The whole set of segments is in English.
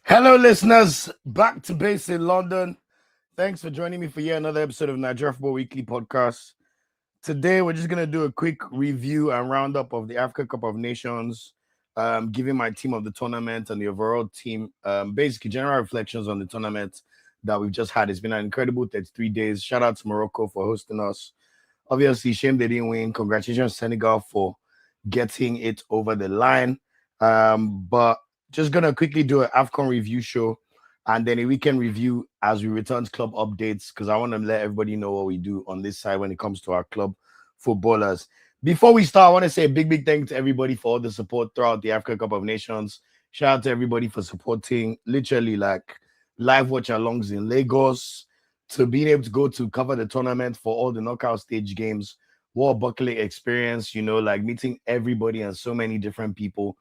Hello, listeners. Back to base in London. Thanks for joining me for yet another episode of Nigeria Football Weekly podcast. Today, we're just going to do a quick review and roundup of the Africa Cup of Nations, giving my team of the tournament and the overall team, basically general reflections on the tournament that we've just had. It's been an incredible 33 days. Shout out to Morocco for hosting us. Obviously, shame they didn't win. Congratulations, Senegal, for getting it over the line. But just gonna quickly do an AFCON review show and then a weekend review as we return to club updates because I want to let everybody know what we do on this side when it comes to our club footballers. Before we start, I want to say a big thank you to everybody for all the support throughout the Africa Cup of Nations. Shout out to everybody for supporting literally like live watch alongs in Lagos, to being able to go to cover the tournament for all the knockout stage games. What a bucket experience, like meeting everybody and so many different people.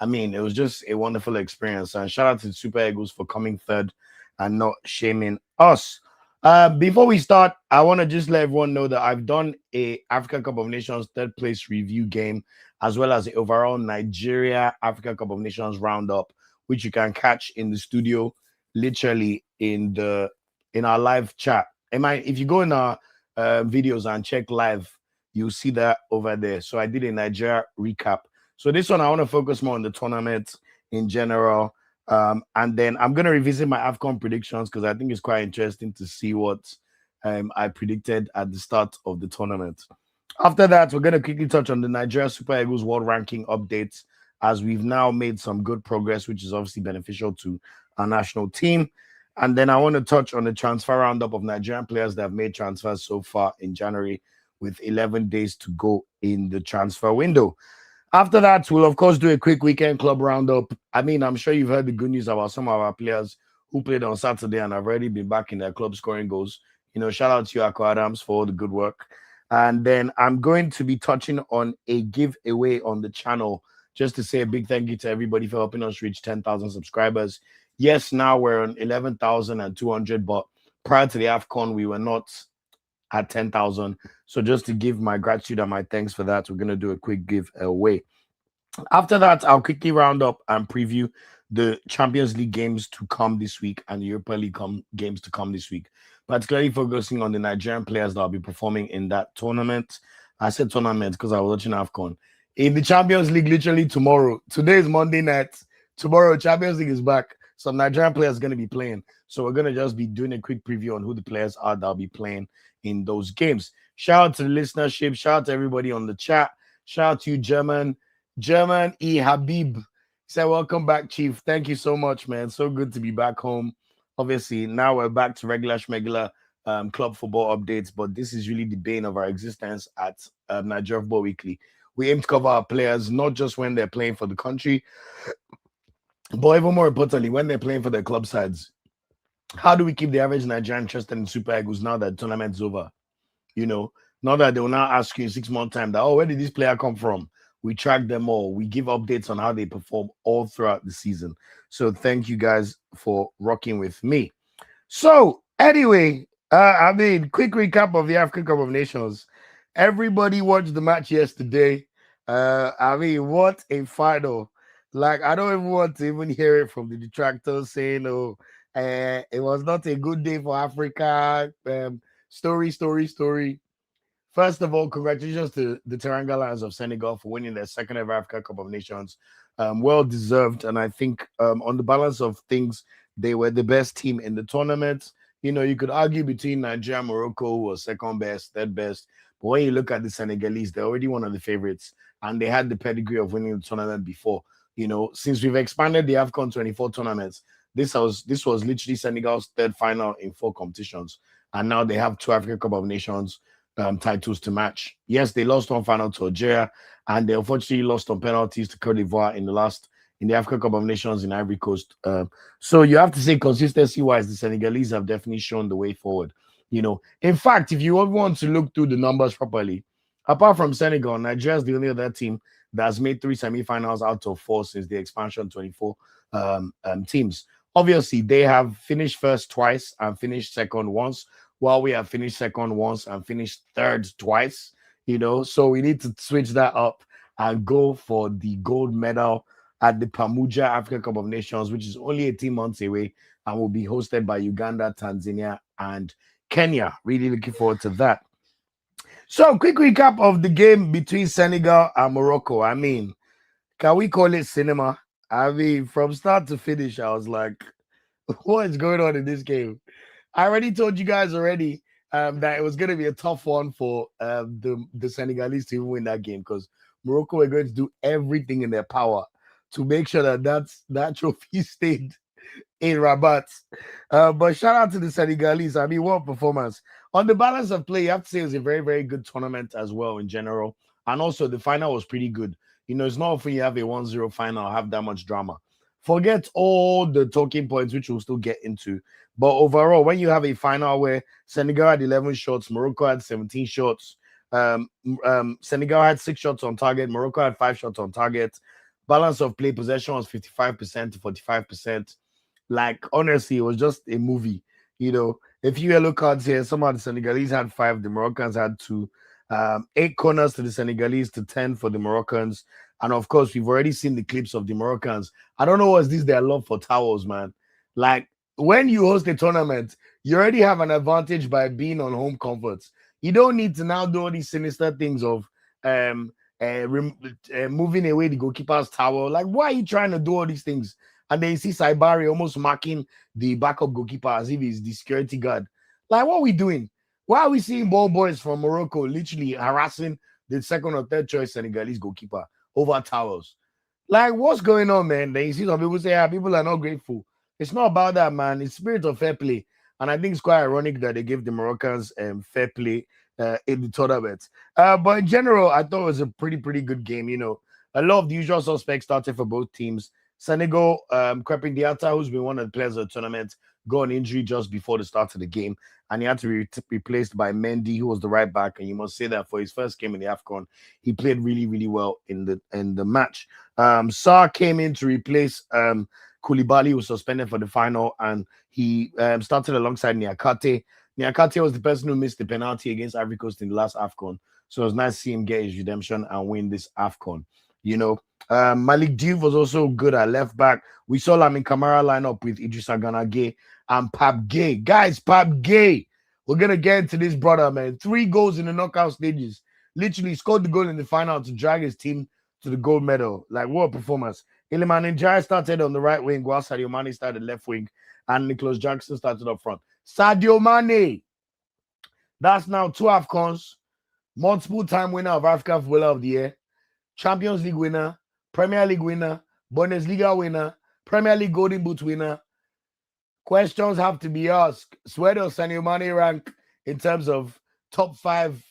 I mean, it was just a wonderful experience. And shout out to Super Eagles for coming third and not shaming us. Before we start, I want to just let everyone know that I've done a Africa Cup of Nations third place review game, as well as the overall Nigeria Africa Cup of Nations roundup, which you can catch in the studio, literally in our live chat. If you go in our videos and check live, you'll see that over there. So I did a Nigeria recap. So this one, I want to focus more on the tournament in general. And then I'm going to revisit my AFCON predictions because I think it's quite interesting to see what I predicted at the start of the tournament. After that, we're going to quickly touch on the Nigeria Super Eagles World Ranking updates as we've now made some good progress, which is obviously beneficial to our national team. And then I want to touch on the transfer roundup of Nigerian players that have made transfers so far in January with 11 days to go in the transfer window. After that, we'll, of course, do a quick weekend club roundup. I mean, I'm sure you've heard the good news about some of our players who played on Saturday and have already been back in their club scoring goals. Shout out to you, Akko Adams, for all the good work. And then I'm going to be touching on a giveaway on the channel, just to say a big thank you to everybody for helping us reach 10,000 subscribers. Yes, now we're on 11,200, but prior to the AFCON, we were not at 10,000. So just to give my gratitude and my thanks for that, we're going to do a quick giveaway. After that, I'll quickly round up and preview the Champions League games to come this week and the Europa League games to come this week, particularly focusing on the Nigerian players that will be performing in that tournament. I said tournament because I was watching AFCON. In the Champions League, literally tomorrow. Today is Monday night. Tomorrow, Champions League is back. Some Nigerian players are going to be playing. So we're going to just be doing a quick preview on who the players are that will be playing in those games. Shout out to the listenership. Shout out to everybody on the chat. Shout out to you, German E. Habib. He said, welcome back, Chief. Thank you so much, man. So good to be back home. Obviously, now we're back to regular club football updates, but this is really the bane of our existence at Nigeria Football Weekly. We aim to cover our players, not just when they're playing for the country, but even more importantly, when they're playing for their club sides. How do we keep the average Nigerian interested in Super Eagles now that the tournament's over? Not that they will now ask you in 6 months' time that, where did this player come from? We track them all. We give updates on how they perform all throughout the season. So thank you guys for rocking with me. So anyway, quick recap of the African Cup of Nations. Everybody watched the match yesterday. What a final. Like, I don't even want to even hear it from the detractors saying, it was not a good day for Africa. Story. First of all, congratulations to the Teranga Lions of Senegal for winning their second ever Africa Cup of Nations. Well deserved. And I think on the balance of things, they were the best team in the tournament. You could argue between Nigeria and Morocco, who was second best, third best. But when you look at the Senegalese, they're already one of the favorites. And they had the pedigree of winning the tournament before. Since we've expanded the AFCON 24 tournaments, this was literally Senegal's third final in 4 competitions. And now they have 2 African Cup of Nations titles to match. Yes, they lost one final to Algeria, and they unfortunately lost on penalties to Cote d'Ivoire in the African Cup of Nations in Ivory Coast. So you have to say consistency-wise, the Senegalese have definitely shown the way forward. In fact, if you want to look through the numbers properly, apart from Senegal, Nigeria is the only other team that's made 3 semifinals out of 4 since the expansion 24 teams. Obviously, they have finished first twice and finished second once, while we have finished second once and finished third twice. So we need to switch that up and go for the gold medal at the Pamuja Africa Cup of Nations, which is only 18 months away and will be hosted by Uganda, Tanzania, and Kenya. Really looking forward to that. So, quick recap of the game between Senegal and Morocco. I mean, can we call it cinema? I mean, from start to finish, I was like, what is going on in this game? I already told you guys already that it was going to be a tough one for the Senegalese to win that game because Morocco were going to do everything in their power to make sure that trophy stayed in Rabat. But shout out to the Senegalese. I mean, what performance. On the balance of play, you have to say it was a very, very good tournament as well in general. And also, the final was pretty good. You know, it's not often you have a 1-0 final, have that much drama. Forget all the talking points, which we'll still get into. But overall, when you have a final where Senegal had 11 shots, Morocco had 17 shots, Senegal had 6 shots on target, Morocco had 5 shots on target. Balance of play possession was 55% to 45%. Like, honestly, it was just a movie. You know, a few yellow cards here. Some of the Senegalese had 5, the Moroccans had 2. 8 corners to the Senegalese to 10 for the Moroccans. And of course, we've already seen the clips of the Moroccans. I don't know what's this their love for towels, man. Like, when you host a tournament, you already have an advantage by being on home comforts. You don't need to now do all these sinister things of moving away the goalkeeper's towel. Like, why are you trying to do all these things? And then you see Saibari almost marking the backup goalkeeper as if he's the security guard. Like, what are we doing? Why are we seeing ball boys from Morocco literally harassing the second or third choice Senegalese goalkeeper over towels? Like, what's going on, man? Then you see some people say, people are not grateful. It's not about that, man. It's spirit of fair play. And I think it's quite ironic that they gave the Moroccans fair play in the tournament. But in general, I thought it was a pretty good game. You know, a lot of the usual suspects started for both teams. Senegal, Crepin Diatta, who's been one of the players of the tournament, got an injury just before the start of the game, and he had to be replaced by Mendy, who was the right back. And you must say that for his first game in the AFCON, he played really well in the match. Sarr came in to replace Koulibaly, who was suspended for the final, and he started alongside Niakate. Niakate was the person who missed the penalty against Ivory Coast in the last AFCON, so it was nice to see him get his redemption and win this AFCON. You know, Malik Diouf was also good at left back. We saw Lamin Kamara line up with Idrissa Gana Gueye and Pap Gay. Guys, Pap Gay. We're going to get into this brother, man. 3 goals in the knockout stages. Literally scored the goal in the final to drag his team to the gold medal. Like, what a performance. Iliman Ndiaye started on the right wing while Sadio Mane started left wing and Nicholas Jackson started up front. Sadio Mane. That's now 2 AFCONs. Multiple time winner of Africa Footballer of the Year. Champions League winner, Premier League winner, Bundesliga winner, Premier League Golden Boot winner. Questions have to be asked. Where does Sadio Mane rank in terms of top 5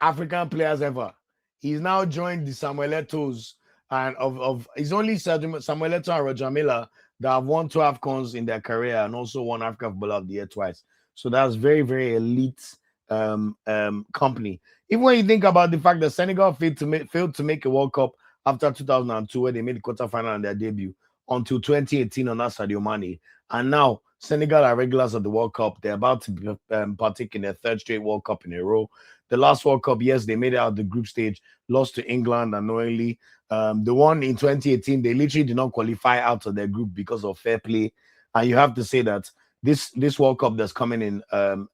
African players ever? He's now joined the Samuel Eto'os, and he's only Samuel Eto'o and Roger Miller that have won 2 AFCONs in their career and also won Africa Footballer of the Year twice. So that's very elite company. Even when you think about the fact that Senegal failed to make a World Cup after 2002, where they made the quarterfinal on their debut, until 2018 on Sadio Mane, and now Senegal are regulars of the World Cup. They're about to partake in their 3rd straight World Cup in a row. The last World Cup, yes, they made it out of the group stage, lost to England unknowingly. The one in 2018, they literally did not qualify out of their group because of fair play. And you have to say that this World Cup that's coming in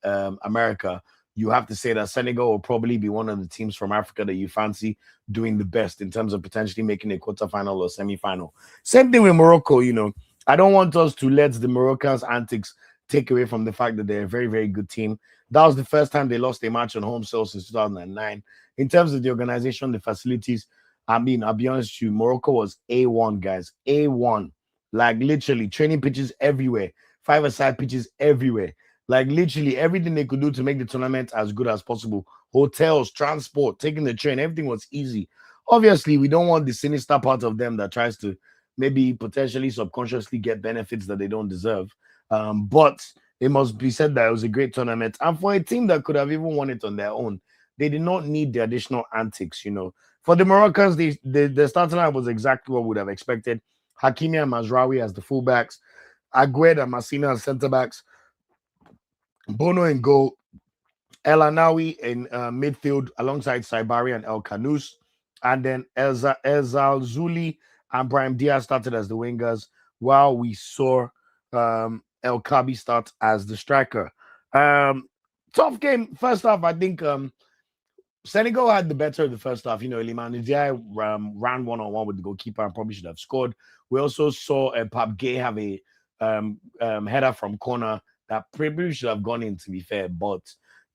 America, you have to say that Senegal will probably be one of the teams from Africa that you fancy doing the best in terms of potentially making a quarterfinal or semi-final. Same thing with Morocco. You know, I don't want us to let the Moroccans' antics take away from the fact that they're a very good team. That was the first time they lost a match on home soil since 2009. In terms of the organization, the facilities, I mean, I'll be honest with you, Morocco was A1, guys. A1. Like, literally, training pitches everywhere. 5-a-side pitches everywhere. Like, literally everything they could do to make the tournament as good as possible. Hotels, transport, taking the train, everything was easy. Obviously, we don't want the sinister part of them that tries to maybe potentially subconsciously get benefits that they don't deserve. But it must be said that it was a great tournament. And for a team that could have even won it on their own, they did not need the additional antics, you know. For the Moroccans, the starting line was exactly what we would have expected. Hakimi and Mazraoui as the fullbacks, Agued and Massina as centre-backs, Bono in goal, El Anawi in midfield alongside Saibari and El Kanous, and then Ezal Zuli and Brahim Diaz started as the wingers, while we saw El Kabi start as the striker. Tough game. First off, I think Senegal had the better of the first half. Iliman Ndiaye ran one-on-one with the goalkeeper and probably should have scored. We also saw Pap Gay have a header from corner that probably should have gone in, to be fair. But,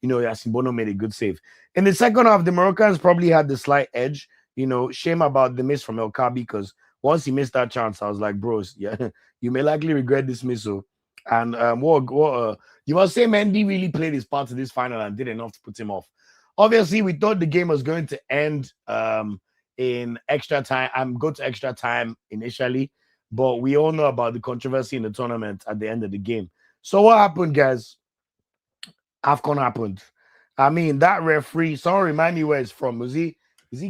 Yasin Bono made a good save. In the second half, the Moroccans probably had the slight edge. Shame about the miss from El Kabi, because once he missed that chance, I was like, bros, yeah, you may likely regret this missile. And you must say Mendy really played his part in this final and did enough to put him off. Obviously, we thought the game was going to end in extra time. Go to extra time initially, but we all know about the controversy in the tournament at the end of the game. So what happened, guys? AFCON happened. I mean, that referee, someone remind me where it's from. Is he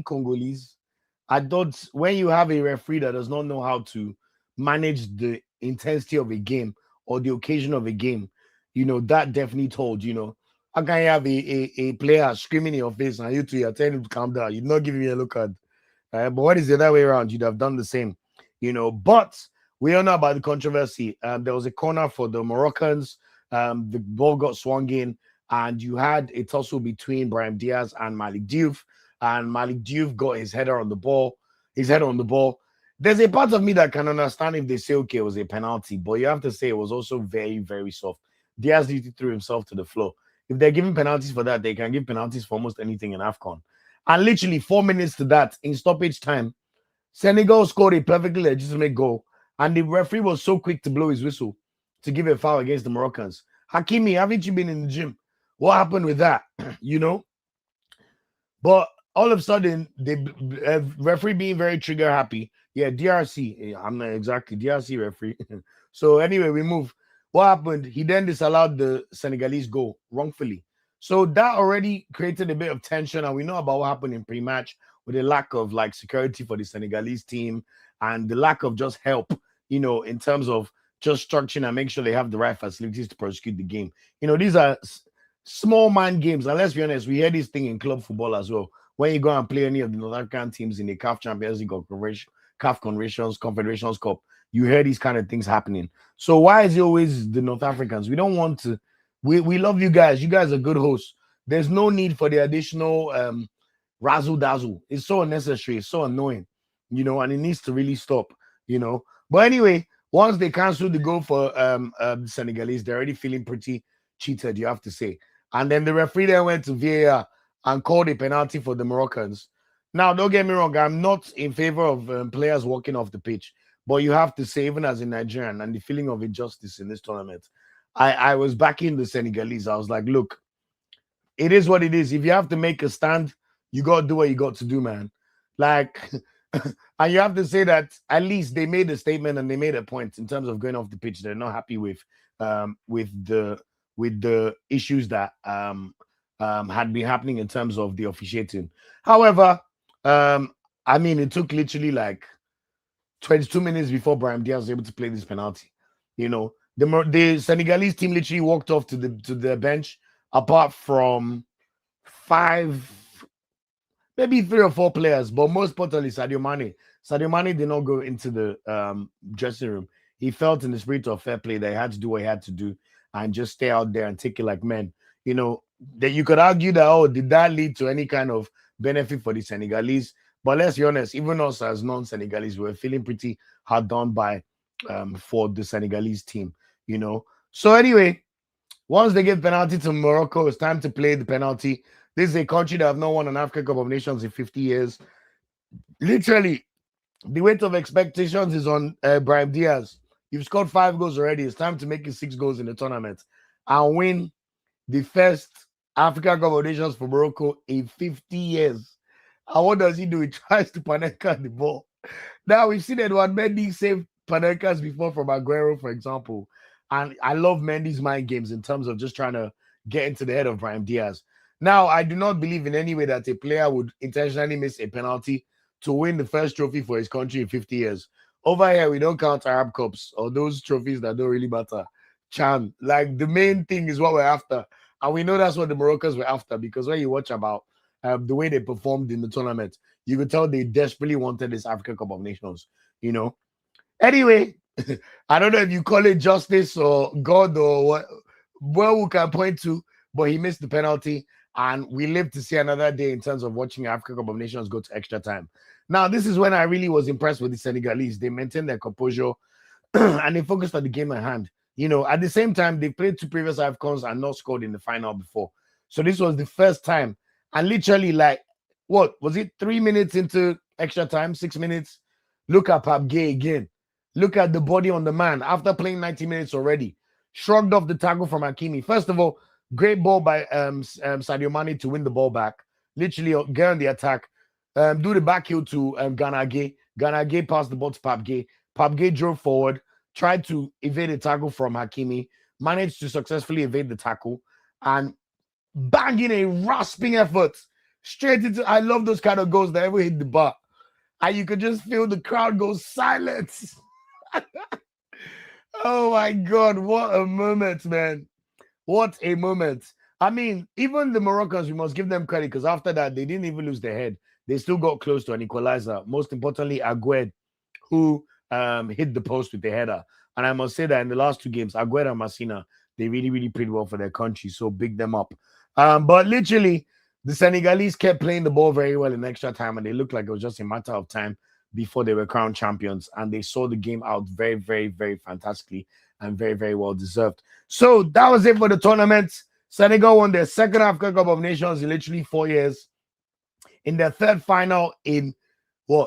Congolese? I thought when you have a referee that does not know how to manage the intensity of a game or the occasion of a game, that definitely told, how can you have a player screaming in your face and you're telling him to calm down? You're not giving me a yellow card. But what is the other way around? You'd have done the same, But we all know about the controversy. There was a corner for the Moroccans. The ball got swung in, and you had a tussle between Brahim Diaz and Malik Diouf. And Malik Diouf got his head on the ball. There's a part of me that can understand if they say, okay, it was a penalty, but you have to say it was also very, very soft. Diaz literally threw himself to the floor. If they're giving penalties for that, they can give penalties for almost anything in AFCON. And literally 4 minutes to that, in stoppage time, Senegal scored a perfectly legitimate goal. And the referee was so quick to blow his whistle to give a foul against the Moroccans. Hakimi, haven't you been in the gym? What happened with that? But all of a sudden, the referee being very trigger happy. Yeah, DRC. I'm not exactly DRC referee. So anyway, we move. What happened? He then disallowed the Senegalese goal wrongfully. So that already created a bit of tension, and we know about what happened in pre-match with the lack of security for the Senegalese team and the lack of just help, in terms of just structuring and make sure they have the right facilities to prosecute the game. These are small man games, and let's be honest, we hear this thing in club football as well. When you go and play any of the North African teams in the CAF Champions League or CAF Confederations Cup, you hear these kind of things happening. So why is it always the North Africans? We don't want to. We love you guys. You guys are good hosts. There's no need for the additional razzle dazzle. It's so unnecessary. It's so annoying, and it needs to really stop, But anyway, once they canceled the goal for the Senegalese, they're already feeling pretty cheated, you have to say. And then the referee then went to VAR and called a penalty for the Moroccans. Now, don't get me wrong, I'm not in favor of players walking off the pitch, but you have to say, even as a Nigerian, and the feeling of injustice in this tournament, I was backing the Senegalese. I was like, look, it is what it is. If you have to make a stand, you got to do what you got to do, man. And you have to say that at least they made a statement and they made a point in terms of going off the pitch. They're not happy with the issues that had been happening in terms of the officiating. However, I mean, it took literally 22 minutes before Brahim Diaz was able to play this penalty. The Senegalese team literally walked off to the bench, apart from maybe 3 or 4 players, but most importantly, Sadio Mane. Sadio Mane did not go into the dressing room. He felt in the spirit of fair play that he had to do what he had to do and just stay out there and take it like men. That you could argue that, did that lead to any kind of benefit for the Senegalese? But let's be honest, even us as non-Senegalese, we're feeling pretty hard done by for the Senegalese team, So anyway, once they give penalty to Morocco, it's time to play the penalty. This is a country that have not won an African Cup of Nations in 50 years. Literally, the weight of expectations is on Brahim Diaz. You've scored 5 goals already. It's time to make it 6 goals in the tournament and win the first African Cup of Nations for Morocco in 50 years. And what does he do? He tries to Panenka the ball. Now, we've seen Edouard Mendy save Panenkas before from Aguero, for example. And I love Mendy's mind games in terms of just trying to get into the head of Brahim Diaz. Now, I do not believe in any way that a player would intentionally miss a penalty to win the first trophy for his country in 50 years. Over here, we don't count Arab Cups or those trophies that don't really matter. Chan, the main thing is what we're after. And we know that's what the Moroccans were after, because when you watch about the way they performed in the tournament, you could tell they desperately wanted this African Cup of Nations. you know. Anyway, I don't know if you call it justice or God or what, where we can point to, but he missed the penalty. And we live to see another day in terms of watching Africa Cup of Nations go to extra time. Now, this is when I really was impressed with the Senegalese. They maintained their composure and they focused on the game at hand. You know, at the same time, they played two previous AFCONs and not scored in the final before. So this was the first time. And literally, like, what was it? 3 minutes into extra time, 6 minutes. Look at Pape Gueye again. Look at the body on the man after playing 90 minutes already. Shrugged off the tackle from Hakimi. First of all, great ball by Sadio Mane to win the ball back. Literally get on the attack. Do the back heel to Gana Gueye. Gana Gueye passed the ball to Pape Gueye. Pape Gueye drove forward, tried to evade a tackle from Hakimi, managed to successfully evade the tackle, and banging a rasping effort straight into. I love those kind of goals that ever hit the bar. And you could just feel the crowd go silent. Oh my God, what a moment, man. What a moment. I mean, even the Moroccans, we must give them credit because after that, they didn't even lose their head. They still got close to an equalizer. Most importantly, Agued, who hit the post with the header. And I must say that in the last two games, Agued and Messina, they really, really played well for their country. So big them up. But literally, the Senegalese kept playing the ball very well in extra time, and they looked like it was just a matter of time before they were crowned champions. And they saw the game out very, very, very fantastically and very, very well deserved. So that was it for the tournament. Senegal won their second African Cup of Nations in literally 4 years. In their third final in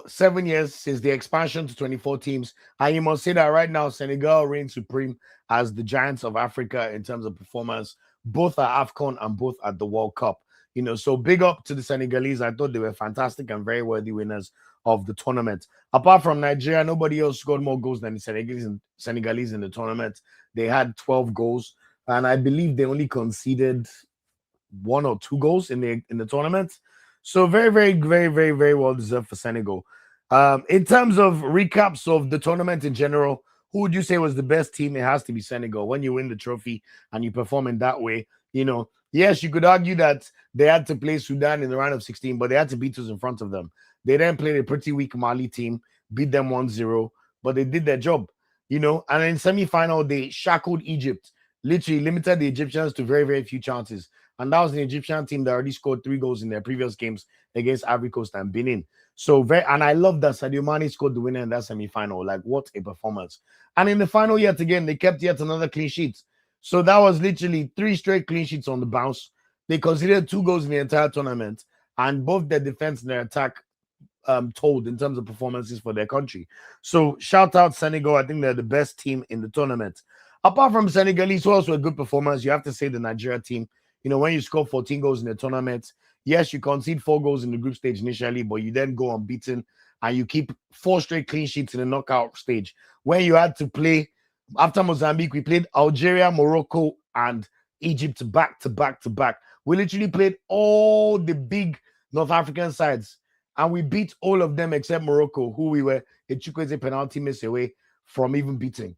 7 years since the expansion to 24 teams. And you must say that right now, Senegal reigns supreme as the giants of Africa in terms of performance, both at AFCON and both at the World Cup. You know, so big up to the Senegalese. I thought they were fantastic and very worthy winners of the tournament. Apart from Nigeria, nobody else scored more goals than the Senegalese in the tournament. They had 12 goals, and I believe they only conceded 1 or 2 goals in the tournament. So very, very, very, very, very well deserved for Senegal. In terms of recaps of the tournament in general, who would you say was the best team? It has to be Senegal. When you win the trophy and you perform in that way, you know, yes, you could argue that they had to play Sudan in the round of 16, but they had to beat us in front of them. They then played a pretty weak Mali team, beat them 1-0, but they did their job, you know. And in semi-final, they shackled Egypt, literally limited the Egyptians to very, very few chances. And that was an Egyptian team that already scored 3 goals in their previous games against Ivory Coast and Benin. So and I love that Sadio Mane scored the winner in that semi-final. Like, what a performance. And in the final, yet again, they kept yet another clean sheet. So that was literally 3 straight clean sheets on the bounce. They conceded 2 goals in the entire tournament, and both their defense and their attack told in terms of performances for their country. So shout out Senegal. I think they're the best team in the tournament. Apart from Senegalese, who also a good performance, you have to say the Nigeria team. You know, when you score 14 goals in the tournament, yes, you concede 4 goals in the group stage initially, but you then go unbeaten and you keep 4 straight clean sheets in the knockout stage. When you had to play, after Mozambique, we played Algeria, Morocco, and Egypt back to back to back. We literally played all the big North African sides, and we beat all of them except Morocco, who we were a Chukwueze penalty miss away from even beating.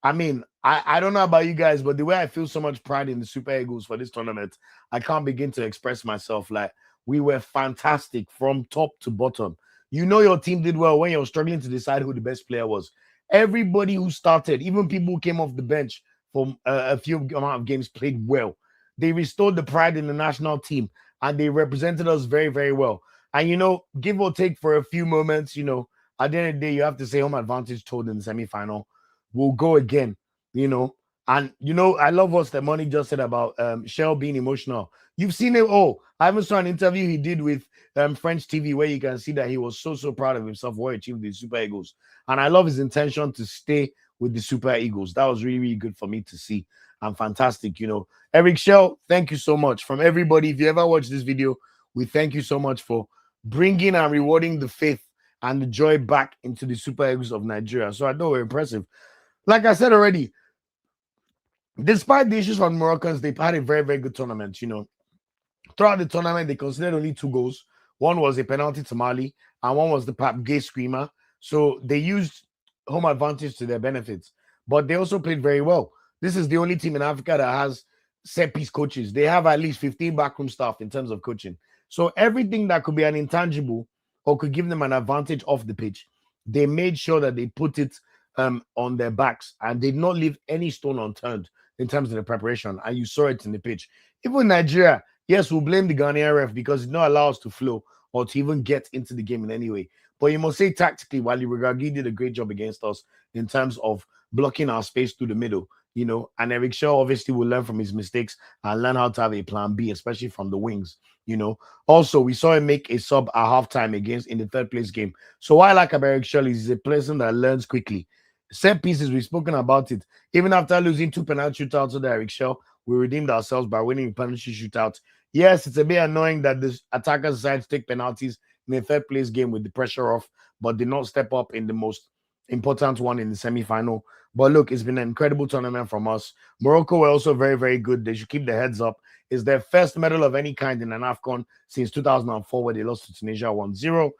I mean, I don't know about you guys, but the way I feel so much pride in the Super Eagles for this tournament, I can't begin to express myself. Like, we were fantastic from top to bottom. You know your team did well when you're struggling to decide who the best player was. Everybody who started, even people who came off the bench for a few amount of games, played well. They restored the pride in the national team, and they represented us very, very well. And, you know, give or take for a few moments, you know, at the end of the day, you have to say home advantage told in the semi-final. We'll go again, you know. And, you know, I love what Stemoni just said about Shell being emotional. You've seen it all. I even saw an interview he did with French TV where you can see that he was so, so proud of himself for achieving the Super Eagles. And I love his intention to stay with the Super Eagles. That was really, really good for me to see. And fantastic, you know. Eric Shell, thank you so much. From everybody, if you ever watch this video, we thank you so much for bringing and rewarding the faith and the joy back into the Super Eagles of Nigeria. So I know we're impressive. Like I said already, despite the issues from Moroccans, they've had a very, very good tournament. You know, throughout the tournament, they considered only 2 goals. One was a penalty to Mali, and one was the Pape Gueye screamer. So they used home advantage to their benefits, but they also played very well. This is the only team in Africa that has set-piece coaches. They have at least 15 backroom staff in terms of coaching. So everything that could be an intangible or could give them an advantage off the pitch, they made sure that they put it on their backs and did not leave any stone unturned in terms of the preparation. And you saw it in the pitch. Even Nigeria, yes, we'll blame the Ghanaian ref because it did not allow us to flow or to even get into the game in any way. But you must say tactically, Wally Rugagi did a great job against us in terms of blocking our space through the middle, and Eric Shaw obviously will learn from his mistakes and learn how to have a plan B, especially from the wings. Also, we saw him make a sub at halftime against in the third place game. So what I like about Eric Shaw is he's a person that learns quickly. Set pieces, we've spoken about it. Even after losing 2 penalty shootouts to Eric Shaw, we redeemed ourselves by winning a penalty shootout. Yes, it's a bit annoying that the attackers decided to take penalties in a third place game with the pressure off, but did not step up in the most important one in the semi-final. But look, it's been an incredible tournament from us. Morocco were also very, very good. They should keep their heads up. It's their first medal of any kind in an AFCON since 2004, where they lost to Tunisia 1-0.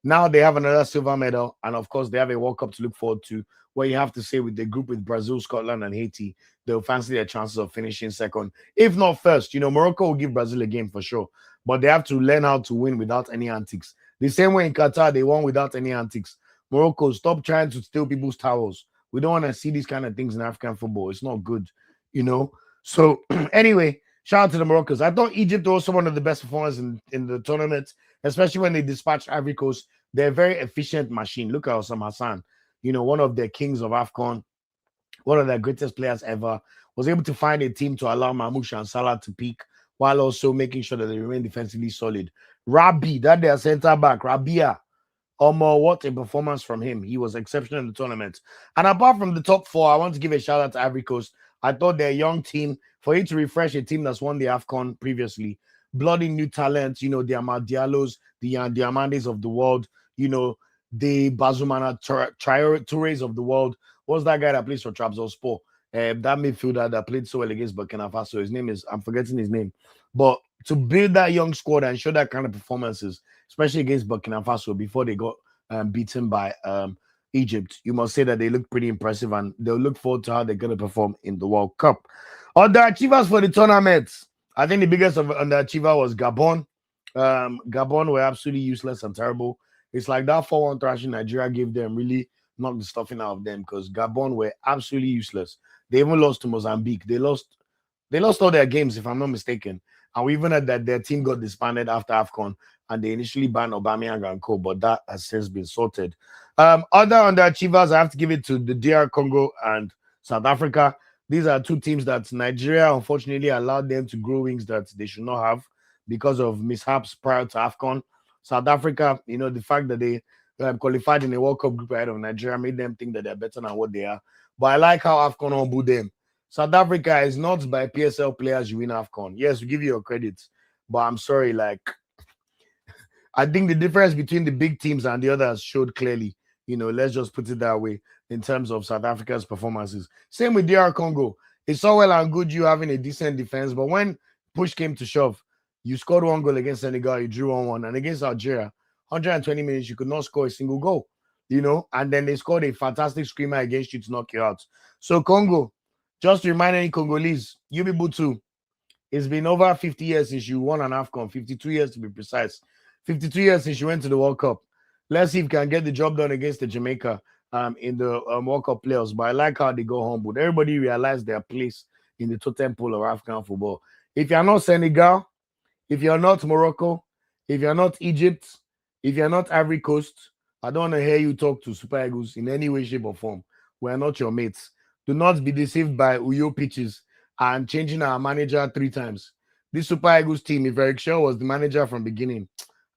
Now they have another silver medal, and of course, they have a World Cup to look forward to, where you have to say with the group with Brazil, Scotland, and Haiti, they'll fancy their chances of finishing second. If not first, Morocco will give Brazil a game for sure, but they have to learn how to win without any antics. The same way in Qatar, they won without any antics. Morocco, stop trying to steal people's towels. We don't want to see these kind of things in African football. It's not good. So anyway, shout out to the Moroccans. I thought Egypt was also one of the best performers in the tournament, especially when they dispatched Ivory Coast. They're a very efficient machine. Look at Osam Hassan, one of the kings of AFCON, one of their greatest players ever, was able to find a team to allow Mamouche and Salah to peak while also making sure that they remain defensively solid. Rabi, that their center back, Rabia, what a performance from him. He was exceptional in the tournament. And apart from the top four, I want to give a shout out to Ivory Coast. I thought their young team, for you to refresh a team that's won the AFCON previously, bloody new talent, the Amad Diallos, the Diamandes of the world, the Bazumana Tourés of the world. What's that guy that plays for Trabzonspor? That midfielder that played so well against Burkina Faso. I'm forgetting his name. But to build that young squad and show that kind of performances, especially against Burkina Faso before they got beaten by Egypt, you must say that they look pretty impressive, and they'll look forward to how they're going to perform in the World Cup. Underachievers for the tournament, I think the biggest of underachiever was Gabon. Gabon were absolutely useless and terrible. It's like that 4-1 thrashing Nigeria gave them really knocked the stuffing out of them, because Gabon were absolutely useless. They even lost to Mozambique. They lost all their games, if I'm not mistaken. And we even heard that their team got disbanded after AFCON, and they initially banned Aubameyang and co, but that has since been sorted. Other underachievers, I have to give it to the DR Congo and South Africa. These are two teams that Nigeria, unfortunately, allowed them to grow wings that they should not have because of mishaps prior to AFCON. South Africa, the fact that they qualified in a World Cup group ahead of Nigeria made them think that they're better than what they are. But I like how AFCON humbled them. South Africa is not by PSL players you win AFCON. Yes, we give you your credit, but I'm sorry, I think the difference between the big teams and the others showed clearly. Let's just put it that way in terms of South Africa's performances. Same with DR Congo. It's all well and good you having a decent defense, but when push came to shove, you scored 1 goal against Senegal, you drew 1-1, and against Algeria, 120 minutes, you could not score a single goal. And then they scored a fantastic screamer against you to knock you out. So Congo, just to remind any Congolese, you people too, it's been over 50 years since you won an AFCON, 52 years to be precise. 52 years since you went to the World Cup. Let's see if you can get the job done against the Jamaica in the World Cup playoffs. But I like how they go humbled. Everybody realized their place in the totem pole of African football. If you're not Senegal, if you're not Morocco, if you're not Egypt, if you're not Ivory Coast, I don't want to hear you talk to Super Eagles in any way, shape, or form. We're not your mates. Do not be deceived by Uyo pitches and changing our manager 3 times. This Super Eagles team, if Eric Shaw was the manager from beginning,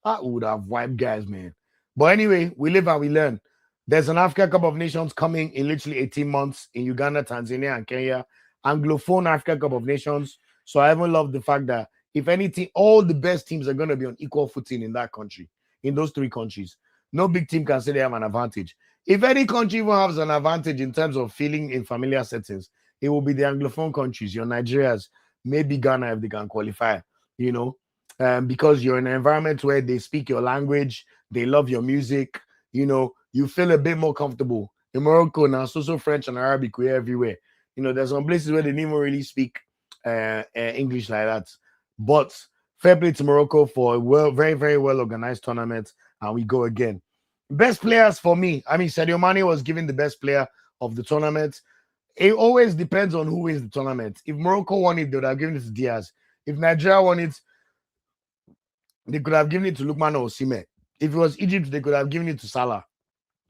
I would have wiped guys, man. But anyway, we live and we learn. There's an Africa Cup of Nations coming in literally 18 months in Uganda, Tanzania, and Kenya. Anglophone Africa Cup of Nations. So I even love the fact that if anything, all the best teams are going to be on equal footing in that country, in those 3 countries. No big team can say they have an advantage. If any country even has an advantage in terms of feeling in familiar settings, it will be the Anglophone countries, your Nigerias, maybe Ghana if they can qualify, because you're in an environment where they speak your language, they love your music, you feel a bit more comfortable. In Morocco now, so French and Arabic, we're everywhere. There's some places where they didn't even really speak English like that. But fair play to Morocco for a very, very well organized tournament, and we go again. Best players for me. I mean, Sadio Mane was given the best player of the tournament. It always depends on who wins the tournament. If Morocco won it, they would have given it to Diaz. If Nigeria won it, they could have given it to Lukman or Osimhen. If it was Egypt, they could have given it to Salah.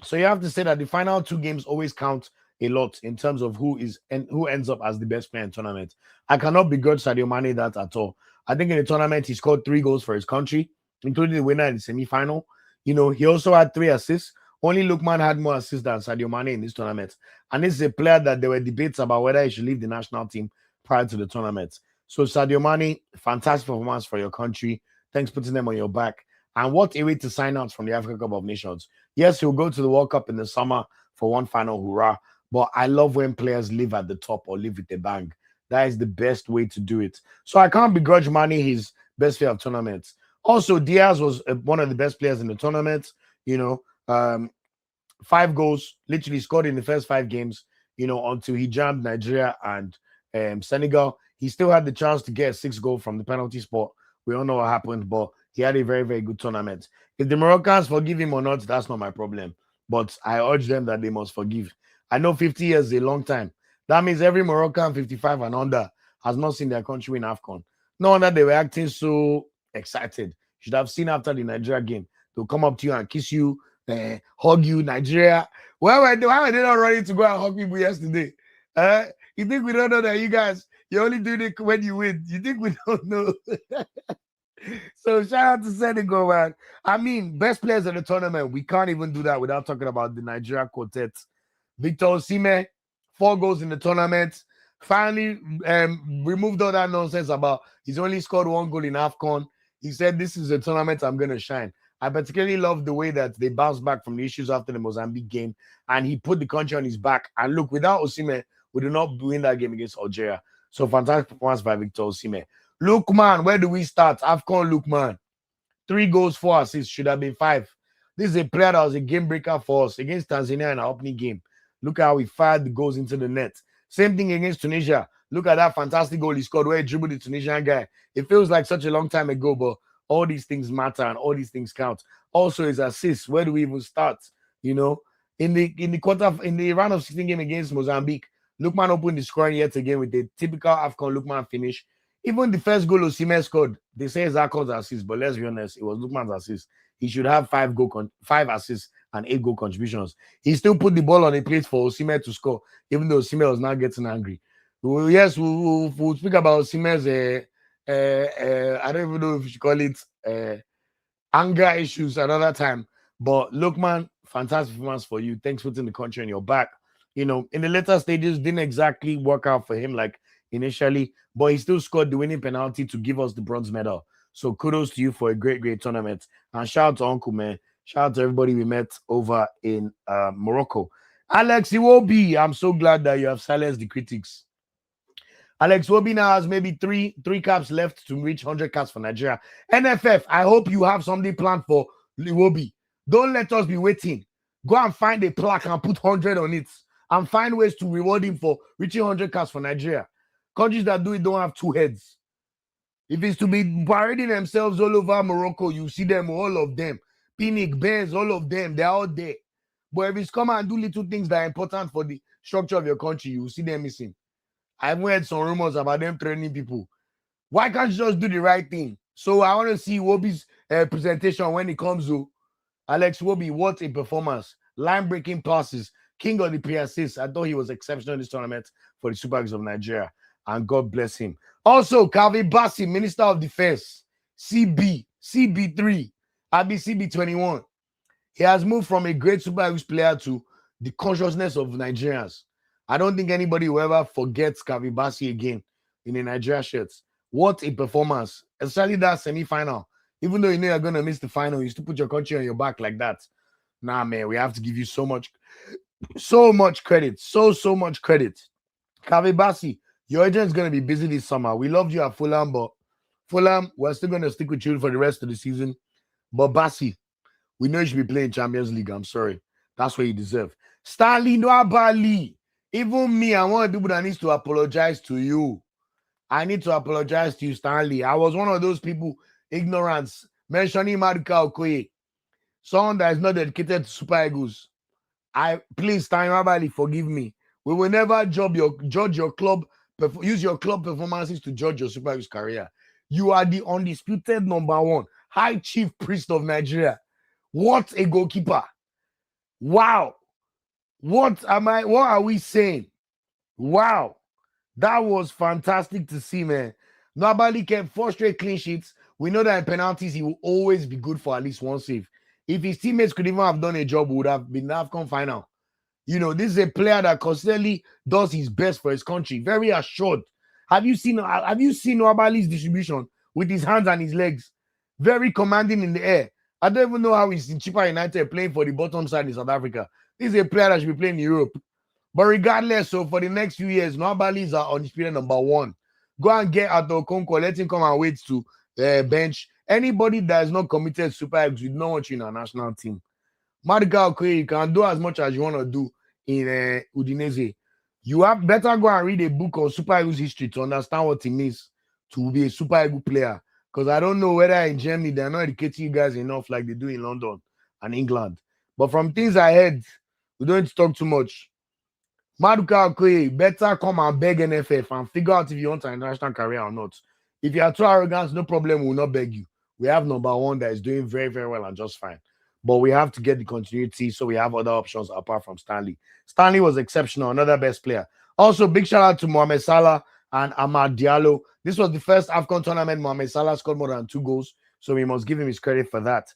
So you have to say that the final two games always count a lot in terms of who is and who ends up as the best player in tournament. I cannot begrudge Sadio Mane that at all. I think in the tournament he scored 3 goals for his country, including the winner in the semi-final. You know, he also had 3 assists. Only Lukman had more assists than Sadio Mane in this tournament. And this is a player that there were debates about whether he should leave the national team prior to the tournament. So Sadio Mane, fantastic performance for your country. Thanks for putting them on your back. And what a way to sign out from the Africa Cup of Nations. Yes, he'll go to the World Cup in the summer for one final hurrah. But I love when players live at the top or live with a bang. That is the best way to do it. So I can't begrudge Mane his best player of tournaments. Also, Diaz was one of the best players in the tournament. You know, 5 goals, literally scored in the first 5 games, you know, until he jammed Nigeria and Senegal. He still had the chance to get a 6th goal from the penalty spot. We all know what happened, but he had a very, very good tournament. If the Moroccans forgive him or not, that's not my problem. But I urge them that they must forgive. I know 50 years is a long time. That means every Moroccan 55 and under has not seen their country win AFCON. No wonder they were acting so excited. You should have seen after the Nigeria game. They'll come up to you and kiss you, hug you, Nigeria. Why were they not ready to go and hug people yesterday? You think we don't know that you guys, you only do it when you win? You think we don't know? So shout out to Senegal, man. I mean, best players in the tournament. We can't even do that without talking about the Nigeria quartet. Victor Osimhen, 4 goals in the tournament. Finally, removed all that nonsense about he's only scored 1 goal in AFCON. He said, this is a tournament I'm going to shine. I particularly love the way that they bounced back from the issues after the Mozambique game, and he put the country on his back. And look, without Osimhen, we do not win that game against Algeria. So fantastic performance by Victor Osimhen. Lookman, where do we start? AFCON Lookman. 3 goals, 4 assists. Should have been 5. This is a player that was a game breaker for us against Tanzania in our opening game. Look how he fired the goals into the net. Same thing against Tunisia. Look at that fantastic goal he scored where he dribbled the Tunisian guy. It feels like such a long time ago, but all these things matter and all these things count. Also, his assists. Where do we even start? You know, in the round of 16 game against Mozambique, Lookman opened the scoring yet again with a typical AFCON Lookman finish. Even the first goal Osimhen scored, they say it's Akon's assist, but let's be honest, it was Lookman's assist. He should have 5 assists and 8 goal contributions. He still put the ball on a plate for Osimhen to score, even though Osimhen was now getting angry. Well, yes, we'll speak about Osimhen's, I don't even know if you should call it anger issues another time. But Lookman, fantastic performance for you. Thanks for putting the country on your back. You know, in the later stages, didn't exactly work out for him like initially, but he still scored the winning penalty to give us the bronze medal. So kudos to you for a great, great tournament. And shout out to Uncle, man. Shout out to everybody we met over in Morocco. Alex Iwobi, I'm so glad that you have silenced the critics. Alex Iwobi now has maybe three caps left to reach 100 caps for Nigeria. NFF, I hope you have something planned for Iwobi. Don't let us be waiting. Go and find a plaque and put 100 on it. And find ways to reward him for reaching 100 caps for Nigeria. Countries that do it don't have 2 heads. If it's to be parading themselves all over Morocco, you see them, all of them. Pinnick, Benz, all of them, they're out there. But if it's come and do little things that are important for the structure of your country, you see them missing. I've heard some rumors about them training people. Why can't you just do the right thing? So I want to see Wobi's presentation when it comes to Alex Iwobi. What a performance. Line-breaking passes. King of the pre-assists. I thought he was exceptional in this tournament for the Super Eagles of Nigeria. And God bless him. Also, Calvin Bassey, Minister of Defense, CB3, CB21. He has moved from a great Super Eagles player to the consciousness of Nigerians. I don't think anybody will ever forget Calvin Bassey again in the Nigeria shirts. What a performance, especially that semi-final. Even though you know you're going to miss the final, you still put your country on your back like that. Nah, man, we have to give you so much credit. So much credit. Calvin Bassey, your agent's going to be busy this summer. We loved you at Fulham, but Fulham, we're still going to stick with you for the rest of the season. But Bassey, we know you should be playing Champions League. I'm sorry. That's what you deserve. Stanley Nwabali. Even me, I'm one of the people that needs to apologize to you. I need to apologize to you, Stanley. I was one of those people, ignorance, mentioning Maduka Okoye. someone that is not dedicated to Super Eagles. Please, Time Rabali, forgive me. We will never judge your club, use your club performances to judge your Super Eagles career. You are the undisputed number one, High Chief Priest of Nigeria. What a goalkeeper! Wow. What are we saying? Wow. That was fantastic to see, man. Nobody kept 4 straight clean sheets. We know that in penalties, he will always be good for at least one save. If his teammates could even have done a job, we would have been in the AFCON final. You know, this is a player that constantly does his best for his country. Very assured. Have you seen Nwabali's distribution with his hands and his legs? Very commanding in the air. I don't even know how he's in Chippa United playing for the bottom side in South Africa. This is a player that should be playing in Europe. But regardless, so for the next few years, Nwabali's are undisputed number one. Go and get Ato Okonkwo, let him come and wait to bench. Anybody that is not committed to Super Eagles, we don't want you in our national team. Maduka Okoye, you can do as much as you want to do in Udinese. You have better go and read a book on Super Eagles history to understand what it means to be a Super Eagles player. Because I don't know whether in Germany they're not educating you guys enough like they do in London and England. But from things I heard, we don't need to talk too much. Maduka Okoye, better come and beg NFF and figure out if you want an international career or not. If you are too arrogant, no problem, we will not beg you. We have number one that is doing very, very well and just fine. But we have to get the continuity, so we have other options apart from Stanley. Stanley was exceptional, another best player. Also, big shout out to Mohamed Salah and Amad Diallo. This was the first AFCON tournament Mohamed Salah scored more than 2 goals, so we must give him his credit for that.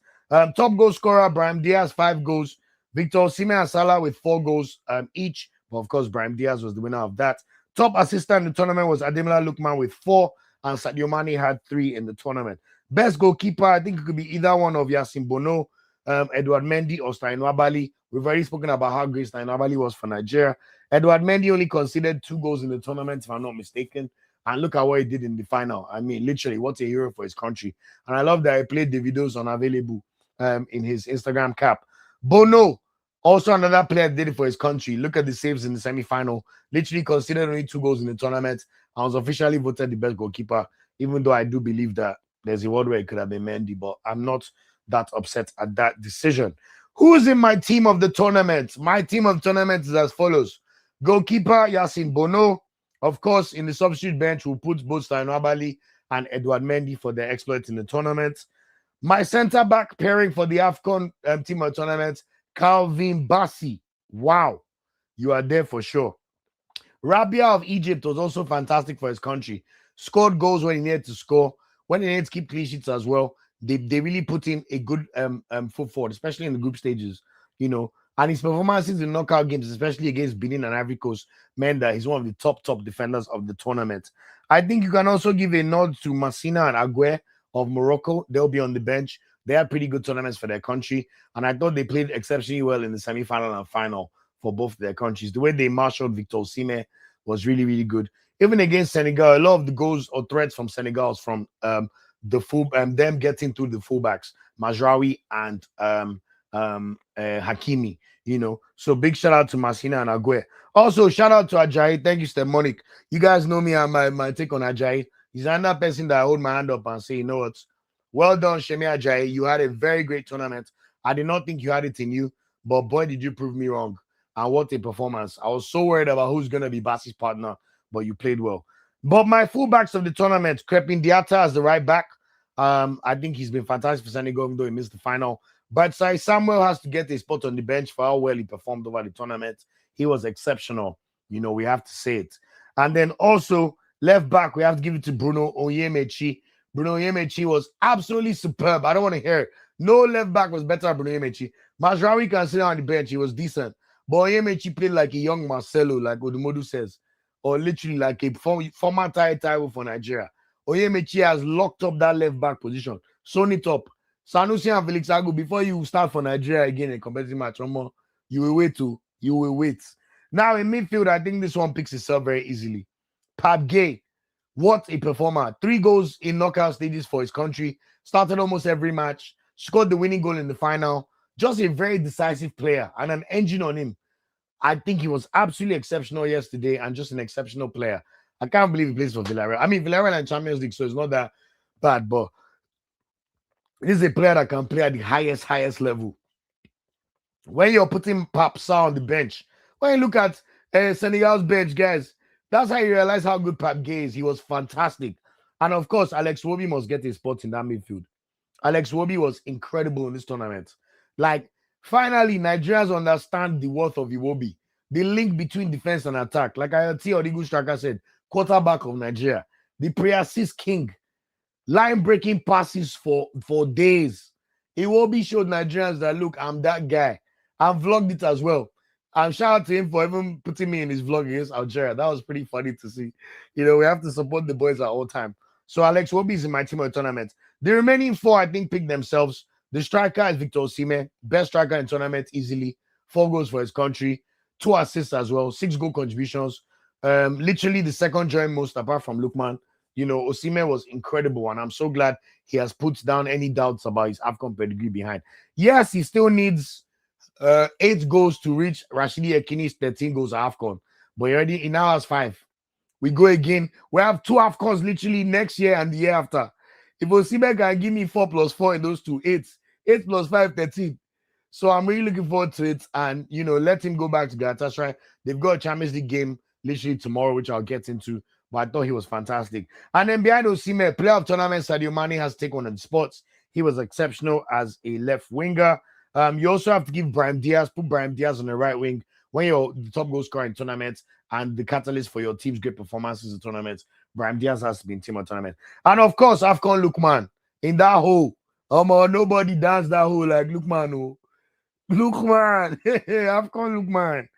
Top goal scorer, Brahim Diaz, 5 goals. Victor Osimhen and Salah with 4 goals each. But of course, Brahim Diaz was the winner of that. Top assistant in the tournament was Ademola Lookman with 4, and Sadio Mane had 3 in the tournament. Best goalkeeper, I think it could be either one of Yasin Bono, Edward Mendy, or Stein Nwabali. We've already spoken about how great Stein Nwabali was for Nigeria. Edward Mendy only conceded 2 goals in the tournament, if I'm not mistaken. And look at what he did in the final. I mean, literally, what a hero for his country. And I love that he played the videos unavailable in his Instagram cap. Bono, also another player did it for his country. Look at the saves in the semi-final. Literally considered only 2 goals in the tournament. I was officially voted the best goalkeeper, even though I do believe that there's a world where it could have been Mendy, but I'm not that upset at that decision. Who's in my team of the tournament? My team of the tournament is as follows. Goalkeeper, Yasin Bono. Of course, in the substitute bench, we'll put both Stein Nwabali and Edward Mendy for their exploits in the tournament. My centre-back pairing for the AFCON team of the tournament, Calvin Bassey. Wow, you are there for sure. Rabia of Egypt was also fantastic for his country. Scored goals when he needed to score. When he needed to keep clean sheets as well. They really put in a good foot forward, especially in the group stages, you know. And his performances in knockout games, especially against Benin and Ivory Coast, meant that he's one of the top defenders of the tournament. I think you can also give a nod to Massina and Aguer of Morocco. They'll be on the bench. They had pretty good tournaments for their country, and I thought they played exceptionally well in the semi-final and final for both their countries. The way they marshaled Victor Osimhen was really, really good. Even against Senegal, a lot of the goals or threats from Senegal was from them getting through the fullbacks, Majraoui and Hakimi, you know. So big shout out to Massina and Aguer. Also, shout out to Ajayi. Thank you, Stemonic. You guys know me and my take on Ajayi. He's another person that I hold my hand up and say, you know what? Well done, Shemi Ajayi. You had a very great tournament. I did not think you had it in you, but boy, did you prove me wrong. And what a performance. I was so worried about who's going to be Bassi's partner, but you played well. But my fullbacks of the tournament, Crepin Diatta as the right back. I think he's been fantastic for Senegal, even though he missed the final. But Sai Samuel has to get a spot on the bench for how well he performed over the tournament. He was exceptional. You know, we have to say it. And then also, left back, we have to give it to Bruno Onyemaechi. Bruno Onyemaechi was absolutely superb. I don't want to hear it. No left back was better than Bruno Onyemaechi. Mazraoui can sit on the bench. He was decent. But Onyemaechi played like a young Marcelo, like Odumodu says. Or literally like a former Taiwo for Nigeria. Onyemaechi has locked up that left back position. Sewn it up. Sanusi and Felix Agu, before you start for Nigeria again in a competitive match, you will wait too. You will wait. Now in midfield, I think this one picks itself very easily. Pat Gay, what a performer. 3 goals in knockout stages for his country. Started almost every match. Scored the winning goal in the final. Just a very decisive player and an engine on him. I think he was absolutely exceptional yesterday and just an exceptional player. I can't believe he plays for Villarreal. I mean, Villarreal and Champions League, so it's not that bad, but this is a player that can play at the highest level. when you're putting Papsa on the bench, when you look at Senegal's bench, guys, that's how you realize how good Pap Gay is. He was fantastic. And of course, Alex Wobi must get his spot in that midfield. Alex Wobi was incredible in this tournament. Like, finally, Nigerians understand the worth of Iwobi. The link between defense and attack. Like Ayoti Odigu Striker said, quarterback of Nigeria. The pre-assist king. Line-breaking passes for days. Iwobi showed Nigerians that, look, I'm that guy. I vlogged it as well. And shout out to him for even putting me in his vlog against Algeria. That was pretty funny to see. You know, we have to support the boys at all time. So Alex Wobi is in my team of the tournament. The remaining four, I think, pick themselves. The striker is Victor Osimhen, best striker in tournament easily. 4 goals for his country, 2 assists as well, 6 goal contributions. Literally the second joint most apart from Lukman. You know, Osimhen was incredible, and I'm so glad he has put down any doubts about his AFCON pedigree behind. Yes, he still needs 8 goals to reach Rashidi Ekini's 13 goals at AFCON, but he now has 5. We go again. We have 2 AFCONs literally next year and the year after. If Osimhen can give me 4 plus 4 in those 2, 8. 8 plus 5, 13. So I'm really looking forward to it. And, you know, let him go back to Galatasaray. They've got a Champions League game literally tomorrow, which I'll get into. But I thought he was fantastic. And then behind Osimhen, player of tournament, Sadio Mane has taken one of the spots. He was exceptional as a left winger. You also have to give Brahim Diaz, put Brahim Diaz on the right wing when you're the top goal scorer in tournaments and the catalyst for your team's great performances in tournaments. Brahim Diaz has to be in team of tournament. And of course, AFCON Lukman in that hole. Nobody danced that hole like Lukman. Oh. Lukman. AFCON Lukman.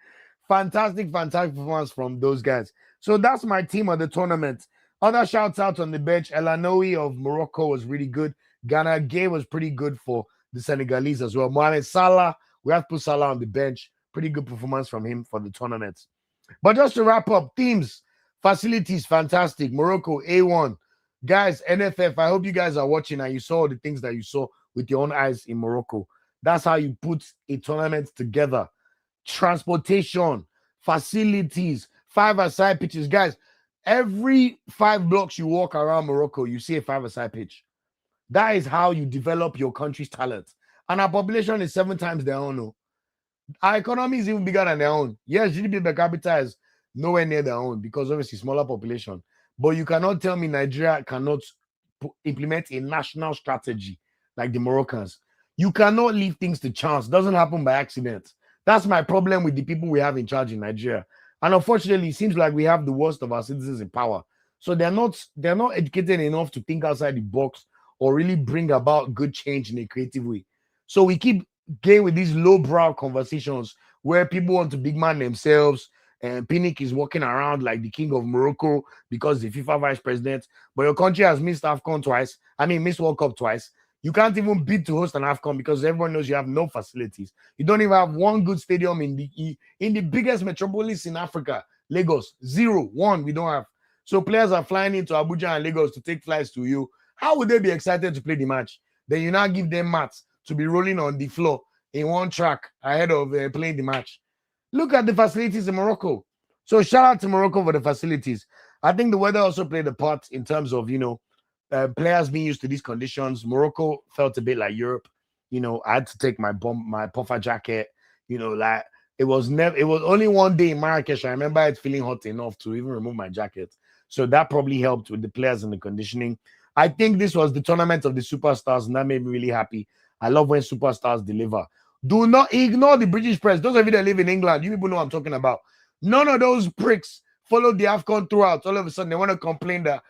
Fantastic performance from those guys. So that's my team of the tournament. Other shouts out on the bench. El Anoui of Morocco was really good. Ghana Gay was pretty good for the Senegalese as well. Mohamed Salah, we have to put Salah on the bench. Pretty good performance from him for the tournament. But just to wrap up, teams, facilities, fantastic. Morocco, A1. Guys, NFF, I hope you guys are watching and you saw the things that you saw with your own eyes in Morocco. That's how you put a tournament together. Transportation, facilities, 5-a-side pitches. Guys, every 5 blocks you walk around Morocco, you see a 5-a-side pitch. That is how you develop your country's talent. And our population is 7 times their own. No? Our economy is even bigger than their own. Yes, GDP per capita is nowhere near their own because obviously smaller population. But you cannot tell me Nigeria cannot implement a national strategy like the Moroccans. You cannot leave things to chance. It doesn't happen by accident. That's my problem with the people we have in charge in Nigeria. And unfortunately, it seems like we have the worst of our citizens in power. So they're not educated enough to think outside the box or really bring about good change in a creative way. So we keep getting with these lowbrow conversations where people want to big man themselves, and Pinnick is walking around like the king of Morocco because the FIFA vice president. But your country has missed AFCON twice. Missed World Cup twice. You can't even bid to host an AFCON because everyone knows you have no facilities. You don't even have one good stadium in the biggest metropolis in Africa, Lagos. 0, 1, we don't have. So players are flying into Abuja and Lagos to take flights to you. How would they be excited to play the match? Then you now give them mats to be rolling on the floor in one track ahead of playing the match. Look at the facilities in Morocco. So shout out to Morocco for the facilities. I think the weather also played a part in terms of, players being used to these conditions. Morocco felt a bit like Europe. I had to take my puffer jacket. It was only one day in Marrakesh. I remember it feeling hot enough to even remove my jacket. So that probably helped with the players and the conditioning. I think this was the tournament of the superstars, and that made me really happy. I love when superstars deliver. Do not ignore the British press. Those of you that live in England, you people know what I'm talking about. None of those pricks followed the AFCON throughout. All of a sudden, they want to complain that,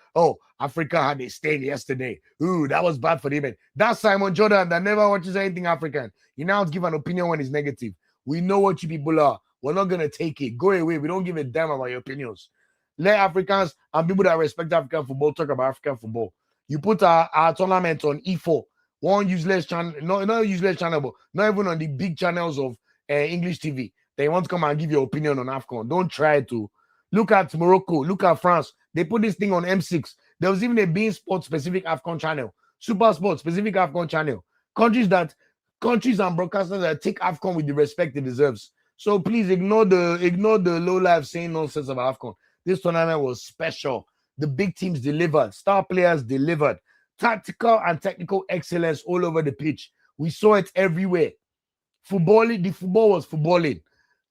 Africa had a stain yesterday. Ooh, that was bad for them. That's Simon Jordan that never watches anything African. You now give an opinion when it's negative. We know what you people are. We're not going to take it. Go away. We don't give a damn about your opinions. Let Africans and people that respect African football talk about African football. You put our tournament on E4. One useless channel, not useless channel, but not even on the big channels of English TV. They want to come and give your opinion on AFCON. Don't try to. Look at Morocco. Look at France. They put this thing on M6. There was even a beIN Sport specific AFCON channel. Super Sport specific AFCON channel. Countries and broadcasters that take AFCON with the respect it deserves. So please ignore the low life saying nonsense about AFCON. This tournament was special. The big teams delivered. Star players delivered. Tactical and technical excellence all over the pitch. We saw it everywhere. The football was footballing.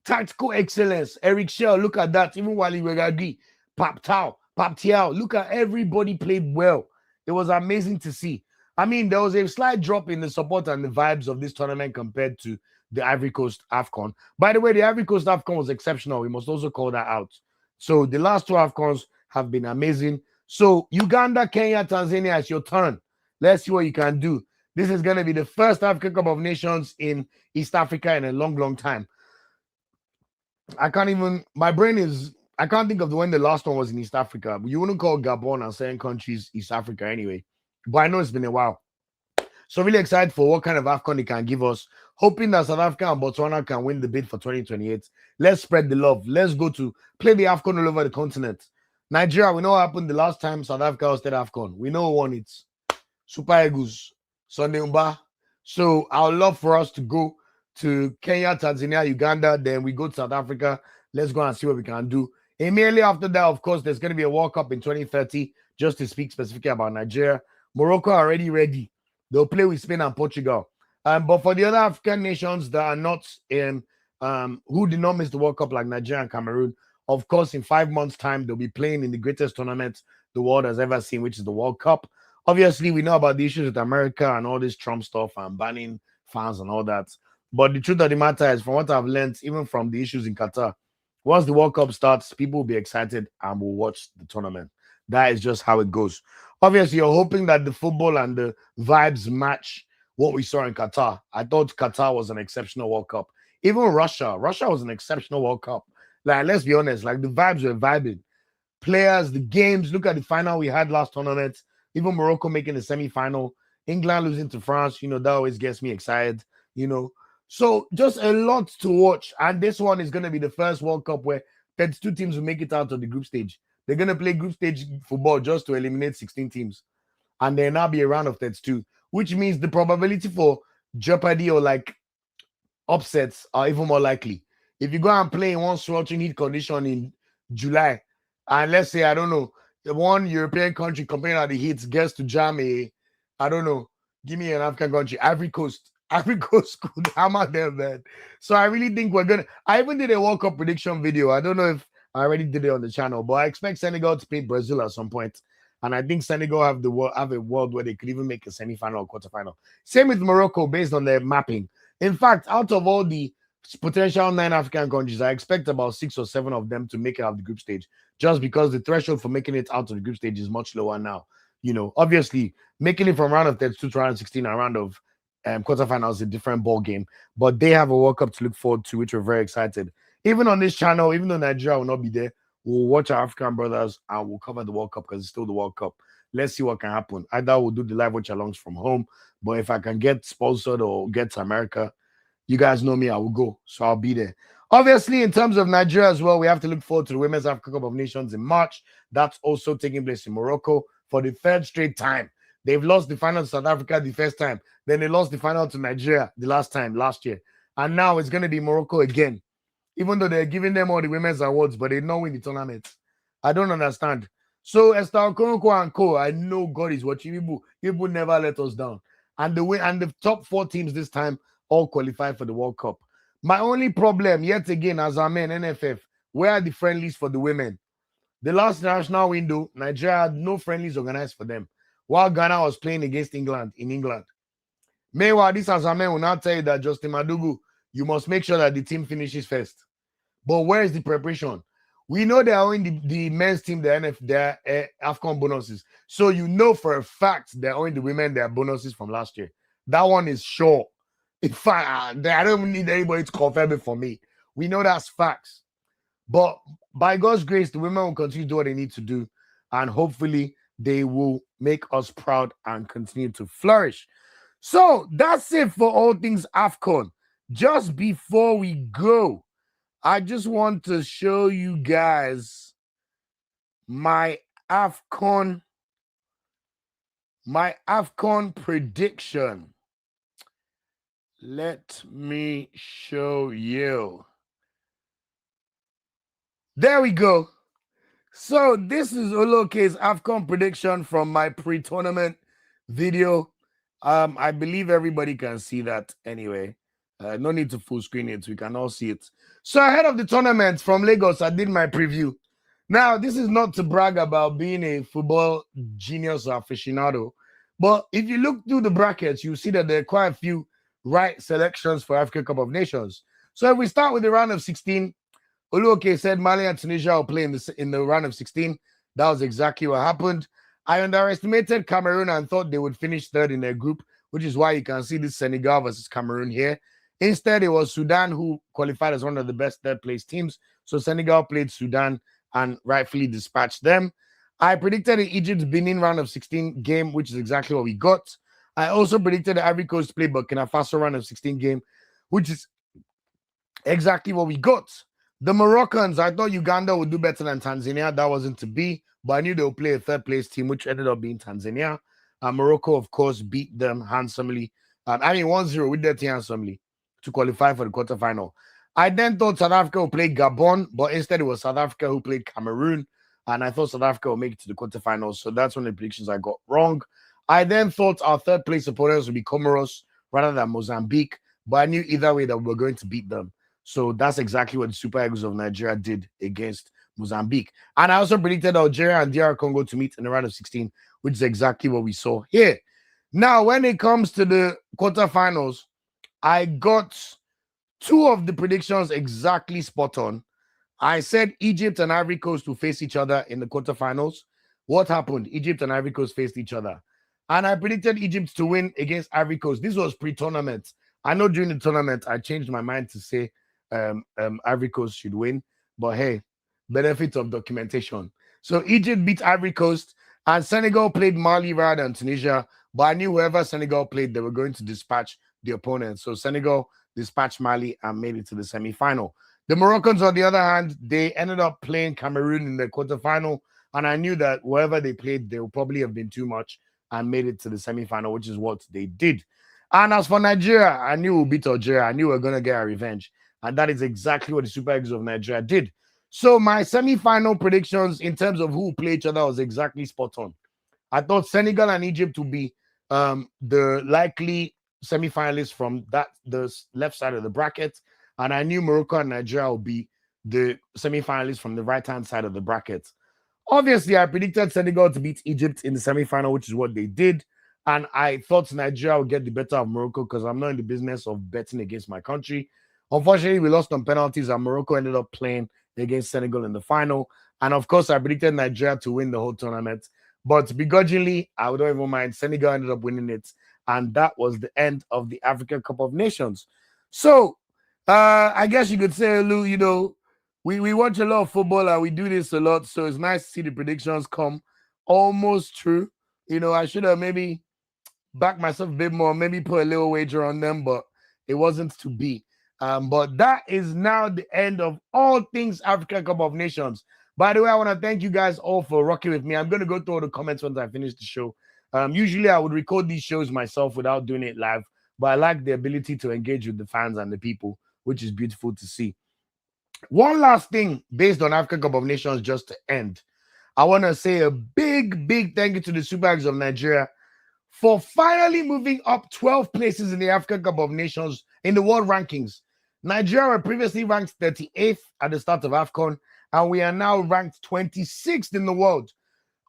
Tactical excellence. Eric Shell, look at that. Even Wally Regagi, Pap Tiao. Look at everybody played well. It was amazing to see. I mean, there was a slight drop in the support and the vibes of this tournament compared to the Ivory Coast AFCON. By the way, the Ivory Coast AFCON was exceptional. We must also call that out. So the last two AFCONs have been amazing. So Uganda, Kenya, Tanzania, it's your turn. Let's see what you can do. This is going to be the first African Cup of Nations in East Africa in a long, long time. I can't think of when the last one was in East Africa. You wouldn't call Gabon and certain countries East Africa anyway. But I know it's been a while. So really excited for what kind of AFCON they can give us. Hoping that South Africa and Botswana can win the bid for 2028. Let's spread the love. Let's go to play the AFCON all over the continent. Nigeria, we know what happened the last time South Africa hosted AFCON. We know who won it. Super Eagles, Sunday Umba. So I would love for us to go to Kenya, Tanzania, Uganda. Then we go to South Africa. Let's go and see what we can do. Immediately after that, of course, there's going to be a World Cup in 2030, just to speak specifically about Nigeria. Morocco are already ready. They'll play with Spain and Portugal. But for the other African nations that are not in, who did not miss the World Cup like Nigeria and Cameroon, of course, in 5 months' time, they'll be playing in the greatest tournament the world has ever seen, which is the World Cup. Obviously, we know about the issues with America and all this Trump stuff and banning fans and all that. But the truth of the matter is, from what I've learned, even from the issues in Qatar, once the World Cup starts, people will be excited and will watch the tournament. That is just how it goes. Obviously, you're hoping that the football and the vibes match what we saw in Qatar. I thought Qatar was an exceptional World Cup. Even Russia was an exceptional World Cup. Like, let's be honest, like the vibes were vibing. Players, the games, look at the final we had last tournament. Even Morocco making the semi-final. England losing to France, that always gets me excited, So just a lot to watch. And this one is going to be the first World Cup where 32 teams will make it out of the group stage. They're going to play group stage football just to eliminate 16 teams. And there'll now be a round of 32, which means the probability for jeopardy or like upsets are even more likely. If you go and play in one sweltering heat condition in July, and let's say, I don't know, one European country complaining about the heat gets to jam give me an African country, Ivory Coast could hammer them, man. So I really think I even did a World Cup prediction video. I don't know if I already did it on the channel, but I expect Senegal to play Brazil at some point. And I think Senegal have a world where they could even make a semi-final or quarterfinal. Same with Morocco based on their mapping. In fact, out of all the potential 9 African countries, I expect about 6 or 7 of them to make it out of the group stage, just because the threshold for making it out of the group stage is much lower now. Obviously, making it from round of 32 to round of 16 and round of quarterfinals is a different ball game, but they have a World Cup to look forward to, which we're very excited. Even on this channel, even though Nigeria will not be there, we'll watch our African brothers and we'll cover the World Cup because it's still the World Cup. Let's see what can happen. Either we'll do the live watch alongs from home, but if I can get sponsored or get to America, you guys know me, I will go. So I'll be there. Obviously, in terms of Nigeria as well, we have to look forward to the Women's African Cup of Nations in March. That's also taking place in Morocco for the 3rd straight time. They've lost the final to South Africa the first time. Then they lost the final to Nigeria the last year. And now it's going to be Morocco again. Even though they're giving them all the women's awards, but they don't win the tournament. I don't understand. So Esther Okonkwo and co, I know God is watching. People never let us down. And the top 4 teams this time all qualify for the World Cup. My only problem, yet again, as a man, NFF, where are the friendlies for the women? The last national window, Nigeria had no friendlies organized for them, while Ghana was playing against England in England. Meanwhile, this as a man will now tell you that Justin Madugu, you must make sure that the team finishes first. But where is the preparation? We know they're owing the men's team their AFCON bonuses. So you know for a fact they're owing the women their bonuses from last year. That one is sure. In fact, I don't need anybody to confirm it for me. We know that's facts. But by God's grace, the women will continue to do what they need to do. And hopefully they will make us proud and continue to flourish. So that's it for all things AFCON. Just before we go, I just want to show you guys my AFCON prediction. Let me show you. There we go. So this is Oloke's AFCON prediction from my pre-tournament video. I believe everybody can see that anyway. No need to full screen it. We can all see it. So ahead of the tournament from Lagos, I did my preview. Now, this is not to brag about being a football genius or aficionado, but if you look through the brackets, you see that there are quite a few right selections for Africa Cup of Nations. So if we start with the round of 16, Oluoke said Mali and Tunisia will play in the round of 16. That was exactly what happened. I underestimated Cameroon and thought they would finish third in their group, which is why you can see this Senegal versus Cameroon here. Instead, it was Sudan who qualified as one of the best third-place teams. So Senegal played Sudan and rightfully dispatched them. I predicted the Egypt-Benin round of 16 game, which is exactly what we got. I also predicted the Ivory Coast play Burkina Faso round of 16 game, which is exactly what we got. The Moroccans, I thought Uganda would do better than Tanzania. That wasn't to be, but I knew they would play a third-place team, which ended up being Tanzania. Morocco, of course, beat them handsomely. 1-0 with their team handsomely to qualify for the quarterfinal. I then thought South Africa would play Gabon, but instead it was South Africa who played Cameroon, and I thought South Africa would make it to the quarterfinals. So that's one of the predictions I got wrong. I then thought our third-place opponents would be Comoros rather than Mozambique, but I knew either way that we were going to beat them. So that's exactly what the Super Eagles of Nigeria did against Mozambique. And I also predicted Algeria and DR Congo to meet in the round of 16, which is exactly what we saw here. Now, when it comes to the quarterfinals, I got two of the predictions exactly spot on. I said Egypt and Ivory Coast will face each other in the quarterfinals. What happened? Egypt and Ivory Coast faced each other. And I predicted Egypt to win against Ivory Coast. This was pre-tournament. I know during the tournament, I changed my mind to say Ivory Coast should win. But hey, benefit of documentation. So Egypt beat Ivory Coast and Senegal played Mali rather than Tunisia. But I knew whoever Senegal played, they were going to dispatch the opponent. So Senegal dispatched Mali and made it to the semi-final. The Moroccans, on the other hand, they ended up playing Cameroon in the quarterfinal. And I knew that whoever they played, they would probably have been too much and made it to the semi-final, which is what they did. And as for Nigeria, I knew we'd beat Algeria. I knew we were going to get our revenge. And that is exactly what the Super Eagles of Nigeria did. So my semi-final predictions in terms of who play each other was exactly spot on. I thought Senegal and Egypt would be the likely semi-finalists from the left side of the bracket. And I knew Morocco and Nigeria would be the semi-finalists from the right-hand side of the bracket. Obviously, I predicted Senegal to beat Egypt in the semi-final, which is what they did. And I thought Nigeria would get the better of Morocco because I'm not in the business of betting against my country. Unfortunately, we lost on penalties and Morocco ended up playing against Senegal in the final. And of course, I predicted Nigeria to win the whole tournament. But begrudgingly, I would not even mind. Senegal ended up winning it. And that was the end of the African Cup of Nations. So, I guess you could say, Lou, you know, we watch a lot of football and we do this a lot. So it's nice to see the predictions come almost true. You know, I should have maybe backed myself a bit more, maybe put a little wager on them, but it wasn't to be. But that is now the end of all things African Cup of Nations. By the way, I want to thank you guys all for rocking with me. I'm going to go through all the comments once I finish the show. Usually, I would record these shows myself without doing it live, but I like the ability to engage with the fans and the people, which is beautiful to see. One last thing based on African Cup of Nations just to end. I want to say a big, big thank you to the Super Eagles of Nigeria for finally moving up 12 places in the African Cup of Nations in the world rankings. Nigeria were previously ranked 38th at the start of AFCON, and we are now ranked 26th in the world.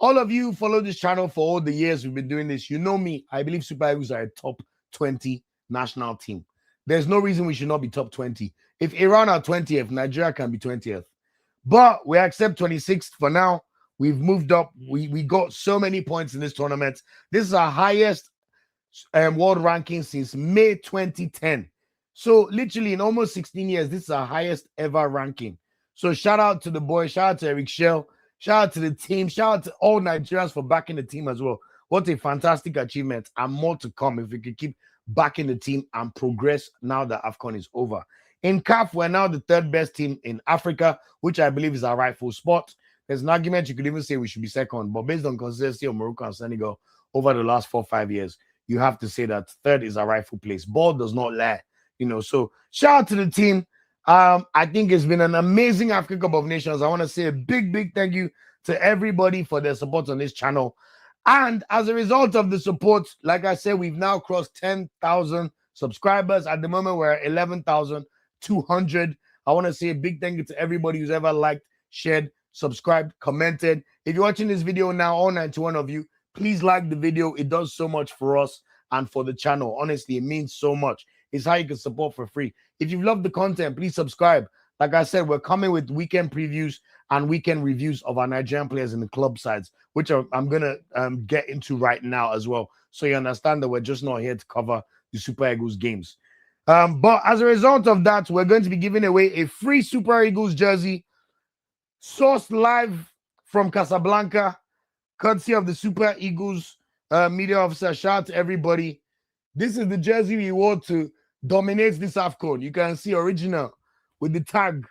All of you who follow this channel for all the years we've been doing this, you know me. I believe Super Eagles are a top 20 national team. There's no reason we should not be top 20. If Iran are 20th, Nigeria can be 20th. But we accept 26th for now. We've moved up. We got so many points in this tournament. This is our highest world ranking since May 2010. So literally in almost 16 years, this is our highest ever ranking. So shout out to the boy. Shout out to Eric Shell. Shout out to the team. Shout out to all Nigerians for backing the team as well. What a fantastic achievement, and more to come if we could keep backing the team and progress now that AFCON is over. In CAF, we're now the third best team in Africa, which I believe is our rightful spot. There's an argument you could even say we should be second, but based on consistency of Morocco and Senegal over the last 4 or 5 years, you have to say that third is our rightful place. Ball does not lie, you know. So shout out to the team. I think it's been an amazing African Cup of Nations. I want to say a big, big thank you to everybody for their support on this channel. And as a result of the support, like I said, we've now crossed 10,000 subscribers. At the moment, we're at 11,200. I want to say a big thank you to everybody who's ever liked, shared, subscribed, commented. If you're watching this video now, all 91 of you, please like the video. It does so much for us and for the channel. Honestly, it means so much. It's how you can support for free. If you've loved the content, please subscribe. Like I said, we're coming with weekend previews and weekend reviews of our Nigerian players in the club sides, which I'm going to get into right now as well. So you understand that we're just not here to cover the Super Eagles games. But as a result of that, we're going to be giving away a free Super Eagles jersey sourced live from Casablanca, courtesy of the Super Eagles media officer. Shout out to everybody. This is the jersey we wore to dominate this AFCON. You can see original with the tag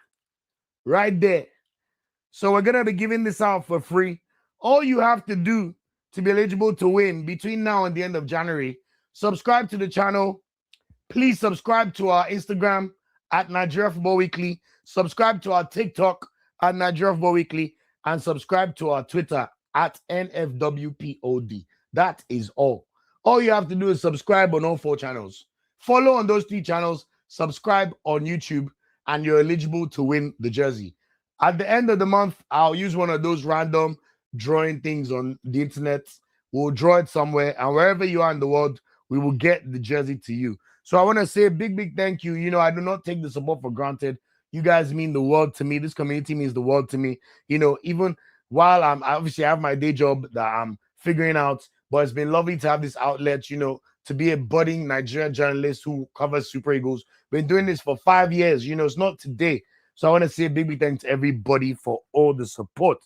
right there. So we're going to be giving this out for free. All you have to do to be eligible to win between now and the end of January, subscribe to the channel. Please subscribe to our Instagram at Nigeria Football Weekly. Subscribe to our TikTok at Nigeria Football Weekly. And subscribe to our Twitter at NFWPOD. That is all. All you have to do is subscribe on all 4 channels. Follow on those 3 channels. Subscribe on YouTube. And you're eligible to win the jersey. At the end of the month, I'll use one of those random drawing things on the internet. We'll draw it somewhere. And wherever you are in the world, we will get the jersey to you. So I want to say a big, big thank you. You know, I do not take the support for granted. You guys mean the world to me. This community means the world to me. You know, even while I have my day job that I'm figuring out, but it's been lovely to have this outlet, you know, to be a budding Nigerian journalist who covers Super Eagles. Been doing this for 5 years. You know, it's not today. So I want to say a big, big thanks to everybody for all the support.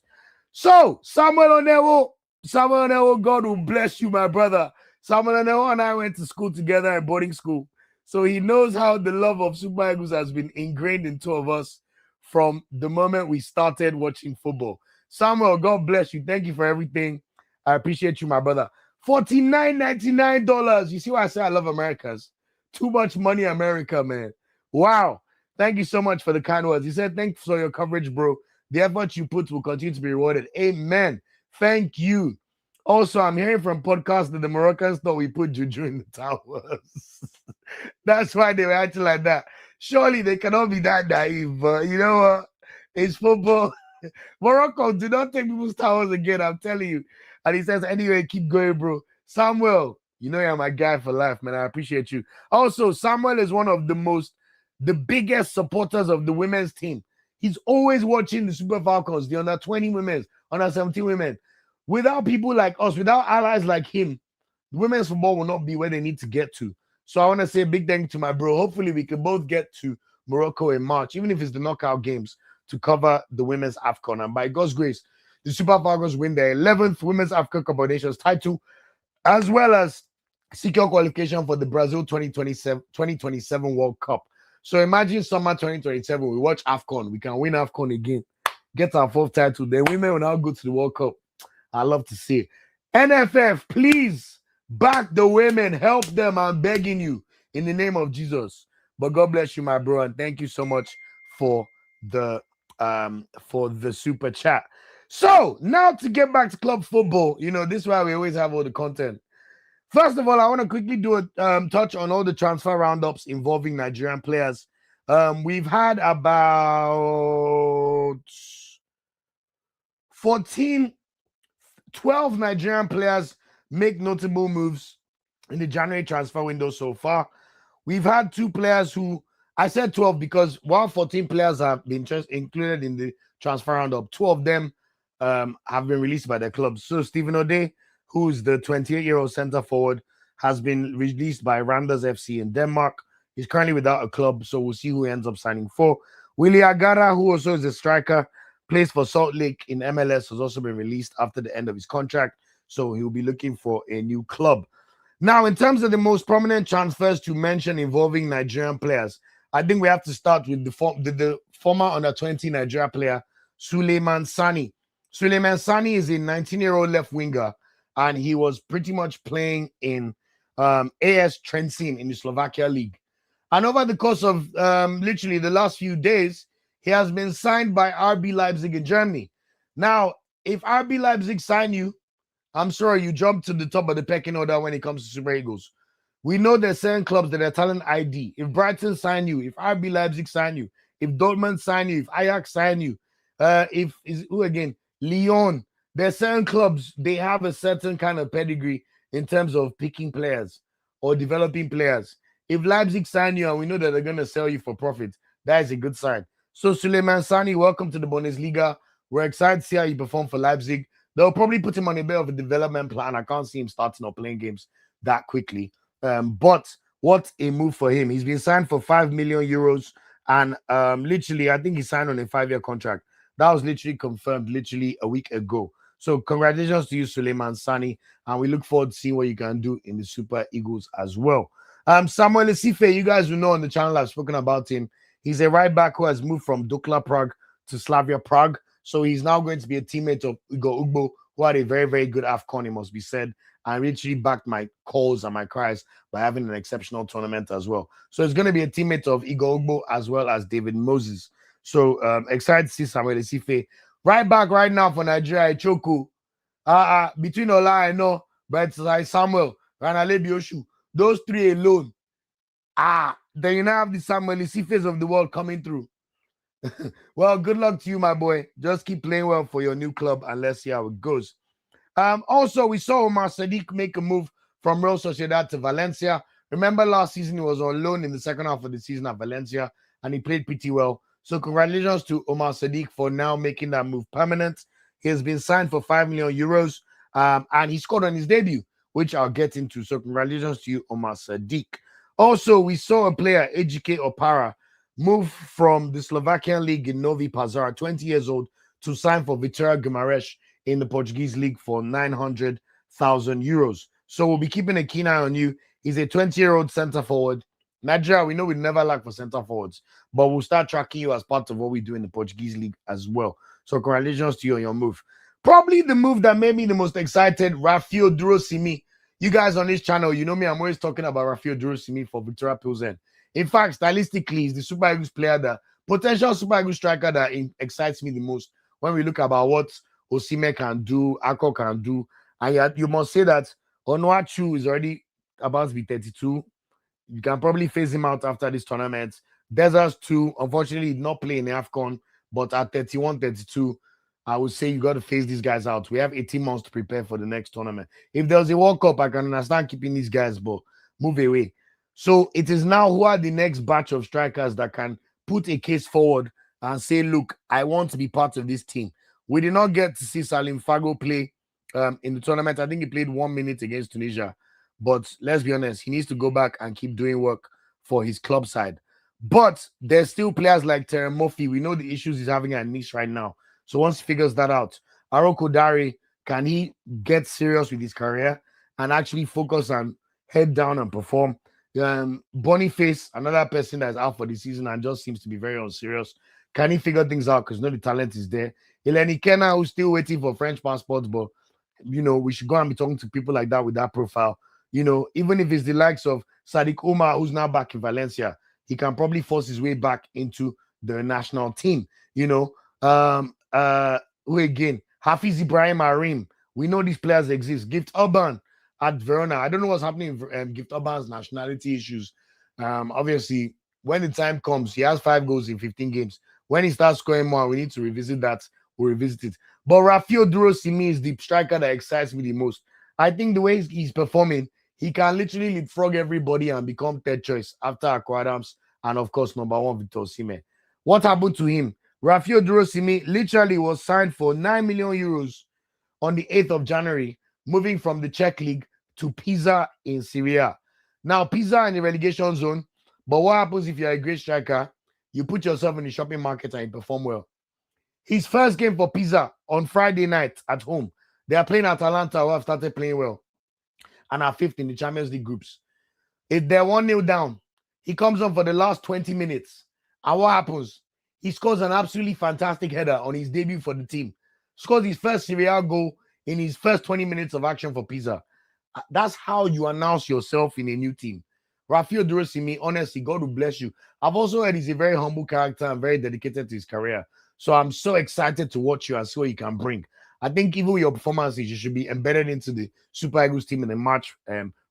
So, Samuel Onewo, God will bless you, my brother. Samuel Onewo and I went to school together at boarding school. So he knows how the love of Super Eagles has been ingrained in 2 of us from the moment we started watching football. Samuel, God bless you. Thank you for everything. I appreciate you, my brother. $49.99. You see why I say I love Americans? Too much money, America, man. Wow. Thank you so much for the kind words. He said, thanks for your coverage, bro. The effort you put will continue to be rewarded. Amen. Thank you. Also, I'm hearing from podcasts that the Moroccans thought we put juju in the towers. That's why they were acting like that. Surely they cannot be that naive, but you know what? It's football. Morocco, do not take people's towers again, I'm telling you. And he says, anyway, keep going, bro. Samuel, you know you're my guy for life, man. I appreciate you. Also, Samuel is one of the biggest supporters of the women's team. He's always watching the Super Falcons, the under 20 women, under 17 women. Without people like us, without allies like him, women's football will not be where they need to get to. So I want to say a big thank you to my bro. Hopefully we can both get to Morocco in March, even if it's the knockout games, to cover the women's AFCON. And by God's grace, the Super Falcons win their 11th Women's African Cup of Nations title, as well as secure qualification for the Brazil 2027 World Cup. So imagine summer 2027, we watch AFCON. We can win AFCON again, get our 4th title. Then women will now go to the World Cup. I love to see it. NFF, please back the women. Help them. I'm begging you in the name of Jesus. But God bless you, my bro. And thank you so much for the super chat. So now to get back to club football, you know, this is why we always have all the content. First of all, I want to quickly do a touch on all the transfer roundups involving Nigerian players. We've had about 12 Nigerian players make notable moves in the January transfer window so far. We've had 2 players who, I said 12 because while 14 players have been just included in the transfer roundup, 2 of them have been released by their clubs. So Stephen O'Day, who's the 28-year-old center forward, has been released by Randers FC in Denmark. He's currently without a club, so we'll see who he ends up signing for. Willie Agara, who also is a striker, plays for Salt Lake in MLS, has also been released after the end of his contract, so he'll be looking for a new club. Now, in terms of the most prominent transfers to mention involving Nigerian players, I think we have to start with the former under-20 Nigeria player, Suleiman Sani. Suleiman Sani is a 19-year-old left winger, and he was pretty much playing in AS Trenčín in the Slovakia League. And over the course of literally the last few days, he has been signed by RB Leipzig in Germany. Now, if RB Leipzig sign you, I'm sure you jump to the top of the pecking order when it comes to Super Eagles. We know there's certain clubs that are talent ID. If Brighton sign you, if RB Leipzig sign you, if Dortmund sign you, if Ajax sign you, if is who again, Lyon, there's certain clubs, they have a certain kind of pedigree in terms of picking players or developing players. If Leipzig sign you and we know that they're going to sell you for profit, that is a good sign. So Suleiman Sani, welcome to the Bundesliga. We're excited to see how you perform for Leipzig. They'll probably put him on a bit of a development plan. I can't see him starting or playing games that quickly. But what a move for him. He's been signed for 5 million euros. And literally, I think he signed on a 5-year contract. That was literally confirmed literally a week ago. So congratulations to you, Suleiman Sani. And we look forward to seeing what you can do in the Super Eagles as well. Samuel Esife, you guys will know on the channel I've spoken about him. He's a right back who has moved from Dukla Prague to Slavia Prague. So he's now going to be a teammate of Igor Ugbo, who had a very, very good AFCON, it must be said. And literally backed my calls and my cries by having an exceptional tournament as well. So it's going to be a teammate of Igor Ugbo as well as David Moses. So excited to see Samuel Esife. Right back right now for Nigeria, Choku. Between Ola, I know, but it's like Samuel, Ranale Bioshu. Those three alone. Then you now have the Samuel Esifes of the world coming through. Well, good luck to you, my boy. Just keep playing well for your new club and let's see how it goes. Also, we saw Omar Sadiq make a move from Real Sociedad to Valencia. Remember last season he was on loan in the second half of the season at Valencia and he played pretty well. So congratulations to Omar Sadiq for now making that move permanent. He has been signed for 5 million euros and he scored on his debut, which I'll get into. So congratulations to you, Omar Sadiq. Also, we saw a player, Ejike Opara, move from the Slovakian league in Novi Pazar, 20 years old, to sign for Vitória Guimarães in the Portuguese league for 900,000 euros. So we'll be keeping a keen eye on you. He's a 20-year-old center forward. Nigeria, we know we never lack for center forwards, but we'll start tracking you as part of what we do in the Portuguese league as well. So congratulations to you on your move. Probably the move that made me the most excited, Rafael Durosimi. You guys on this channel, you know me, I'm always talking about Rafael Durosimi for Victoria Pilsen. In fact, stylistically, he's the Super Eagles player, the potential Super Eagles striker that excites me the most when we look about what Osimhen can do, Ako can do. And yet you must say that Onuachu is already about to be 32. You can probably phase him out after this tournament. Deserts too, unfortunately, not playing the AFCON, but at 31, 32, I would say you got to phase these guys out. We have 18 months to prepare for the next tournament. If there's a World Cup, I can understand keeping these guys, but move away. So it is now who are the next batch of strikers that can put a case forward and say, look, I want to be part of this team. We did not get to see Salim Fago play in the tournament. I think he played 1 minute against Tunisia. But let's be honest, he needs to go back and keep doing work for his club side. But there's still players like Terem Murphy. We know the issues he's having at Nice right now. So once he figures that out, Aroko Dari, can he get serious with his career and actually focus on head down and perform? Boniface, another person that's out for the season and just seems to be very unserious. Can he figure things out? Because the talent is there. Eleni Kena, who's still waiting for French passports, but we should go and be talking to people like that with that profile. Even if it's the likes of Sadiq Umar, who's now back in Valencia, he can probably force his way back into the national team. Who again? Hafiz Ibrahim Arim. We know these players exist. Gift Urban at Verona. I don't know what's happening in Gift Urban's nationality issues. Obviously, when the time comes, he has 5 goals in 15 games. When he starts scoring more, we need to revisit that. We'll revisit it. But Rafael Durosimi is the striker that excites me the most. I think the way he's performing, he can literally leapfrog everybody and become third choice after Akko Adams and, of course, number 1, Victor Osimhen. What happened to him? Rafael Durosimi literally was signed for 9 million euros on the 8th of January, moving from the Czech League to Pisa in Syria. Now, Pisa in the relegation zone, but what happens if you're a great striker? You put yourself in the shopping market and you perform well. His first game for Pisa on Friday night at home, they are playing Atalanta, who have started playing well, and are 5th in the Champions League groups. If they're 1-0 down, he comes on for the last 20 minutes. And what happens? He scores an absolutely fantastic header on his debut for the team. Scores his first Serie A goal in his first 20 minutes of action for Pisa. That's how you announce yourself in a new team. Rafael Durosimi, honestly, God will bless you. I've also heard he's a very humble character and very dedicated to his career. So I'm so excited to watch you and see what you can bring. I think even with your performances, you should be embedded into the Super Eagles team in the match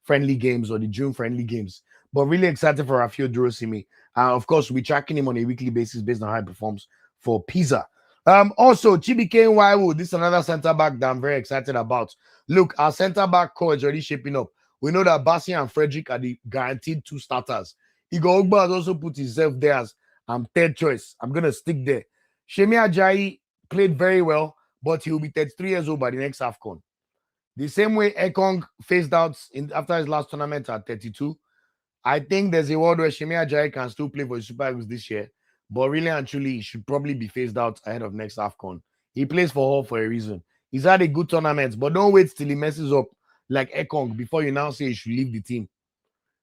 friendly games or the June friendly games. But really excited for Rafael Durosimi. Of course, we'll be tracking him on a weekly basis based on how he performs for Pisa. Also, Chibike Nwaiwu, this is another center back that I'm very excited about. Look, our center back core is already shaping up. We know that Bassi and Frederick are the guaranteed two starters. Igor Ogba has also put himself there as third choice. I'm going to stick there. Shemi Ajayi played very well, but he'll be 33 years old by the next AFCON. The same way Ekong phased out after his last tournament at 32. I think there's a world where Shemi Ajayi can still play for the Super Eagles this year, but really and truly, he should probably be phased out ahead of next AFCON. He plays for Hull for a reason. He's had a good tournament, but don't wait till he messes up like Ekong before you now say he should leave the team.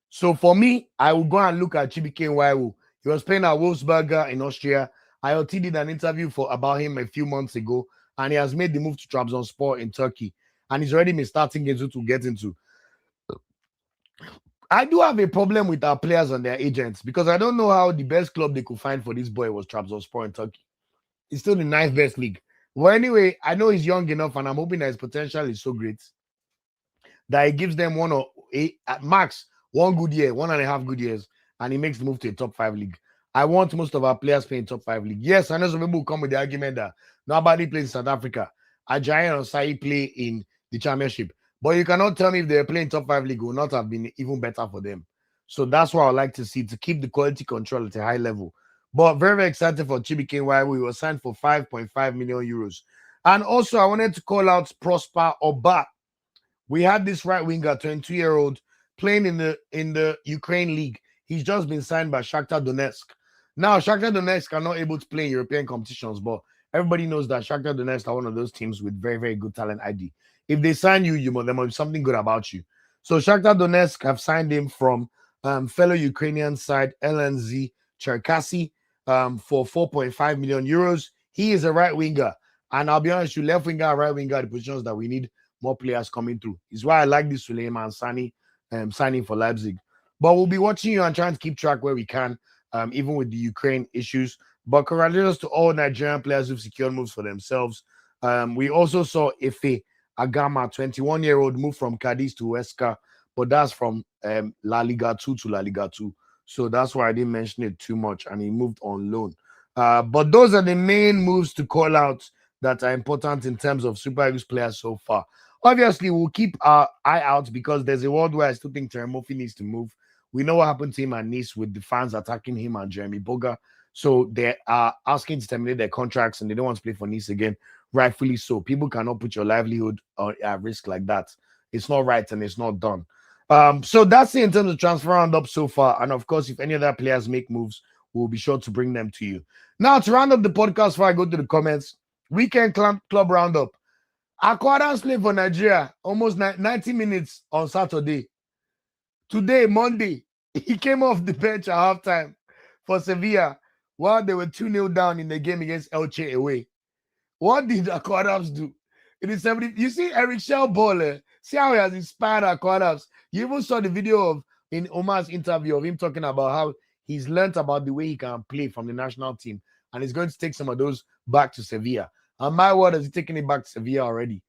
So for me, I will go and look at Chibike Nwaiwu. He was playing at Wolfsberger in Austria. IoT did an interview about him a few months ago, and he has made the move to Trabzonspor in Turkey. And he's already been starting games to get into. I do have a problem with our players and their agents because I don't know how the best club they could find for this boy was Trabzonspor in Turkey. It's still the ninth best league. Well, anyway, I know he's young enough, and I'm hoping that his potential is so great that it gives them at max 1 good year, 1.5 good years, and he makes the move to a top 5 league. I want most of our players playing top 5 league. Yes, I know some people will come with the argument that nobody plays in South Africa. Ajayi and Osai play in the championship. But you cannot tell me if they're playing top 5 league will not have been even better for them. So that's what I like to see, to keep the quality control at a high level. But very, very excited for Chibike Nwaiwu. We were signed for 5.5 million euros. And also, I wanted to call out Prosper Oba. We had this right winger, 22-year-old, playing in the Ukraine league. He's just been signed by Shakhtar Donetsk. Now, Shakhtar Donetsk are not able to play in European competitions, but everybody knows that Shakhtar Donetsk are one of those teams with very, very good talent ID. If they sign you, there must be something good about you. So Shakhtar Donetsk have signed him from fellow Ukrainian side LNZ Cherkasy for 4.5 million euros. He is a right winger. And I'll be honest, you left winger and right winger are the positions that we need more players coming through. It's why I like this Suleiman Sani signing for Leipzig. But we'll be watching you and trying to keep track where we can, even with the Ukraine issues. But congratulations to all Nigerian players who've secured moves for themselves. We also saw Efe Agama, 21-year-old, move from Cadiz to Huesca, but that's from La Liga 2 to La Liga 2. So that's why I didn't mention it too much, and he moved on loan. But those are the main moves to call out that are important in terms of Super Eagles players so far. Obviously, we'll keep our eye out because there's a world where I still think Terry Murphy needs to move. We know what happened to him at Nice with the fans attacking him and Jeremy Boga. So they are asking to terminate their contracts and they don't want to play for Nice again. Rightfully so. People cannot put your livelihood at risk like that. It's not right and it's not done. So that's it in terms of transfer roundup so far. And of course, if any other players make moves, we'll be sure to bring them to you. Now, to round up the podcast before I go to the comments, weekend club roundup. Aquadans played for Nigeria almost 90 minutes on Saturday. Today, Monday, he came off the bench at halftime for Sevilla while they were 2-0 down in the game against Elche away. What did Aquadams do? In the 70s, you see Eric Shell ball, see how he has inspired Aquadams. You even saw the video in Omar's interview of him talking about how he's learned about the way he can play from the national team and he's going to take some of those back to Sevilla. And my word, has he taken it back to Sevilla already?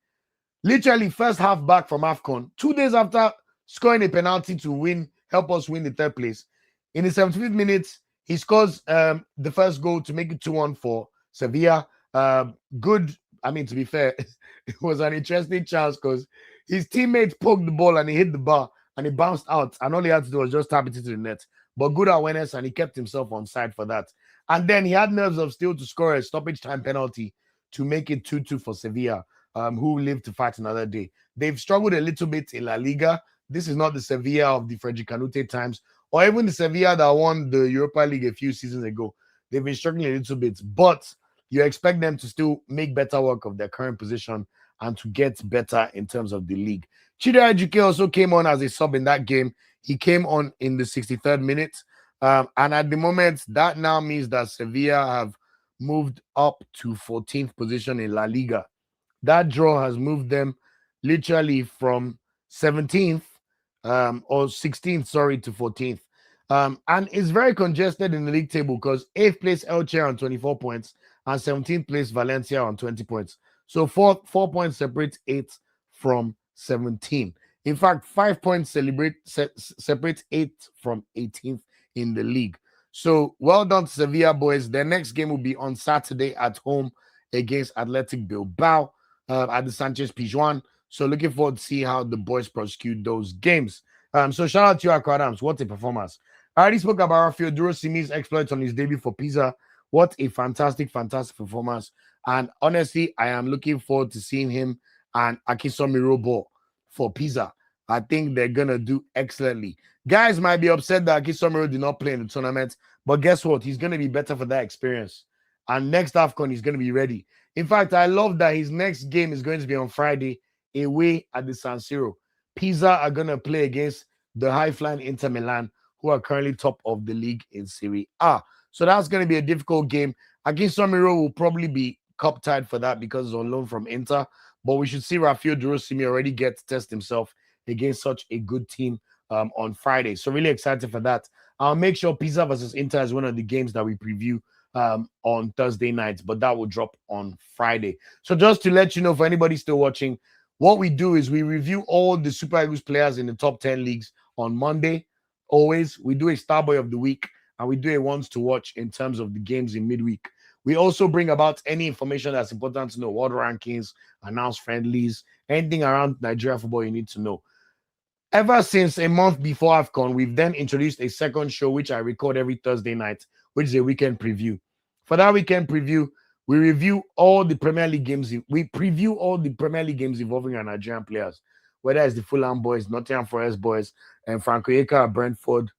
Literally, first half back from AFCON, 2 days after scoring a penalty to help us win the third place. In the 75th minute, he scores the first goal to make it 2-1 for Sevilla. Good. I mean, to be fair, it was an interesting chance because his teammate poked the ball and he hit the bar and it bounced out. And all he had to do was just tap it into the net. But good awareness and he kept himself on side for that. And then he had nerves of steel to score a stoppage time penalty to make it 2-2 for Sevilla, who live to fight another day. They've struggled a little bit in La Liga. This is not the Sevilla of the Frederick Canute times or even the Sevilla that won the Europa League a few seasons ago. They've been struggling a little bit, but you expect them to still make better work of their current position and to get better in terms of the league. Chida Ejuke also came on as a sub in that game. He came on in the 63rd minute. And at the moment, that now means that Sevilla have moved up to 14th position in La Liga. That draw has moved them literally from 17th or 16th, to 14th. And it's very congested in the league table because 8th place Elche on 24 points and 17th place Valencia on 20 points. So 4 points separate 8th from 17. In fact, 5 points separate 8th from 18th in the league. So well done to Sevilla boys. Their next game will be on Saturday at home against Athletic Bilbao at the Sanchez Pizjuan. So looking forward to see how the boys prosecute those games. So shout out to you, Akko Adams. What a performance. I already spoke about Rafael Simi's exploits on his debut for Pisa. What a fantastic, fantastic performance. And honestly, I am looking forward to seeing him and Akisomi Robo for Pisa. I think they're going to do excellently. Guys might be upset that Akisomi did not play in the tournament, but guess what? He's going to be better for that experience. And next AFCON, he's going to be ready. In fact, I love that his next game is going to be on Friday away at the San Siro. Pisa are going to play against the high-flying Inter Milan, who are currently top of the league in Serie A. So that's going to be a difficult game. Akisomi will probably be cup tied for that because he's on loan from Inter. But we should see Rafael Durosimi already get to test himself against such a good team on Friday. So really excited for that. I'll make sure Pisa versus Inter is one of the games that we preview on Thursday nights, but that will drop on Friday. So just to let you know, for anybody still watching, what we do is we review all the Super Eagles players in the top 10 leagues on Monday. Always, we do a Starboy of the week, and we do a ones to watch in terms of the games in midweek. We also bring about any information that's important to know, world rankings, announced friendlies, anything around Nigeria football you need to know. Ever since a month before AFCON, we've then introduced a second show, which I record every Thursday night, which is a weekend preview. For that weekend preview, we review all the Premier League games. We preview all the Premier League games involving our Nigerian players, whether it's the Fulham boys, Nottingham Forest boys, and Franco Yeka at Brentford,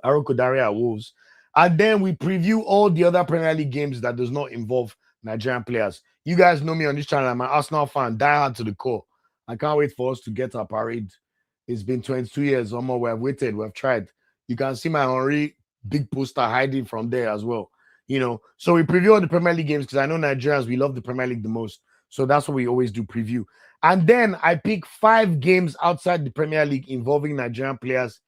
Aroko Daria at Wolves. And then we preview all the other Premier League games that does not involve Nigerian players. You guys know me on this channel. I'm an Arsenal fan, die hard to the core. I can't wait for us to get our parade. It's been 22 years or more. We have waited. We have tried. You can see my Henry big poster hiding from there as well. So we preview all the Premier League games because I know Nigerians, we love the Premier League the most. So that's what we always do, preview. And then I pick 5 games outside the Premier League involving Nigerian players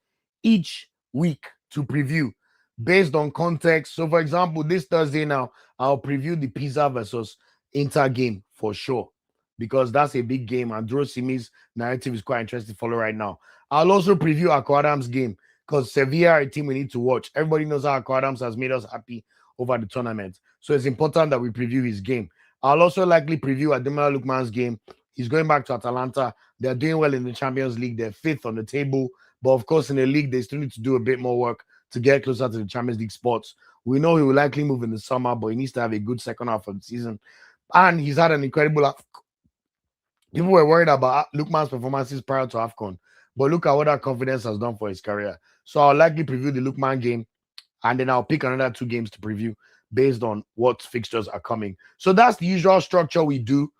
each week to preview based on context. So, for example, this Thursday now, I'll preview the Pisa versus Inter game for sure because that's a big game. And Simi's narrative is quite interesting to follow right now. I'll also preview Akko Adams' game because Sevilla are a team we need to watch. Everybody knows how Akko Adams has made us happy over the tournament. So it's important that we preview his game. I'll also likely preview Ademola Lookman's game. He's going back to Atalanta. They're doing well in the Champions League. They're 5th on the table. But of course, in the league, they still need to do a bit more work to get closer to the Champions League spots. We know he will likely move in the summer, but he needs to have a good second half of the season. And he's had an incredible... People were worried about Lookman's performances prior to AFCON. But look at what that confidence has done for his career. So I'll likely preview the Lookman game. And then I'll pick another 2 games to preview based on what fixtures are coming. So that's the usual structure we do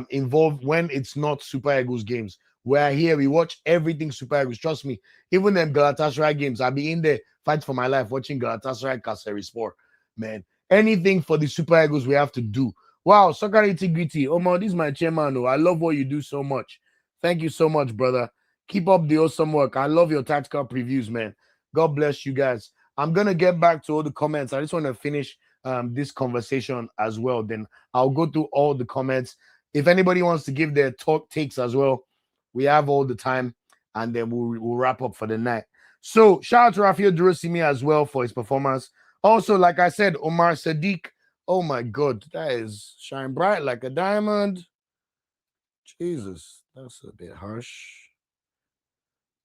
involved when it's not Super Eagles games. We're here, we watch everything Super Eagles. Trust me, even them Galatasaray games, I'll be in there, fight for my life, watching Galatasaray Kayserispor. Man, anything for the Super Eagles we have to do. Wow, Soccer Integrity. Omar, this is my chairman. I love what you do so much. Thank you so much, brother. Keep up the awesome work. I love your tactical previews, man. God bless you guys. I'm going to get back to all the comments. I just want to finish this conversation as well. Then I'll go through all the comments. If anybody wants to give their takes as well, we have all the time. And then we'll wrap up for the night. So shout out to Rafael Durosimi as well for his performance. Also, like I said, Omar Sadiq. Oh, my God. That is shine bright like a diamond. Jesus, that's a bit harsh.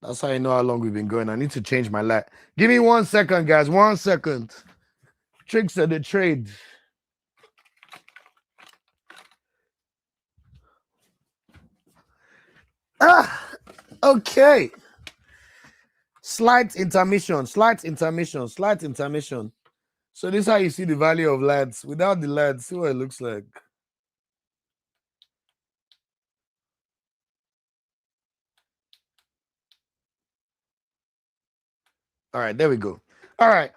That's how I know how long we've been going. I need to change my light. Give me 1 second, guys. 1 second. Tricks of the trade. Okay. Slight intermission. So this is how you see the value of lights. Without the lights, see what it looks like. All right, there we go. All right.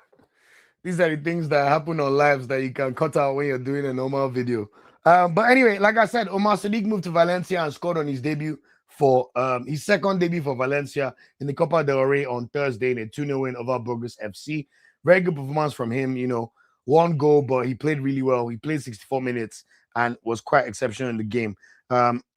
These are the things that happen on lives that you can cut out when you're doing a normal video. But anyway, like I said, Omar Sadiq moved to Valencia and scored on his debut for his second debut for Valencia in the Copa del Rey on Thursday in a 2-0 win over Burgos FC. Very good performance from him, 1 goal, but he played really well. He played 64 minutes and was quite exceptional in the game.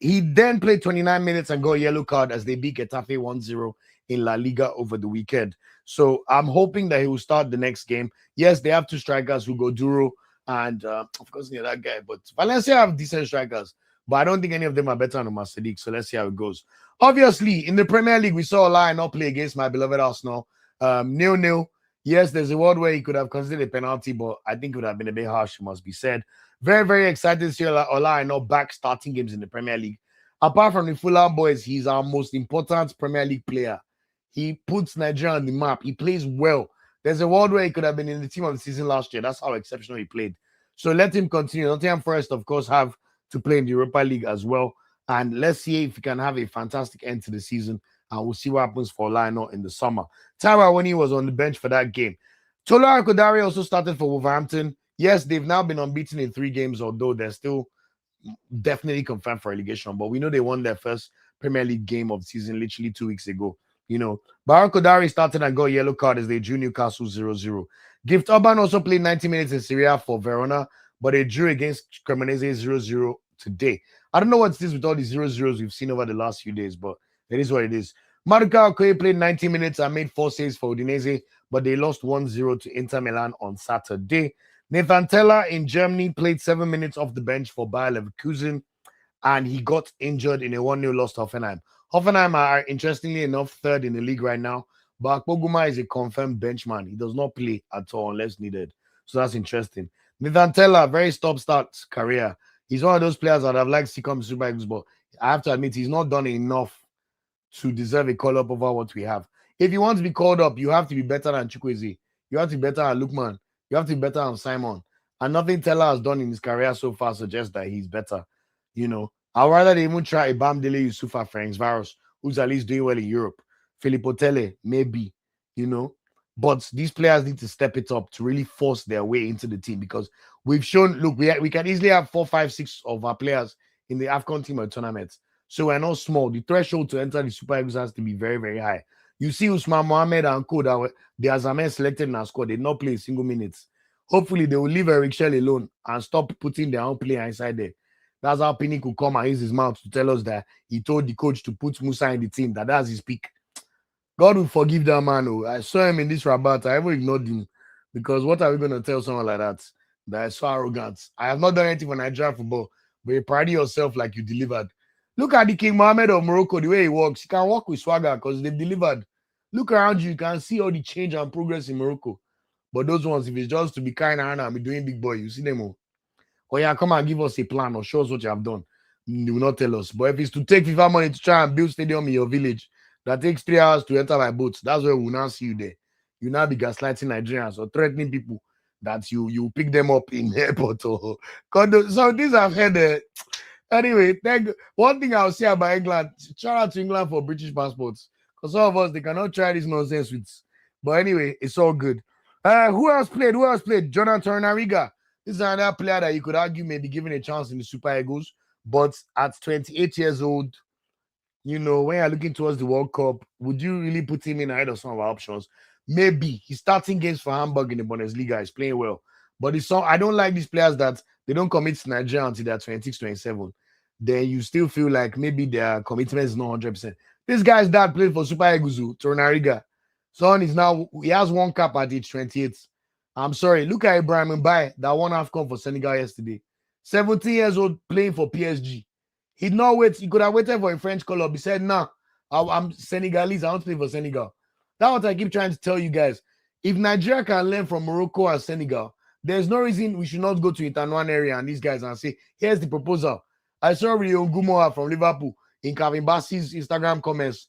He then played 29 minutes and got a yellow card as they beat Getafe 1-0 in La Liga over the weekend. So I'm hoping that he will start the next game. Yes, they have two strikers, Hugo Duro and of course that guy. But Valencia have decent strikers, but I don't think any of them are better than Omar Sadiq. So let's see how it goes. Obviously, in the Premier League, we saw Ola not play against my beloved Arsenal. 0-0. Yes, there's a world where he could have considered a penalty, but I think it would have been a bit harsh, it must be said. Very, very excited to see Ola not back starting games in the Premier League. Apart from the Fulham boys, he's our most important Premier League player. He puts Nigeria on the map. He plays well. There's a world where he could have been in the team of the season last year. That's how exceptional he played. So let him continue. Nottingham Forest, of course, have to play in the Europa League as well. And let's see if he can have a fantastic end to the season. And we'll see what happens for Lionel in the summer. Taiwo when he was on the bench for that game. Tola Kodari also started for Wolverhampton. Yes, they've now been unbeaten in 3 games, although they're still definitely confirmed for relegation. But we know they won their first Premier League game of the season literally 2 weeks ago. Barak Kodari started and got a yellow card as they drew Newcastle 0-0. Gift Urban also played 90 minutes in Serie A for Verona, but they drew against Cremonese 0-0 today. I don't know what it is with all these 0-0s we've seen over the last few days, but it is what it is. Maduka Okoye played 90 minutes and made 4 saves for Udinese, but they lost 1-0 to Inter Milan on Saturday. Nathan Teller in Germany played 7 minutes off the bench for Bayer Leverkusen, and he got injured in a 1-0 loss to Hoffenheim. Hoffenheim are, interestingly enough, third in the league right now, but Akpoguma is a confirmed benchman. He does not play at all unless needed. So that's interesting. Nathan Teller, very stop-start career. He's one of those players that I've liked to see come to Super Eagles, but I have to admit he's not done enough to deserve a call-up over what we have. If you want to be called up, you have to be better than Chukwueze. You have to be better than Lukman. You have to be better than Simon. And nothing Teller has done in his career so far suggests that he's better. I'd rather they even try Bamdele Yusufa Ferencvaros, who's at least doing well in Europe. Filippo Tele, maybe, But these players need to step it up to really force their way into the team because we've shown, look, we can easily have 4, 5, 6 of our players in the AFCON team or tournaments. So we're not small. The threshold to enter the Super Eagles has to be very, very high. You see Usman Mohammed and Co. that the Azamen selected in our squad, they did not play a single minute. Hopefully, they will leave Eric Shell alone and stop putting their own player inside there. That's how Pinnick will come and use his mouth to tell us that he told the coach to put Musa in the team, that's his pick. God will forgive that man. Oh. I saw him in this Rabat. I even ignored him because what are we going to tell someone like that? That is so arrogant. I have not done anything for Nigerian football, but you pride yourself like you delivered. Look at the King Mohammed of Morocco, the way he walks. He can walk with swagger because they've delivered. Look around you. You can see all the change and progress in Morocco. But those ones, if it's just to be kind and be doing big boy, you see them all. Or yeah, come and give us a plan or show us what you have done. You will not tell us. But if it's to take FIFA money to try and build stadium in your village, that takes 3 hours to enter by boat, that's where we'll now see you there. You now be gaslighting Nigerians or threatening people that you pick them up in the airport. Or so these I've heard. Anyway, one thing I'll say about England, shout out to England for British passports. Because some of us, they cannot try this nonsense with. But anyway, it's all good. Who else played? Jonathan Torunariga. This is another player that you could argue may be given a chance in the Super Eagles. But at 28 years old, when you're looking towards the World Cup, would you really put him in ahead of some of our options? Maybe. He's starting games for Hamburg in the Bundesliga. He's playing well. But I don't like these players that they don't commit to Nigeria until they're 26, 27. Then you still feel like maybe their commitment is not 100%. This guy's dad played for Super Eagles, Torunariga. Son he has 1 cap at age 28. I'm sorry. Look at Ibrahim Mbaye that won AFCON for Senegal yesterday. 17 years old playing for PSG. He did not wait. He could have waited for a French call-up. He said, nah, I'm Senegalese. I want to play for Senegal. That's what I keep trying to tell you guys. If Nigeria can learn from Morocco and Senegal, there's no reason we should not go to Itanuan area and these guys and say, here's the proposal. I saw Rio Gumoa from Liverpool in Kevin Bassey's Instagram comments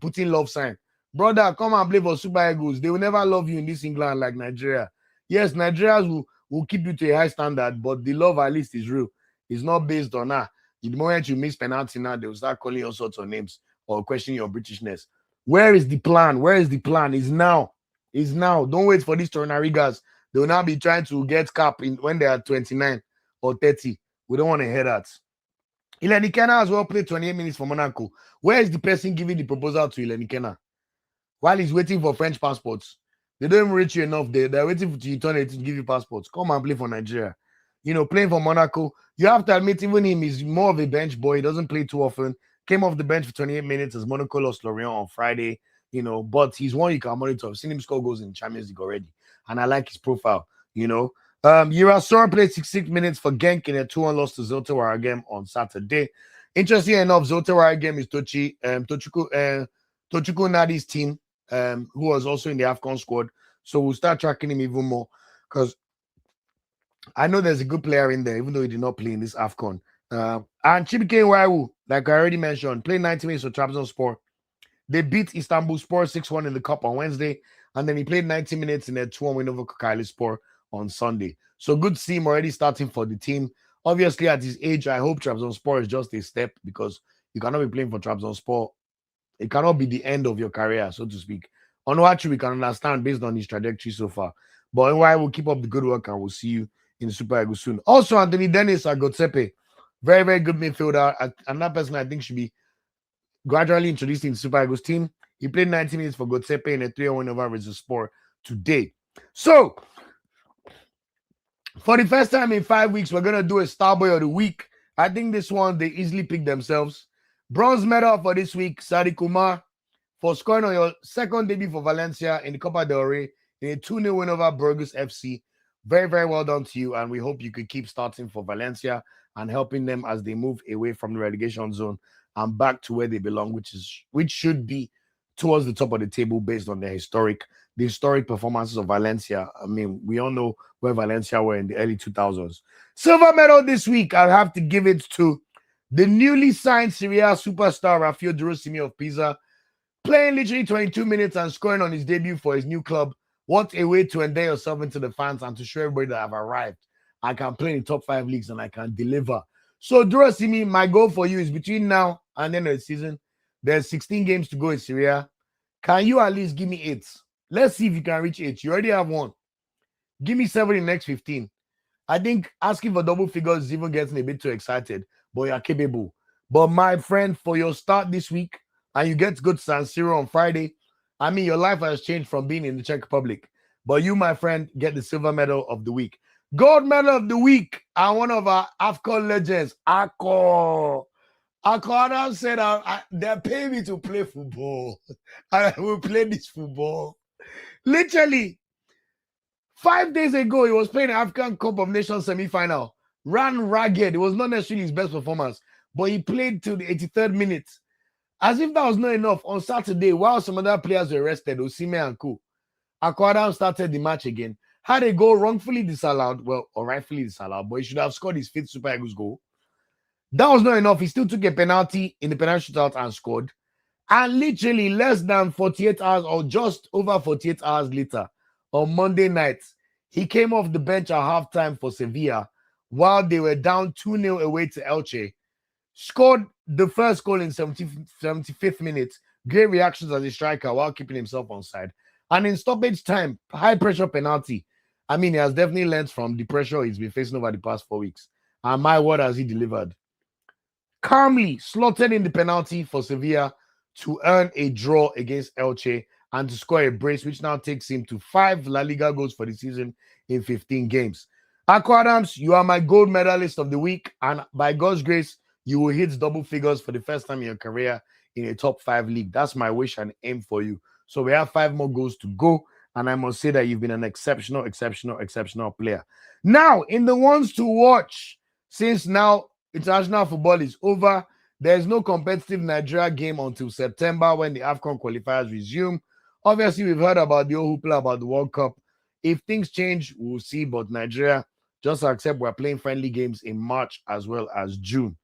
putting love sign. Brother, come and play for Super Eagles. They will never love you in this England like Nigeria. Yes, Nigerians will keep you to a high standard, but the love at least is real. It's not based on that. The moment you miss penalty now, they will start calling all sorts of names or questioning your Britishness. Where is the plan? It's now. It's now. Don't wait for these Torunarigas. They will now be trying to get cap when they are 29 or 30. We don't want to hear that. Ilenikena as well played 28 minutes for Monaco. Where is the person giving the proposal to Ilenikena? While he's waiting for French passports. They don't even reach you enough. They're waiting for you to turn 18 to give you passports. Come and play for Nigeria. playing for Monaco. You have to admit, even him is more of a bench boy. He doesn't play too often. Came off the bench for 28 minutes as Monaco lost Lorient on Friday. But he's one you can monitor. I've seen him score goals in Champions League already, and I like his profile. Urasora played 66 minutes for Genk in a 2-1 loss to Zoltawara game on Saturday. Interesting enough, Zoltawara game is Tochukwu Nadi's team, who was also in the AFCON squad. So we'll start tracking him even more because I know there's a good player in there, even though he did not play in this AFCON. And Chibike Waiwu, like I already mentioned, played 90 minutes for Trabzonspor. They beat Istanbulspor 6-1 in the cup on Wednesday, and then he played 90 minutes in a 2-1 win over Kocaelispor on Sunday. So good to see him already starting for the team. Obviously, at his age, I hope Trabzonspor is just a step because you cannot be playing for Trabzonspor. It cannot be the end of your career, so to speak. Onuachu, we can understand based on his trajectory so far. But anyway, we'll keep up the good work and we'll see you in the Super Eagles soon. Also, Anthony Dennis Agotsepe, very, very good midfielder. And that person I think should be gradually introduced in the Super Eagles team. He played 90 minutes for Gotsepe in a 3-1 win over Rizespor today. So, for the first time in 5 weeks, we're going to do a Starboy of the Week. I think this one, they easily pick themselves. Bronze medal for this week, Sadi Kumar, for scoring on your second debut for Valencia in the Copa del Rey in a 2-0 win over Burgos FC. Very, very well done to you, and we hope you could keep starting for Valencia and helping them as they move away from the relegation zone and back to where they belong, which should be towards the top of the table based on the historic performances of Valencia. I mean, we all know where Valencia were in the early 2000s. Silver medal this week, I'll have to give it to the newly signed Serie A superstar Rafael Durosimi of Pisa, playing literally 22 minutes and scoring on his debut for his new club. What a way to endear yourself into the fans and to show everybody that I've arrived. I can play in the top 5 leagues and I can deliver. So, Durosimi, my goal for you is between now and the end of the season, there's 16 games to go in Serie A. Can you at least give me 8? Let's see if you can reach 8. You already have 1. Give me 7 in the next 15. I think asking for double figures is even getting a bit too excited, but you're capable. But my friend, for your start this week, and you get to go to San Siro on Friday, I mean, your life has changed from being in the Czech Republic. But you, my friend, get the silver medal of the week. Gold medal of the week, and one of our AFCON legends, Akko. Akko Adams said, they're paying me to play football. And I will play this football. Literally, 5 days ago, he was playing the African Cup of Nations semi-final. Ran ragged. It was not necessarily his best performance, but he played till the 83rd minute. As if that was not enough, on Saturday, while some other players were rested, Osimhen and co, Akko Adams started the match again. Had a goal wrongfully disallowed, or rightfully disallowed, but he should have scored his 5th Super Eagles goal. That was not enough. He still took a penalty in the penalty shootout and scored. And literally less than 48 hours or just over 48 hours later, on Monday night, he came off the bench at halftime for Sevilla while they were down 2-0 away to Elche. Scored the first goal in 75th minute. Great reactions as a striker while keeping himself on side. And in stoppage time, high pressure penalty. I mean, he has definitely learned from the pressure he's been facing over the past 4 weeks. And my word, has he delivered. Calmly slotted in the penalty for Sevilla to earn a draw against Elche and to score a brace, which now takes him to 5 La Liga goals for the season in 15 games. Akko Adams, you are my gold medalist of the week, and by God's grace, you will hit double figures for the first time in your career in a top 5 league. That's my wish and aim for you. So we have 5 more goals to go, and I must say that you've been an exceptional player. Now, in the ones to watch, since now international football is over, there's no competitive Nigeria game until September when the AFCON qualifiers resume. Obviously, we've heard about the old hoopla about the World Cup. If things change, we'll see. But Nigeria, just accept we're playing friendly games in March as well as June.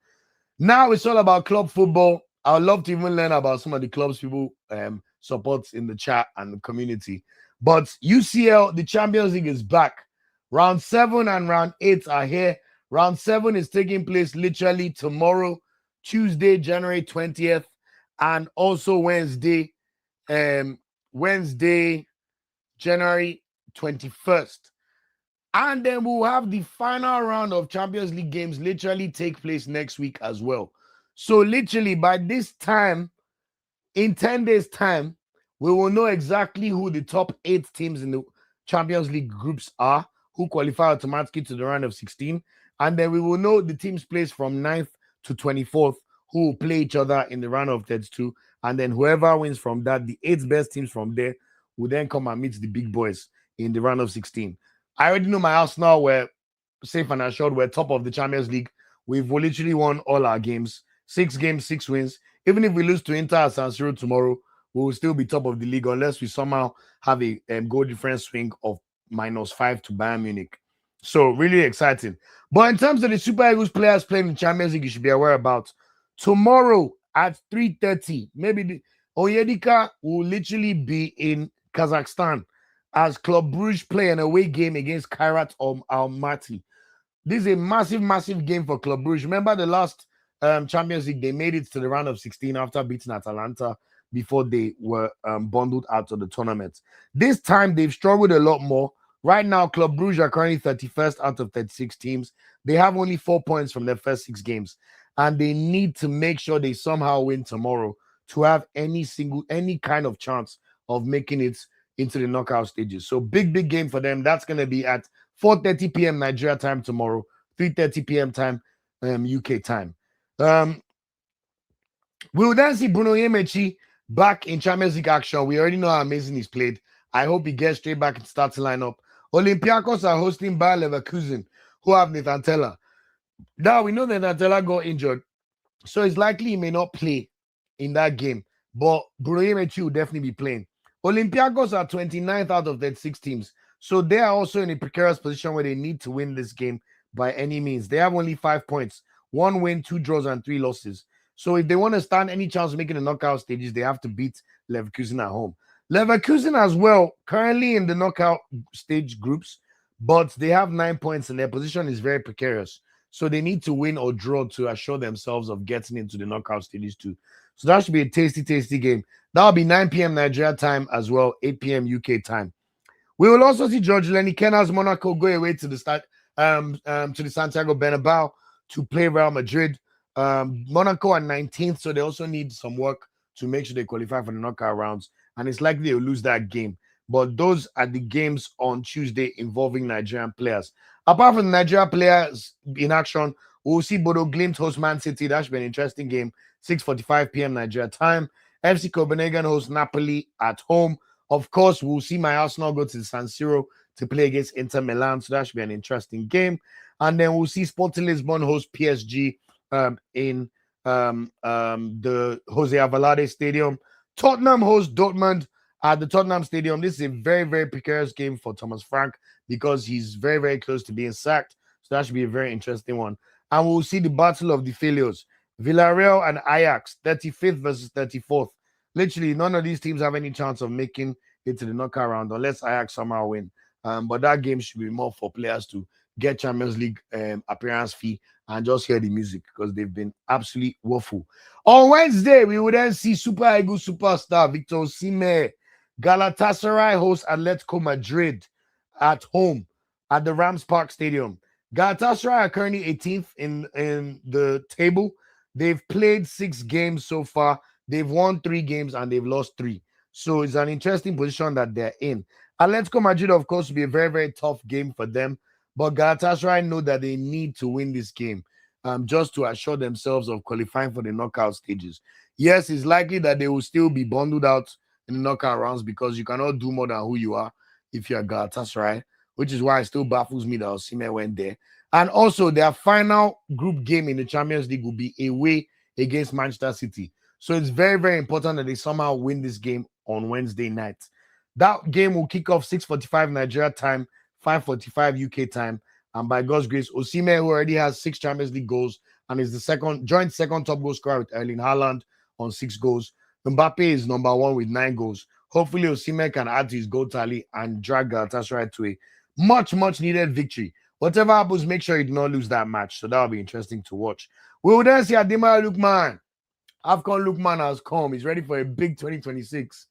Now it's all about club football. I would love to even learn about some of the clubs people support in the chat and the community. But UCL, the Champions League is back. Round 7 and round 8 are here. Round 7 is taking place literally tomorrow, Tuesday, January 20th, and also Wednesday, January 21st. And then we'll have the final round of Champions League games literally take place next week as well. So literally by this time, in 10 days' time, we will know exactly who the top 8 teams in the Champions League groups are. who qualify automatically to the round of 16. And then we will know the teams placed from 9th to 24th who will play each other in the round of 32. And then whoever wins from that, the 8 best teams from there will then come and meet the big boys in the round of 16. I already know my Arsenal were safe and assured. We're top of the Champions League. We've literally won all our games. 6 games, 6 wins. Even if we lose to Inter at San Siro tomorrow, we will still be top of the league unless we somehow have a goal difference swing of -5 to Bayern Munich. So really exciting. But in terms of the Super Eagles players playing in Champions League, you should be aware about tomorrow at 3:30. Maybe Onyedika will literally be in Kazakhstan as Club Brugge play an away game against Kairat Almaty. This is a massive, massive game for Club Brugge. Remember the last Champions League, they made it to the round of 16 after beating Atalanta before they were bundled out of the tournament. This time, they've struggled a lot more. Right now, Club Brugge are currently 31st out of 36 teams. They have only 4 points from their first 6 games, and they need to make sure they somehow win tomorrow to have any kind of chance of making it into the knockout stages. So big game for them. That's going to be at 4:30 p.m. Nigeria time tomorrow, 3:30 p.m. time, UK time. We will then see Bruno Yemechi back in Champions League action. We already know how amazing he's played. I hope he gets straight back in starting lineup. Olympiacos are hosting Bayer Leverkusen, who have Nathan Tella. Now, we know that Nathan Tella got injured, so it's likely he may not play in that game. But Bruno Yemechi will definitely be playing. Olympiacos are 29th out of 36 teams. So they are also in a precarious position where they need to win this game by any means. They have only 5 points, 1 win, 2 draws, and 3 losses. So if they want to stand any chance of making the knockout stages, they have to beat Leverkusen at home. Leverkusen as well, currently in the knockout stage groups, but they have 9 points and their position is very precarious. So they need to win or draw to assure themselves of getting into the knockout stages too. So that should be a tasty game. That'll be 9 p.m. Nigeria time as well, 8 p.m. UK time. We will also see George Lenny Kenna's Monaco go away to the Santiago Bernabeu to play Real Madrid. Monaco are 19th, so they also need some work to make sure they qualify for the knockout rounds. And it's likely they'll lose that game. But those are the games on Tuesday involving Nigerian players. Apart from the Nigerian players in action, we'll see Bodo Glimt host Man City. That should be an interesting game. 6:45 p.m. Nigeria time. FC Copenhagen host Napoli at home. Of course, we'll see my Arsenal go to the San Siro to play against Inter Milan. So that should be an interesting game. And then we'll see Sporting Lisbon host PSG in the Jose Avalade Stadium. Tottenham host Dortmund at the Tottenham Stadium. This is a very precarious game for Thomas Frank because he's very close to being sacked. So that should be a very interesting one. And we'll see the battle of the failures. Villarreal and Ajax, 35th versus 34th. Literally, none of these teams have any chance of making it to the knockout round unless Ajax somehow win. But that game should be more for players to get Champions League appearance fee and just hear the music because they've been absolutely woeful. On Wednesday, we will then see Super Eagles superstar Victor Osimhen. Galatasaray hosts Atletico Madrid at home at the Rams Park Stadium. Galatasaray are currently 18th in the table. They've played 6 games so far. They've won 3 games and they've lost 3. So it's an interesting position that they're in. Atletico Madrid, of course, will be a very tough game for them. But Galatasaray know that they need to win this game just to assure themselves of qualifying for the knockout stages. Yes, it's likely that they will still be bundled out in the knockout rounds because you cannot do more than who you are if you're Galatasaray, which is why it still baffles me that Osimhen went there. And also, their final group game in the Champions League will be away against Manchester City. So it's very important that they somehow win this game on Wednesday night. That game will kick off 6:45 Nigeria time, 5:45 UK time. And by God's grace, Osimhen, who already has 6 Champions League goals and is the joint second top goal scorer with Erling Haaland on 6 goals. Mbappe is number 1 with 9 goals. Hopefully, Osimhen can add to his goal tally and drag Galatasaray to a much needed victory. Whatever happens, make sure you do not lose that match. So that'll be interesting to watch. We will then see Ademola Lookman. AFCON Lookman has come. He's ready for a big 2026.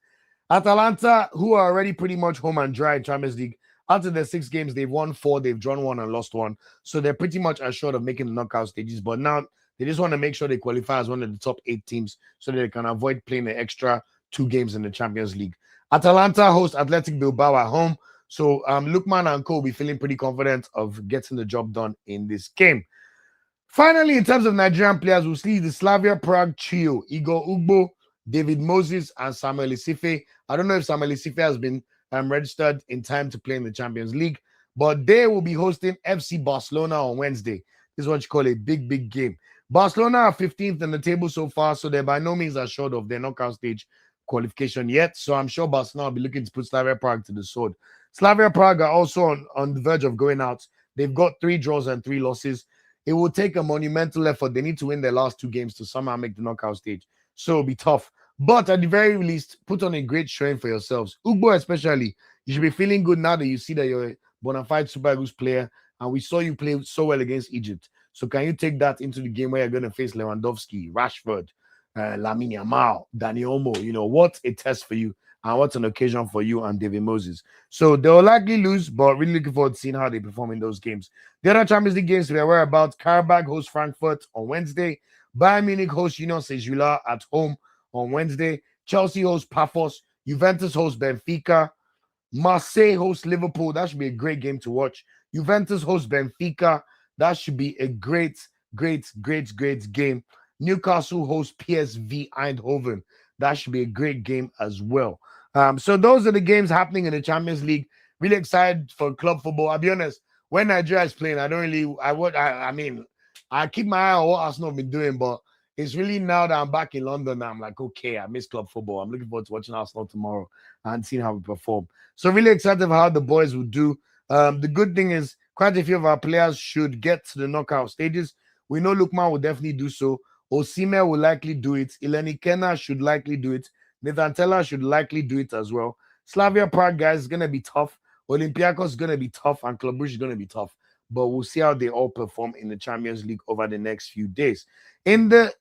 Atalanta, who are already pretty much home and dry in Champions League, out of their 6 games, they've won 4, they've drawn 1 and lost 1. So they're pretty much assured of making the knockout stages. But now they just want to make sure they qualify as one of the top 8 teams so that they can avoid playing the extra 2 games in the Champions League. Atalanta host Athletic Bilbao at home. So Lukman and Co will be feeling pretty confident of getting the job done in this game. Finally, in terms of Nigerian players, we'll see the Slavia Prague trio: Igor Ugbo, David Moses, and Samuel Isife. I don't know if Samuel Isife has been registered in time to play in the Champions League, but they will be hosting FC Barcelona on Wednesday. This is what you call a big, big game. Barcelona are 15th in the table so far, so they're by no means assured of their knockout stage qualification yet. So I'm sure Barcelona will be looking to put Slavia Prague to the sword. Slavia Prague are also on the verge of going out. They've got 3 draws and 3 losses. It will take a monumental effort. They need to win their last 2 games to somehow make the knockout stage. So it'll be tough. But at the very least, put on a great showing for yourselves. Ugbo especially, you should be feeling good now that you see that you're a bona fide Super Eagles player, and we saw you play so well against Egypt. So can you take that into the game where you're going to face Lewandowski, Rashford, Lamine Yamal, Dani Olmo? You know, what a test for you, and what an occasion for you and David Moses. So they'll likely lose, but really looking forward to seeing how they perform in those games. The other Champions League games we are aware about: Karabakh hosts Frankfurt on Wednesday. Bayern Munich hosts Union Saint-Gilloise at home on Wednesday. Chelsea hosts Paphos. Juventus hosts Benfica. Marseille hosts Liverpool. That should be a great game to watch. Juventus hosts Benfica. That should be a great game. Newcastle hosts PSV Eindhoven. That should be a great game as well. So those are the games happening in the Champions League. Really excited for club football. I'll be honest, when Nigeria is playing, I keep my eye on what Arsenal have been doing, but it's really now that I'm back in London, I'm like, okay, I miss club football. I'm looking forward to watching Arsenal tomorrow and seeing how we perform. So really excited for how the boys will do. The good thing is quite a few of our players should get to the knockout stages. We know Lukman will definitely do so. Osimhen will likely do it. Eleni Kena should likely do it. Nathan Teller should likely do it as well. Slavia Prague, guys, is going to be tough. Olympiacos is going to be tough, and Club Brugge is going to be tough. But we'll see how they all perform in the Champions League over the next few days. In the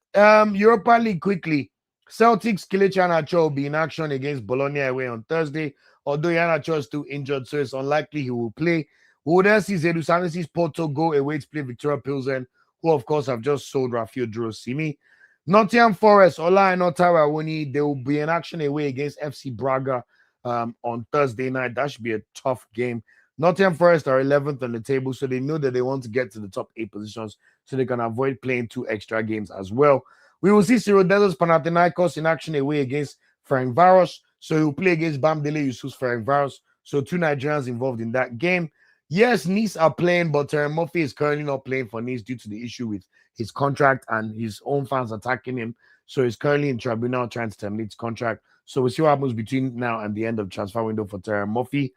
Europa League, quickly, Celtic's Kelechi Iheanacho will be in action against Bologna away on Thursday. Although Iheanacho is still injured, so it's unlikely he will play. We will then see Zedu Sanesi's Porto go away to play Victoria Pilsen, who, of course, have just sold Rafael Durosimi. Nottingham Forest, Ola and Otawa Awoni, they will be in action away against FC Braga on Thursday night. That should be a tough game. Nottingham Forest are 11th on the table, so they know that they want to get to the top 8 positions so they can avoid playing 2 extra games as well. We will see Cyriadelos Panathinaikos in action away against Ferencváros, so he will play against Bamidele Yusuf's Ferencváros. So 2 Nigerians involved in that game. Yes, Nice are playing, but Terry Murphy is currently not playing for Nice due to the issue with his contract and his own fans attacking him. So he's currently in tribunal trying to terminate his contract. So we'll see what happens between now and the end of transfer window for Terry Murphy.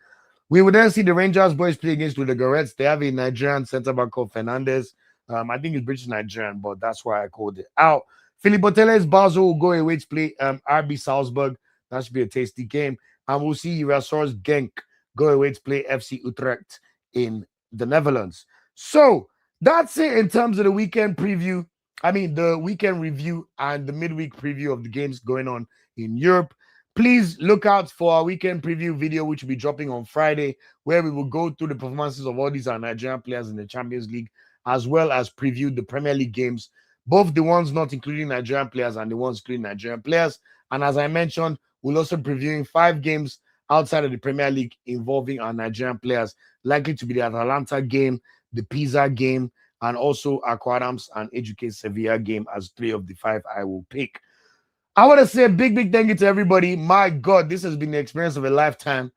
We will then see the Rangers boys play against Ludogorets. They have a Nigerian centre-back called Fernandez. I think he's British Nigerian, but that's why I called it out. Philippe Otele's Basel will go away to play RB Salzburg. That should be a tasty game. And we'll see Irasor's Genk go away to play FC Utrecht in the Netherlands. So that's it in terms of the weekend preview. The weekend review and the midweek preview of the games going on in Europe. Please look out for our weekend preview video, which will be dropping on Friday, where we will go through the performances of all these Nigerian players in the Champions League, as well as preview the Premier League games, both the ones not including Nigerian players and the ones including Nigerian players. And as I mentioned, we'll also be previewing 5 games outside of the Premier League involving our Nigerian players, likely to be the Atalanta game, the Pisa game, and also Aqua Adams and Educate Sevilla game as 3 of the 5 I will pick. I want to say a big thank you to everybody. My God, this has been the experience of a lifetime.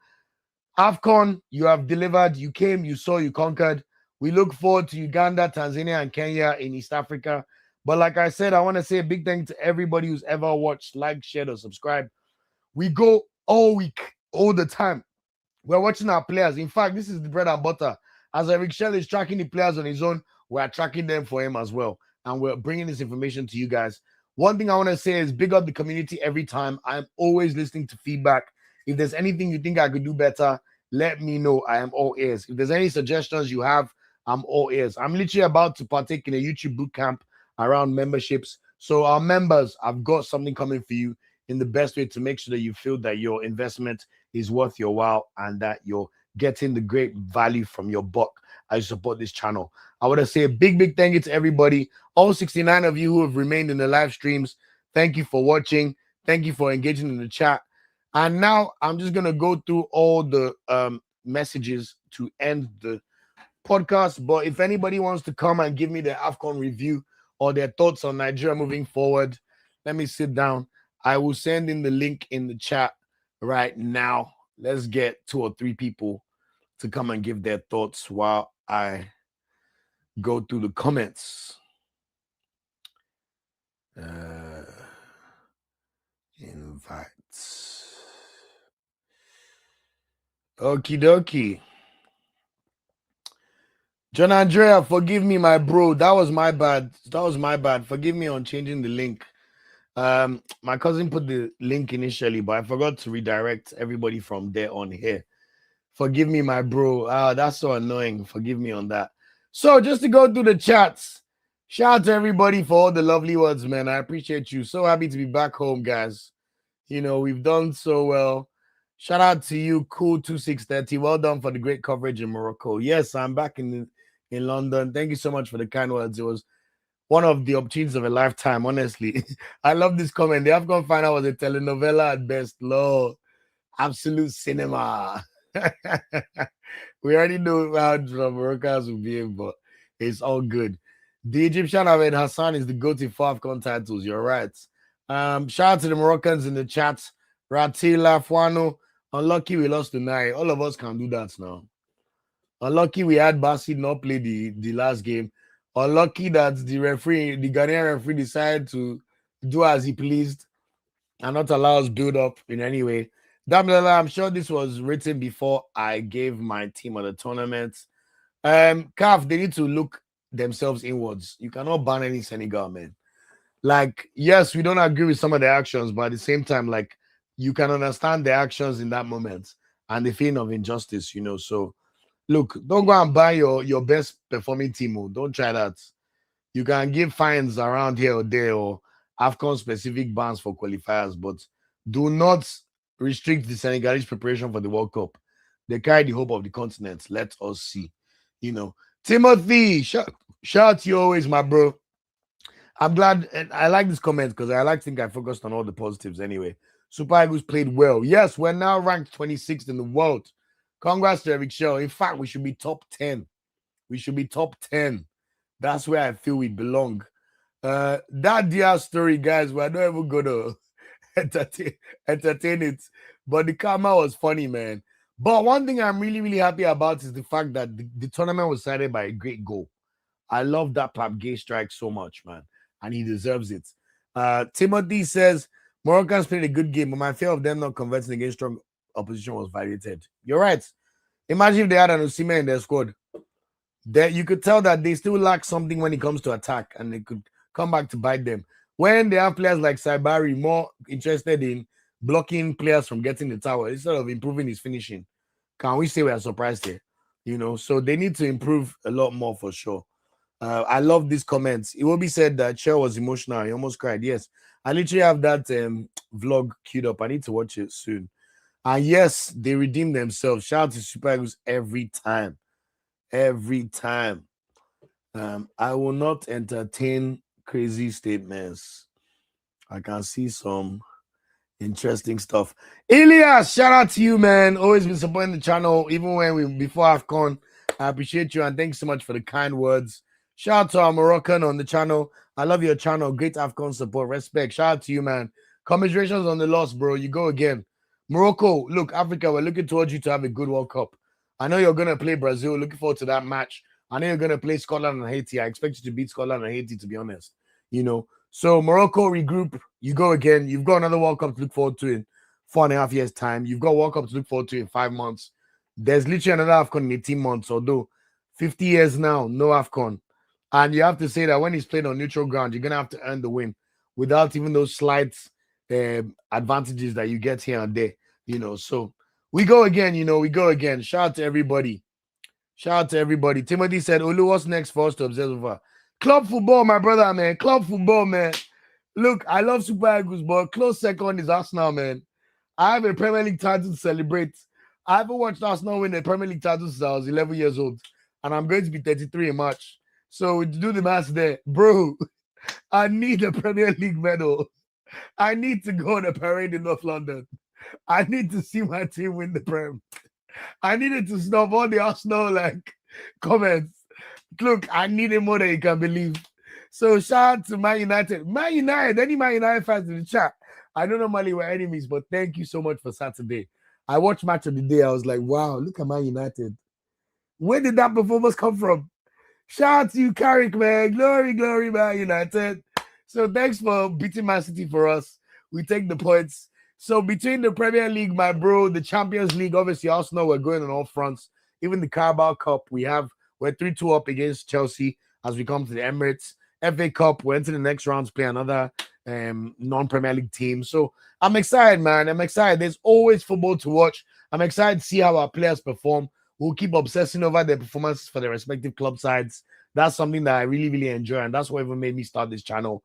AFCON, you have delivered. You came, you saw, you conquered. We look forward to Uganda, Tanzania, and Kenya in East Africa. But like I said, I want to say a big thank you to everybody who's ever watched, liked, shared, or subscribed. We go all week, all the time. We're watching our players. In fact, this is the bread and butter. As Eric Shell is tracking the players on his own, we're tracking them for him as well. And we're bringing this information to you guys. One thing I want to say is big up the community every time. I'm always listening to feedback. If there's anything you think I could do better, let me know. I am all ears. If there's any suggestions you have, I'm all ears. I'm literally about to partake in a YouTube bootcamp around memberships. So our members, I've got something coming for you in the best way to make sure that you feel that your investment is worth your while and that you're getting the great value from your buck as you support this channel. I want to say a big thank you to everybody. All 69 of you who have remained in the live streams. Thank you for watching. Thank you for engaging in the chat. And now I'm just going to go through all the messages to end the podcast. But if anybody wants to come and give me the AFCON review or their thoughts on Nigeria moving forward, let me sit down. I will send in the link in the chat right now. Let's get 2 or 3 people to come and give their thoughts while I go through the comments. Invites. Okie dokie. John Andrea, forgive me, my bro. That was my bad. Forgive me on changing the link. My cousin put the link initially, but I forgot to redirect everybody from there on here. Forgive me, my bro. That's so annoying. Forgive me on that. So just to go through the chats, shout out to everybody for all the lovely words, man. I appreciate you. So happy to be back home, guys. You know, we've done so well. Shout out to you, Cool2630. Well done for the great coverage in Morocco. Yes, I'm back in London. Thank you so much for the kind words. It was one of the opportunities of a lifetime, honestly. I love this comment. The AFCON final was a telenovela at best. Lord, absolute cinema. We already know how Moroccans will behave, but it's all good. The Egyptian Ahmed Hassan is the go-to for AFCON titles. You're right. Shout out to the Moroccans in the chat. Ratila, Fuano. Unlucky we lost tonight. All of us can do that now. Unlucky we had Basi not play the last game. Unlucky that the Ghanaian referee decided to do as he pleased and not allow us build up in any way. Damla, I'm sure this was written before I gave my team on the tournament. CAF, they need to look themselves inwards. You cannot ban any Senegal, man. Like, yes, we don't agree with some of the actions, but at the same time, like, you can understand the actions in that moment and the feeling of injustice, you know. So, look, don't go and buy your best performing team. Don't try that. You can give fines around here or there or AFCON specific bans for qualifiers, but do not restrict the Senegalese preparation for the World Cup. They carry the hope of the continent. Let us see. You know, Timothy, shout out to you always, my bro. I'm glad, and I like this comment because I like to think I focused on all the positives anyway. Super Eagles played well. Yes, we're now ranked 26th in the world. Congrats to Eric Shell. In fact, we should be top 10. We should be top 10. That's where I feel we belong. That dear story, guys, we're not even going to entertain it. But the karma was funny, man. But one thing I'm really, really happy about is the fact that the tournament was decided by a great goal. I love that Pap Gay strike so much, man. And he deserves it. Timothy says, Moroccans played a good game, but my fear of them not converting against strong opposition was validated. You're right. Imagine if they had an Osimhen in their squad. That you could tell that they still lack something when it comes to attack, and they could come back to bite them. When they have players like Saibari more interested in blocking players from getting the tower instead of improving his finishing, can we say we are surprised here? You know, so they need to improve a lot more for sure. I love these comments. It will be said that Cher was emotional. He almost cried. Yes, I literally have that vlog queued up. I need to watch it soon. And yes, they redeemed themselves. Shout out to Super Eagles every time. Every time. I will not entertain crazy statements. I can see some interesting stuff. Elias, shout out to you, man. Always been supporting the channel, even when before AFCON. I appreciate you and thanks so much for the kind words. Shout out to our Moroccan on the channel. I love your channel. Great AFCON support. Respect. Shout out to you, man. Commiserations on the loss, bro. You go again. Morocco, look, Africa, we're looking towards you to have a good World Cup. I know you're going to play Brazil. Looking forward to that match. I know you're going to play Scotland and Haiti. I expect you to beat Scotland and Haiti, to be honest. You know, so Morocco, regroup. You go again. You've got another World Cup to look forward to in 4.5 years' time. You've got World Cup to look forward to in 5 months. There's literally another AFCON in 18 months, although 50 years now, no AFCON. And you have to say that when he's playing on neutral ground, you're going to have to earn the win without even those slight advantages that you get here and there, you know. So we go again, you know, we go again. Shout out to everybody. Shout out to everybody. Timothy said, Olu, what's next for us to observe over? Club football, my brother, man. Club football, man. Look, I love Super Eagles, but close second is Arsenal, man. I have a Premier League title to celebrate. I haven't watched Arsenal win a Premier League title since I was 11 years old. And I'm going to be 33 in March. So do the math there. Bro, I need a Premier League medal. I need to go on a parade in North London. I need to see my team win the Prem. I needed to stop all the Arsenal like comments. Look, I need it more than you can believe. So shout out to Man United. Man United, any Man United fans in the chat. I don't normally we're enemies, but thank you so much for Saturday. I watched Match of the Day. I was like, wow, look at Man United. Where did that performance come from? Shout out to you, Carrick, man. Glory, glory, Man United. So thanks for beating Man City for us. We take the points. So between the Premier League, my bro, the Champions League, obviously Arsenal, we're going on all fronts. Even the Carabao Cup, we're 3-2 up against Chelsea as we come to the Emirates. FA Cup, we're into the next round to play another non-Premier League team. So I'm excited, man. I'm excited. There's always football to watch. I'm excited to see how our players perform. We'll keep obsessing over their performances for their respective club sides. That's something that I really, really enjoy. And that's what even made me start this channel.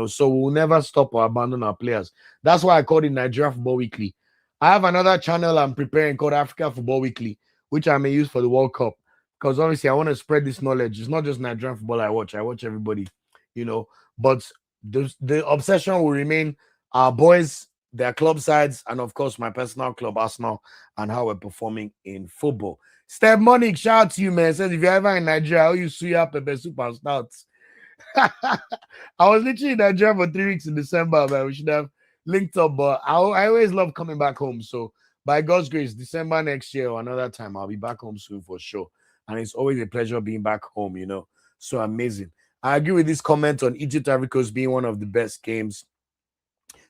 So we'll never stop or abandon our players. That's why I called it Nigeria Football Weekly. I have another channel I'm preparing called Africa Football Weekly, which I may use for the World Cup. Because obviously I want to spread this knowledge. It's not just Nigerian football I watch everybody, But the obsession will remain our boys, their club sides, and of course my personal club, Arsenal, and how we're performing in football. Step Monique, shout out to you, man. Says if you're ever in Nigeria, I'll use suya, pepper soup, and stouts. I was literally in Nigeria for 3 weeks in December, man. We should have linked up, but I always love coming back home. So by God's grace, December next year or another time, I'll be back home soon for sure. And it's always a pleasure being back home, So amazing. I agree with this comment on Egypt Ivory Coast being one of the best games.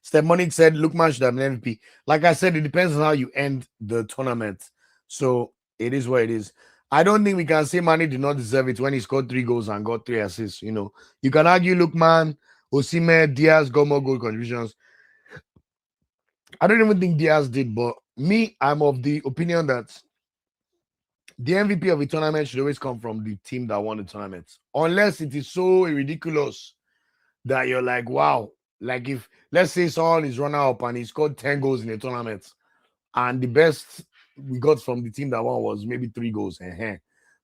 Steph Monique said Lookman should have an MVP. Like I said, it depends on how you end the tournament. So it is what it is. I don't think we can say Mane did not deserve it when he scored 3 goals and got 3 assists. You can argue Lookman, Osimhen, Diaz got more goal contributions. I don't even think Diaz did, but me, I'm of the opinion that the MVP of a tournament should always come from the team that won the tournament. Unless it is so ridiculous that you're like, wow. Like if, let's say someone is runner-up and he scored 10 goals in a tournament, and the best we got from the team that won was maybe 3 goals.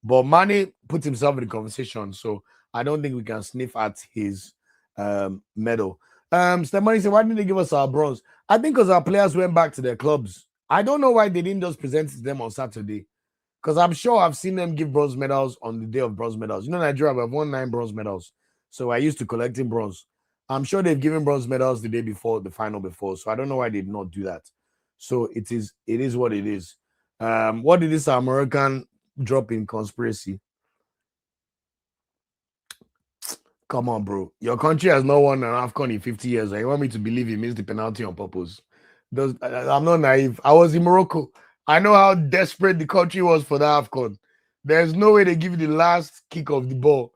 But Mane put himself in the conversation, so I don't think we can sniff at his medal. Stephanie said, why didn't they give us our bronze? I think because our players went back to their clubs. I don't know why they didn't just present it to them on Saturday. Because I'm sure I've seen them give bronze medals on the day of bronze medals. Nigeria, we've won 9 bronze medals. So I used to collecting bronze. I'm sure they've given bronze medals the day before, the final before. So I don't know why they did not do that. So it is what it is. What did this American drop in conspiracy? Come on, bro. Your country has not won an AFCON in 50 years. And you want me to believe he missed the penalty on purpose? I'm not naive. I was in Morocco. I know how desperate the country was for the AFCON. There's no way they give you the last kick of the ball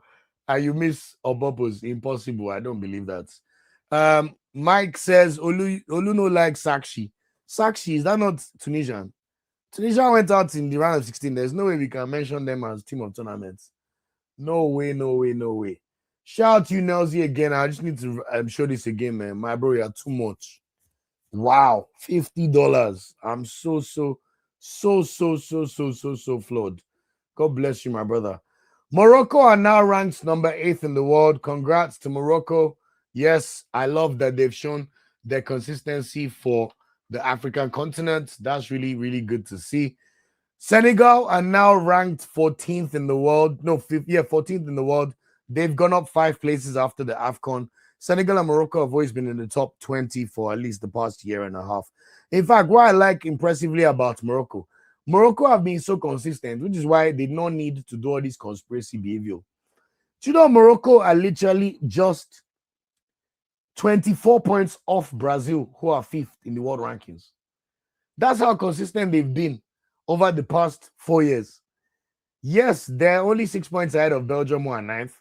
and you miss on purpose. Impossible. I don't believe that. Mike says Olu no like Sakshi. Sakshi, is that not Tunisian? Tunisia went out in the round of 16. There's no way we can mention them as team of tournaments. No way, no way, no way. Shout out to you, Nelsie, again. I just need to show this again, man. My bro, you're too much. Wow, $50. I'm so flawed. God bless you, my brother. Morocco are now ranked number 8 in the world. Congrats to Morocco. Yes, I love that they've shown their consistency for the African continent. That's really, really good to see. Senegal are now ranked 14th in the world. No, 14th in the world. They've gone up 5 places after the AFCON. Senegal and Morocco have always been in the top 20 for at least the past year and a half. In fact, what I like impressively about Morocco have been so consistent, which is why they don't need to do all this conspiracy behavior. Morocco are literally just 24 points off Brazil, who are 5th in the world rankings. That's how consistent they've been over the past 4 years. Yes, they're only 6 points ahead of Belgium, who are 9th.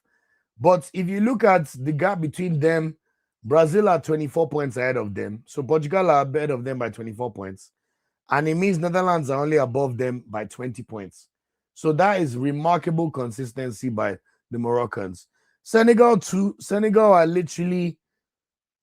But if you look at the gap between them, Brazil are 24 points ahead of them. So Portugal are ahead of them by 24 points. And it means Netherlands are only above them by 20 points. So that is remarkable consistency by the Moroccans. Senegal are literally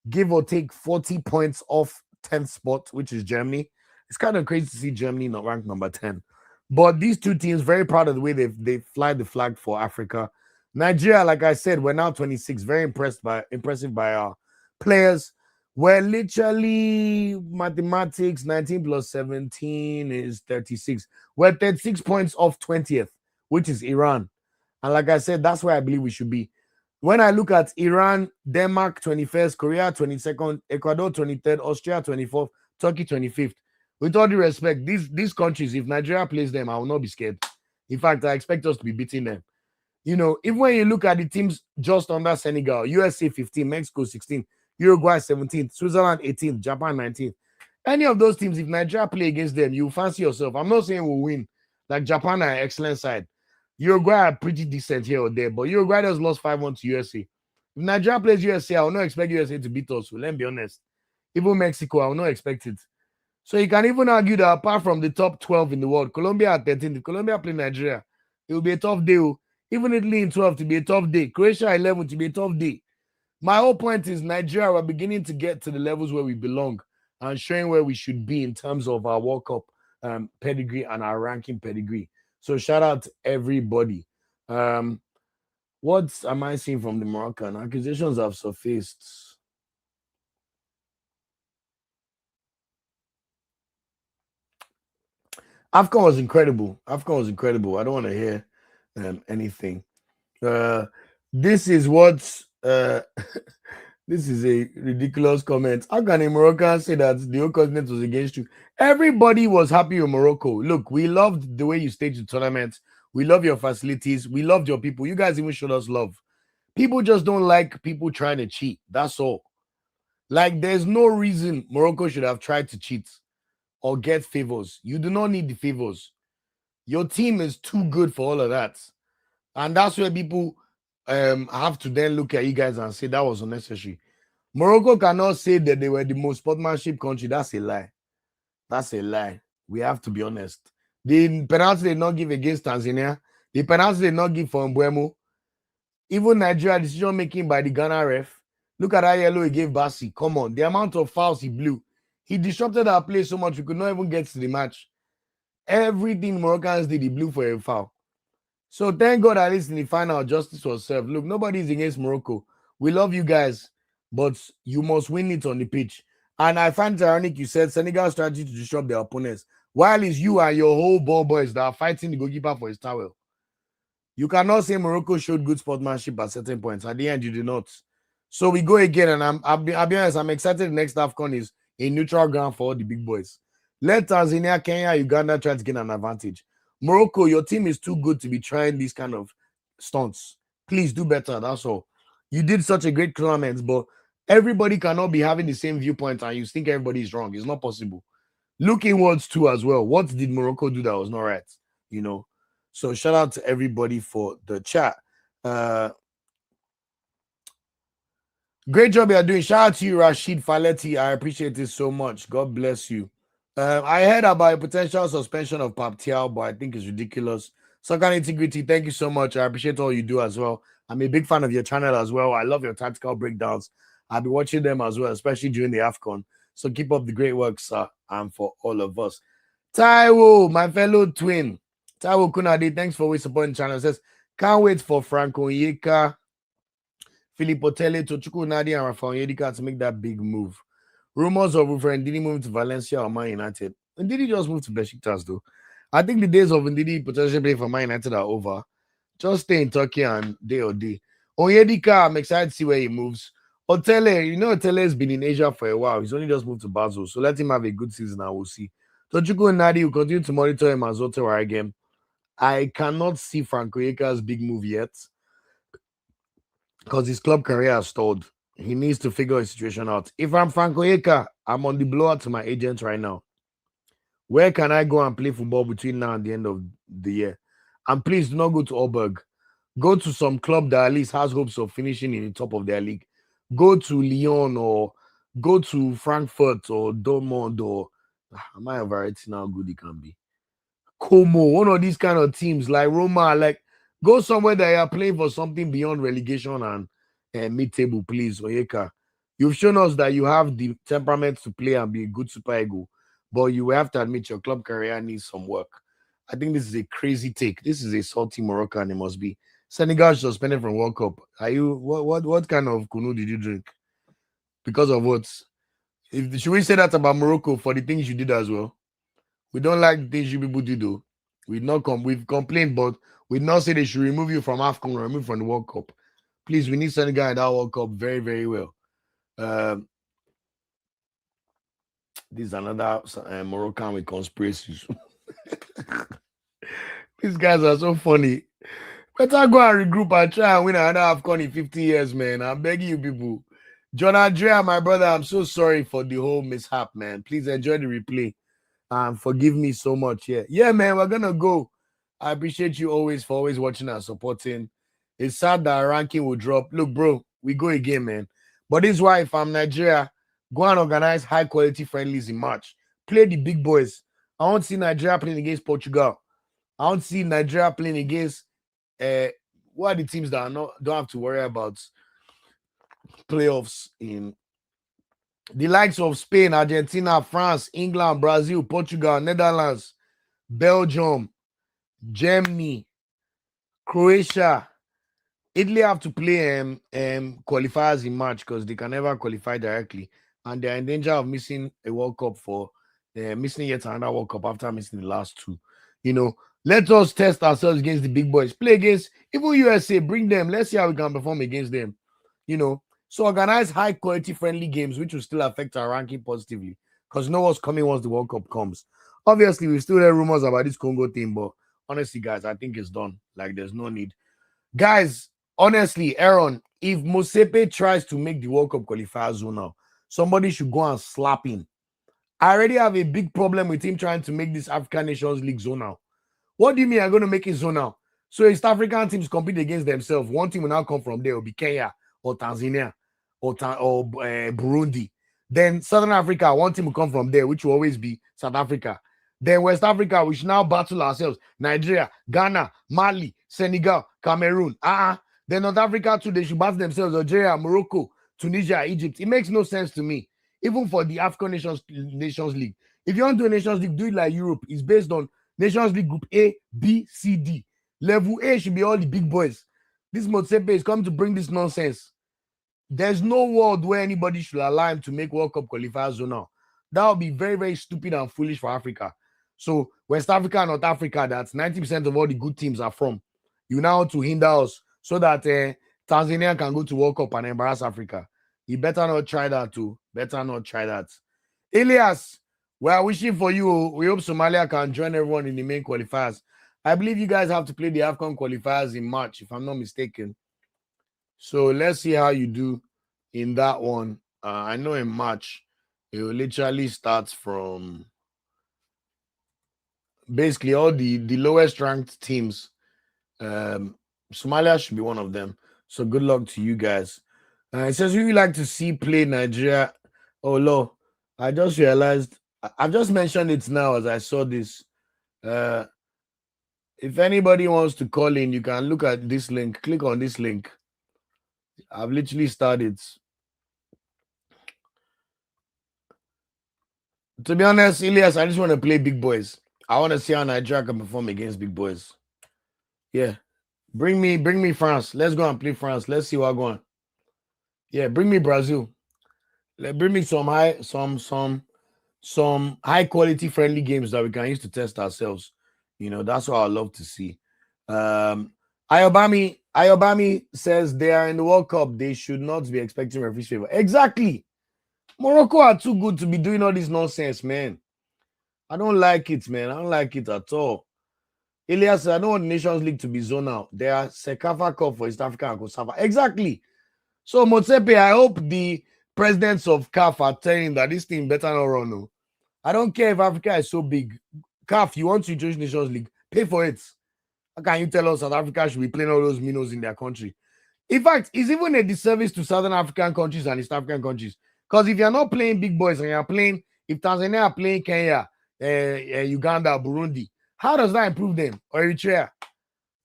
give or take 40 points off 10th spot, which is Germany. It's kind of crazy to see Germany not ranked number 10. But these two teams, very proud of the way they fly the flag for Africa. Nigeria, like I said, we're now 26. Very impressive by our players. We're literally mathematics, 19 plus 17 is 36. We're 36 points off 20th, which is Iran. And like I said, that's where I believe we should be. When I look at Iran, Denmark 21st, Korea 22nd, Ecuador 23rd, Austria 24th, Turkey 25th. With all due respect, these countries, if Nigeria plays them, I will not be scared. In fact, I expect us to be beating them. You know, even when you look at the teams just under Senegal, USA 15, Mexico 16, Uruguay 17th, Switzerland 18th, Japan 19th. Any of those teams, if Nigeria play against them, you fancy yourself. I'm not saying we'll win. Like Japan are an excellent side. Uruguay are pretty decent here or there, but Uruguay just lost 5-1 to USA. If Nigeria plays USA, I will not expect USA to beat us. So let's be honest. Even Mexico, I will not expect it. So you can even argue that apart from the top 12 in the world, Colombia at 13th, if Colombia play Nigeria, it will be a tough day. Even Italy in 12th to be a tough day. Croatia 11 to be a tough day. My whole point is Nigeria, we're beginning to get to the levels where we belong and showing where we should be in terms of our World Cup pedigree and our ranking pedigree. So shout out to everybody. What am I seeing from the Moroccan? Accusations have surfaced. AFCON was incredible. AFCON was incredible. I don't want to hear anything. This is what this is a ridiculous comment. How can a Moroccan say that the whole continent was against you? Everybody was happy with Morocco. Look, we loved the way you staged the tournament. We love your facilities. We loved your people. You guys even showed us love. People just don't like people trying to cheat. That's all. Like, there's no reason Morocco should have tried to cheat or get favors. You do not need the favors. Your team is too good for all of that. And that's where people have to then look at you guys and say that was unnecessary. Morocco cannot say that they were the most sportsmanship country. That's a lie. That's a lie. We have to be honest. The penalty they not give against Tanzania, the penalty they not give for Mbuemo, even Nigeria decision making by the Ghana ref. Look at that yellow he gave Bassi. Come on, the amount of fouls he blew. He disrupted our play so much we could not even get to the match. Everything Moroccans did, he blew for a foul. So thank God at least in the final, justice was served. Look, nobody's against Morocco. We love you guys, but you must win it on the pitch. And I find it ironic you said Senegal's strategy to disrupt their opponents, while it's you and your whole ball boys that are fighting the goalkeeper for his towel. You cannot say Morocco showed good sportsmanship at certain points. At the end, you did not. So we go again, and I'll be honest, I'm excited the next AFCON is a neutral ground for all the big boys. Let Tanzania, Kenya, Uganda try to gain an advantage. Morocco, your team is too good to be trying these kind of stunts. Please do better, that's all. You did such a great tournament, but everybody cannot be having the same viewpoint and you think everybody is wrong. It's not possible. Look inwards too as well. What did Morocco do that was not right? You know. So shout out to everybody for the chat. Great job you're doing. Shout out to you, Rashid Faletti. I appreciate it so much. God bless you. I heard about a potential suspension of Paptial, but I think it's ridiculous. Soccer Integrity, thank you so much. I appreciate all you do as well. I'm a big fan of your channel as well. I love your tactical breakdowns. I'll be watching them as well, especially during the AFCON. So keep up the great work, sir, and for all of us. Taiwo, my fellow twin. Taiwo Kunadi, thanks for always supporting the channel. It says, can't wait for Franco Yeka, Filippo Tele, Tochukwu Nadi, and Rafael Yedika to make that big move. Rumors of Ndidi moving to Valencia or Man United. Ndidi just moved to Besiktas, though. I think the days of Ndidi potentially playing for Man United are over. Just stay in Turkey and day or day. Onyedika, I'm excited to see where he moves. Otele, you know Otele has been in Asia for a while. He's only just moved to Basel. So let him have a good season and we'll see. Tochukwu Nadi will continue to monitor him as Ottawa again. I cannot see Franco Yeka's big move yet because his club career has stalled. He needs to figure his situation out. If I'm Franco Yeka, I'm on the blowout to my agent right now. Where can I go and play football between now and the end of the year? And please do not go to Auberg. Go to some club that at least has hopes of finishing in the top of their league. Go to Lyon or go to Frankfurt or Dortmund or am I overrating how good it can be? Como, one of these kind of teams like Roma, like go somewhere that you are playing for something beyond relegation and mid-table, please, Oyeka. You've shown us that you have the temperament to play and be a good super ego, but you have to admit your club career needs some work. I think this is a crazy take. This is a salty Moroccan, it must be. Senegal suspended from World Cup. Are you what kind of kunu did you drink? Because of what? Should we say that about Morocco for the things you did as well? We don't like the things you people do, though. We've complained, but we not say they should remove you from AFCON or remove from the World Cup. Please, we need Senegal in that World Cup very, very well. This is another Moroccan with conspiracies. These guys are so funny. Better go and regroup and try and win another AFCON in 50 years, man. I'm begging you people. John Andrea, my brother, I'm so sorry for the whole mishap, man. Please enjoy the replay and forgive me so much. Yeah, man, we're gonna go. I appreciate you always for always watching and supporting. It's sad that our ranking will drop. Look, bro, we go again, man. But this is why if I'm Nigeria, go and organize high quality friendlies in March. Play the big boys. I want to see Nigeria playing against Portugal. I want to see Nigeria playing against what are the teams that don't have to worry about playoffs in the likes of Spain, Argentina, France, England, Brazil, Portugal, Netherlands, Belgium, Germany, Croatia. Italy have to play qualifiers in March because they can never qualify directly, and they're in danger of missing a World Cup missing yet another World Cup after missing the last two. Let us test ourselves against the big boys. Play against even USA. Bring them. Let's see how we can perform against them. So organize high quality friendly games, which will still affect our ranking positively. Because you know what's coming once the World Cup comes. Obviously, we still hear rumors about this Congo team, but honestly, guys, I think it's done. Like, there's no need. Guys, honestly, Aaron, if Mosepe tries to make the World Cup qualifier zone now, somebody should go and slap him. I already have a big problem with him trying to make this African Nations League zone now. What do you mean I'm going to make it zone now? So East African teams compete against themselves. One team will now come from there. It will be Kenya or Tanzania or Burundi. Then Southern Africa, one team will come from there, which will always be South Africa. Then West Africa, we should now battle ourselves. Nigeria, Ghana, Mali, Senegal, Cameroon. Then North Africa too, they should battle themselves. Algeria, Morocco, Tunisia, Egypt. It makes no sense to me. Even for the AFCON Nations League. If you want to do a Nations League, do it like Europe. It's based on Nations League Group A, B, C, D. Level A should be all the big boys. This Motsepe is coming to bring this nonsense. There's no world where anybody should allow him to make World Cup qualifiers zone now. That would be very, very stupid and foolish for Africa. So West Africa and North Africa, that's 90% of all the good teams are from. You now want to hinder us so that Tanzania can go to World Cup and embarrass Africa. You better not try that too. Better not try that. Elias, we are wishing for you. We hope Somalia can join everyone in the main qualifiers. I believe you guys have to play the AFCON qualifiers in March, if I'm not mistaken. So let's see how you do in that one. I know in March, it will literally start from basically all the lowest ranked teams. Somalia should be one of them. So good luck to you guys. It says we would like to see play Nigeria. Oh, Lord. I just realized, I've just mentioned it now as I saw this. If anybody wants to call in, you can look at this link. Click on this link. I've literally started. To be honest, Elias, I just want to play big boys. I want to see how Nigeria can perform against big boys. Yeah. Bring me France. Let's go and play France. Let's see what's going on. Yeah, bring me Brazil. Bring me some high quality friendly games that we can use to test ourselves. That's what I love to see. Ayobami says they are in the World Cup. They should not be expecting referee's favor. Exactly. Morocco are too good to be doing all this nonsense, man. I don't like it, man. I don't like it at all. Elias, I don't want the Nations League to be zoned out. They are Sekafa Cup for East Africa and Kosafa. Exactly. So, Motsepe, I hope the presidents of CAF are telling that this thing better not run. No. I don't care if Africa is so big. CAF, you want to introduce Nations League, pay for it. How can you tell us South Africa should be playing all those minnows in their country? In fact, it's even a disservice to Southern African countries and East African countries. Because if you're not playing big boys and you're playing, if Tanzania are playing Kenya, Uganda, Burundi, how does that improve them? Or Eritrea?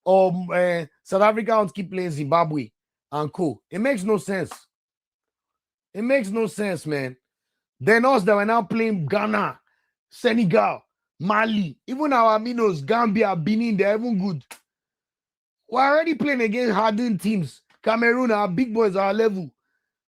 Or South Africa wants to keep playing Zimbabwe and co. It makes no sense. It makes no sense, man. Then us that were now playing Ghana, Senegal, Mali, even our minnows, Gambia, Benin, they're even good. We're already playing against hardened teams. Cameroon, our big boys, our level.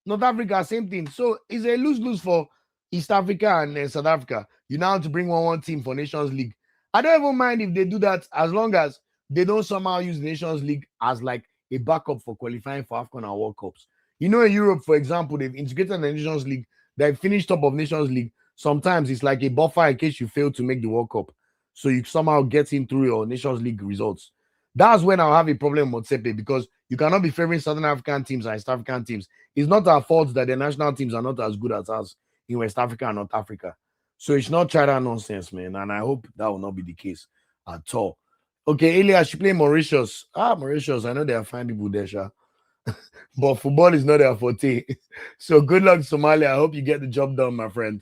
North Africa, same thing. So it's a lose-lose for East Africa and South Africa. You now have to bring one team for Nations League. I don't even mind if they do that as long as they don't somehow use the Nations League as like a backup for qualifying for AFCON and World Cups. You know, in Europe, for example, they've integrated the Nations League. They've finished top of Nations League. Sometimes it's like a buffer in case you fail to make the World Cup. So you somehow get in through your Nations League results. That's when I'll have a problem with Motsepe because you cannot be favoring Southern African teams and East African teams. It's not our fault that the national teams are not as good as us in West Africa and North Africa. So it's not China nonsense, man. And I hope that will not be the case at all. Okay, Elias, she play Mauritius. Mauritius, I know there are fine people there, Sha. But football is not their forte. So good luck, Somalia. I hope you get the job done, my friend.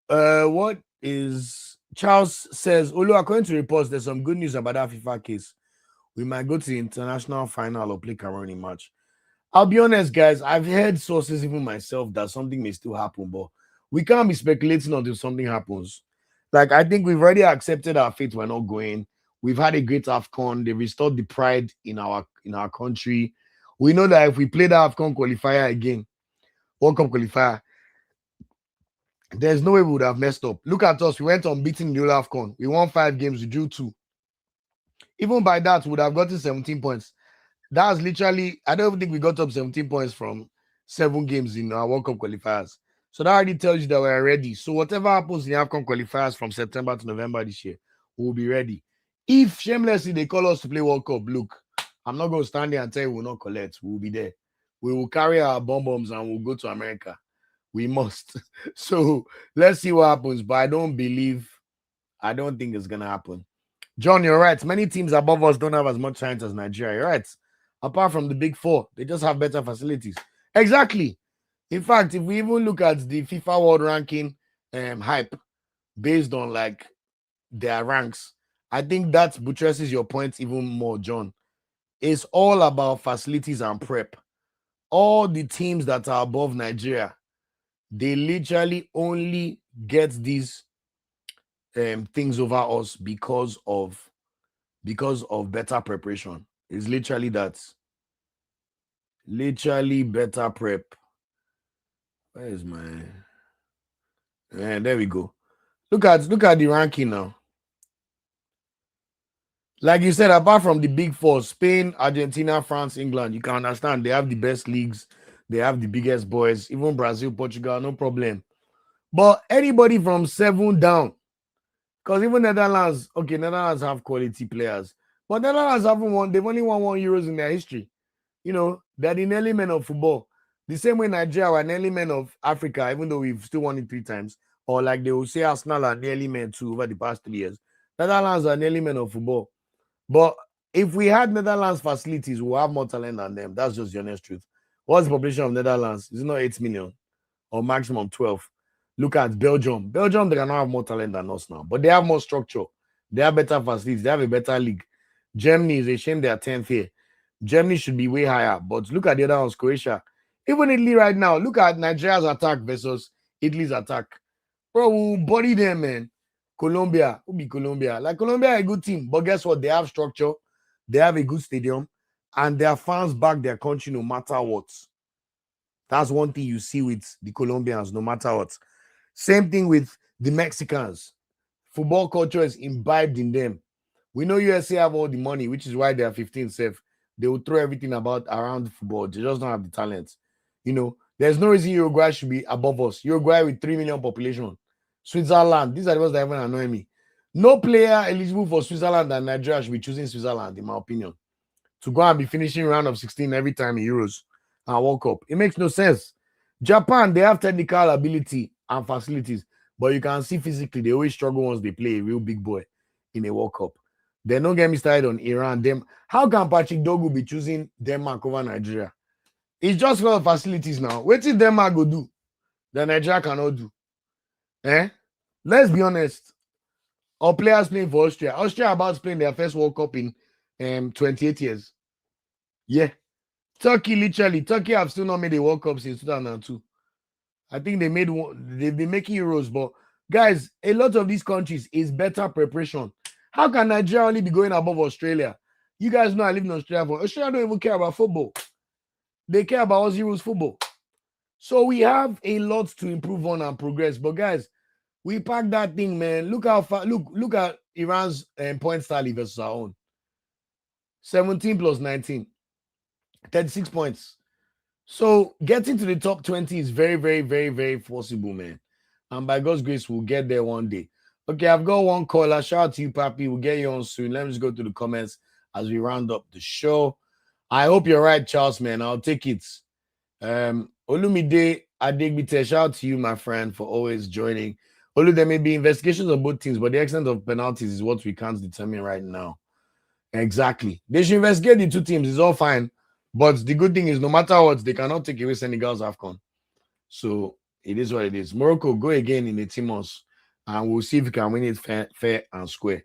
What is Charles says, Olu, according to reports, there's some good news about that FIFA case. We might go to the international final or play Cameroon in March. I'll be honest, guys. I've heard sources, even myself, that something may still happen, but we can't be speculating until something happens. Like, I think we've already accepted our fate. We're not going. We've had a great AFCON. They restored the pride in our country. We know that if we play the AFCON qualifier again, World Cup qualifier, there's no way we would have messed up. Look at us. We went unbeaten in the AFCON. We won 5 games. We drew 2. Even by that, we would have gotten 17 points. That's literally, I don't think we got up 17 points from 7 games in our World Cup qualifiers. So that already tells you that we're ready. So whatever happens in the AFCON qualifiers from September to November this year, we'll be ready. If shamelessly they call us to play World Cup, look, I'm not going to stand there and tell you we'll not collect. We'll be there. We will carry our bombs and we'll go to America. We must. So let's see what happens. But I don't think it's going to happen. John, you're right. Many teams above us don't have as much talent as Nigeria. You're right. Apart from the big 4, they just have better facilities. Exactly. In fact, if we even look at the FIFA World Ranking hype based on like their ranks, I think that buttresses your point even more, John. It's all about facilities and prep. All the teams that are above Nigeria, they literally only get these things over us because of better preparation. It's literally that. Literally better prep. Where is my? There we go. Look at the ranking now. Like you said, apart from the big 4, Spain, Argentina, France, England, you can understand they have the best leagues. They have the biggest boys. Even Brazil, Portugal, no problem. But anybody from 7 down, because even Netherlands, okay, Netherlands have quality players, but Netherlands they've only won 1 Euros in their history. You know, they're the element of football. The same way Nigeria are an element of Africa, even though we've still won it 3 times. Or like they will say Arsenal are an element too over the past 3 years. Netherlands are an element of football. But if we had Netherlands facilities, we'll have more talent than them. That's just the honest truth. What's the population of Netherlands? Is it not 8 million? Or maximum 12? Look at Belgium. Belgium, they cannot have more talent than us now. But they have more structure. They have better facilities. They have a better league. Germany is a shame they are 10th here. Germany should be way higher. But look at the other ones, Croatia. Even Italy right now. Look at Nigeria's attack versus Italy's attack. Bro, we'll body them, man. Colombia. Who be Colombia? Like, Colombia a good team. But guess what? They have structure. They have a good stadium. And their fans back their country no matter what. That's one thing you see with the Colombians, no matter what. Same thing with the Mexicans. Football culture is imbibed in them. We know USA have all the money, which is why they are 15th safe. They will throw everything around football. They just don't have the talent. You know, there's no reason Uruguay should be above us. Uruguay with 3 million population. Switzerland. These are the ones that even annoy me. No player eligible for Switzerland and Nigeria should be choosing Switzerland, in my opinion. To go and be finishing round of 16 every time in Euros and World Cup. It makes no sense. Japan, they have technical ability and facilities, but you can see physically they always struggle once they play a real big boy in a World Cup. Then don't get me started on Iran. How can Patrick Dogu be choosing Denmark over Nigeria? It's just for the facilities now. What did Denmark go do that Nigeria cannot do? Let's be honest. Our players playing for Austria. Austria about playing their first World Cup in 28 years. Yeah. Turkey have still not made a World Cup since 2002. I think they've been making Euros, but guys, a lot of these countries is better preparation. How can Nigeria only be going above Australia? You guys know I live in Australia. Australia don't even care about football. They care about Aussie rules football. So we have a lot to improve on and progress. But guys, we packed that thing, man. Look how far. Look at Iran's point tally versus our own. 17 plus 19, 36 points. So getting to the top 20 is very, very, very, very possible, man. And by God's grace, we'll get there one day. Okay, I've got one caller. Shout out to you, Papi. We'll get you on soon. Let me just go to the comments as we round up the show. I hope you're right, Charles, man. I'll take it. Olumide Adegbite, shout out to you, my friend, for always joining. Olu, there may be investigations on both teams, but the extent of penalties is what we can't determine right now. Exactly. They should investigate the two teams. It's all fine. But the good thing is, no matter what, they cannot take away Senegal's AFCON. So it is what it is. Morocco, go again in the Timos, and we'll see if we can win it fair and square.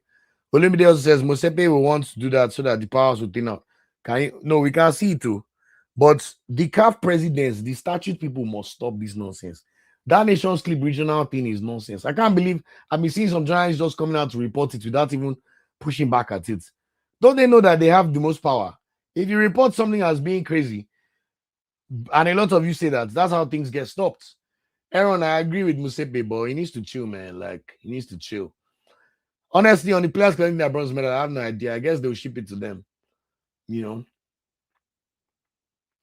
Olumide also says, Mosepe will want to do that so that the powers will thin out. Can you? No, we can see it too. But the CAF presidents, the statute people must stop this nonsense. That Nations League regional thing is nonsense. I can't believe I've been seeing some journalists just coming out to report it without even pushing back at it. Don't they know that they have the most power? If you report something as being crazy, and a lot of you say that, that's how things get stopped. Aaron, I agree with Musepe, but he needs to chill, man. Like, he needs to chill. Honestly, on the players collecting their bronze medal, I have no idea. I guess they'll ship it to them, you know.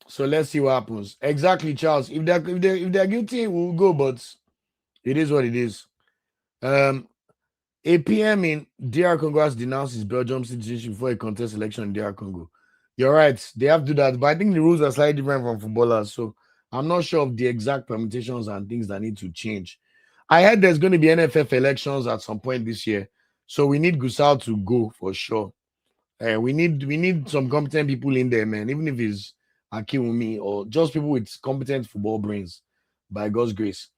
So let's see what happens. Exactly, Charles. If they're guilty, we'll go, but it is what it is. 8 p.m. in DR Congo has denounced his Belgium citizenship before a contest election in DR Congo. You're right, they have to do that, but I think the rules are slightly different from footballers, so I'm not sure of the exact permutations and things that need to change. I heard there's going to be NFF elections at some point this year, so we need Gusau to go for sure. We need some competent people in there, man. Even if it's Akiwumi or just people with competent football brains, by God's grace.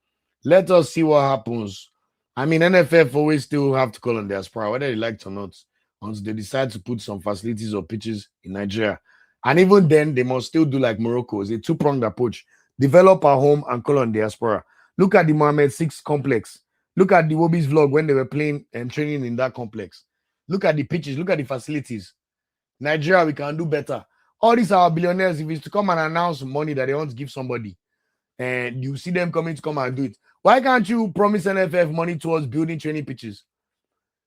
Let us see what happens. I mean, NFF always still have to call on their aspire, whether they like it or not, until they decide to put some facilities or pitches in Nigeria. And even then, they must still do like Morocco. It's a two-pronged approach. Develop our home and call on diaspora. Look at the Mohammed VI complex. Look at the Wobby's vlog when they were playing and training in that complex. Look at the pitches. Look at the facilities. Nigeria, we can do better. All these are billionaires. If it's to come and announce money that they want to give somebody, and you see them coming to come and do it, why can't you promise NFF money towards building training pitches?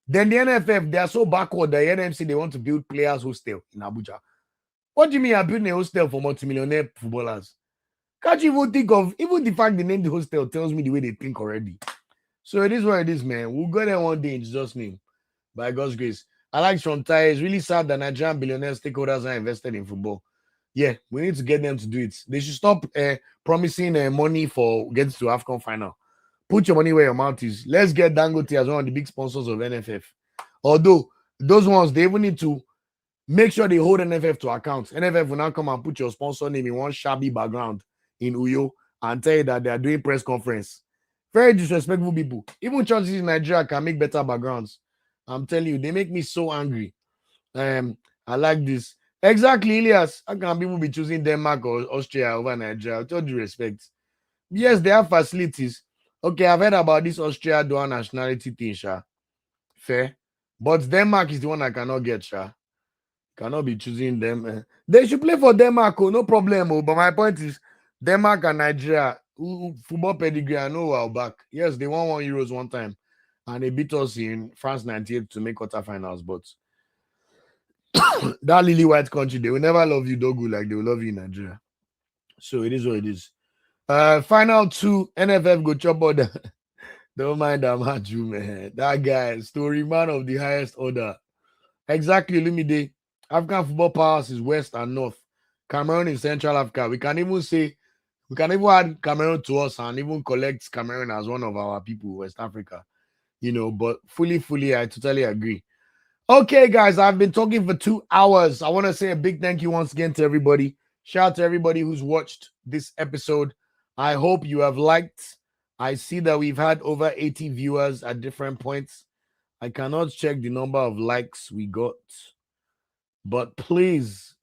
Then the NFF, they are so backward that NMC, they want to build players hostel in Abuja. What do you mean you're building a hostel for multimillionaire footballers? Can't you even think of, even the fact they named the hostel tells me the way they think already. So it is what it is, man. We'll go there one day in Jesus' name, by God's grace. I like Shontai. It's really sad that Nigerian billionaire stakeholders are invested in football. Yeah, we need to get them to do it. They should stop promising money for getting to AFCON final. Put your money where your mouth is. Let's get Dangote as one of the big sponsors of NFF. Although those ones, they even need to make sure they hold NFF to account. NFF will now come and put your sponsor name in one shabby background in Uyo and tell you that they are doing press conference. Very disrespectful people. Even churches in Nigeria can make better backgrounds. I'm telling you, they make me so angry. I like this. Exactly, Elias. How can people be choosing Denmark or Austria over Nigeria? With all due respect. Yes, they have facilities. Okay, I've heard about this Austria dual nationality thing, Sha. Fair. But Denmark is the one I cannot get, Sha. Cannot be choosing them. They should play for Denmark, oh, no problem. Oh. But my point is, Denmark and Nigeria, football pedigree, I know we're back. Yes, they won €1 one time. And they beat us in France 98 to make quarterfinals. But that lily white country, they will never love you, Dogu, like they will love you in Nigeria. So it is what it is. Final two, NFF go chop order. Don't mind that man, you man. That guy, story man of the highest order. Exactly, Lumide. African football powers is West and North. Cameroon in Central Africa. We can even add Cameroon to us and even collect Cameroon as one of our people, West Africa. But fully, I totally agree. Okay, guys, I've been talking for 2 hours. I want to say a big thank you once again to everybody. Shout out to everybody who's watched this episode. I hope you have liked. I see that we've had over 80 viewers at different points. I cannot check the number of likes we got. But please,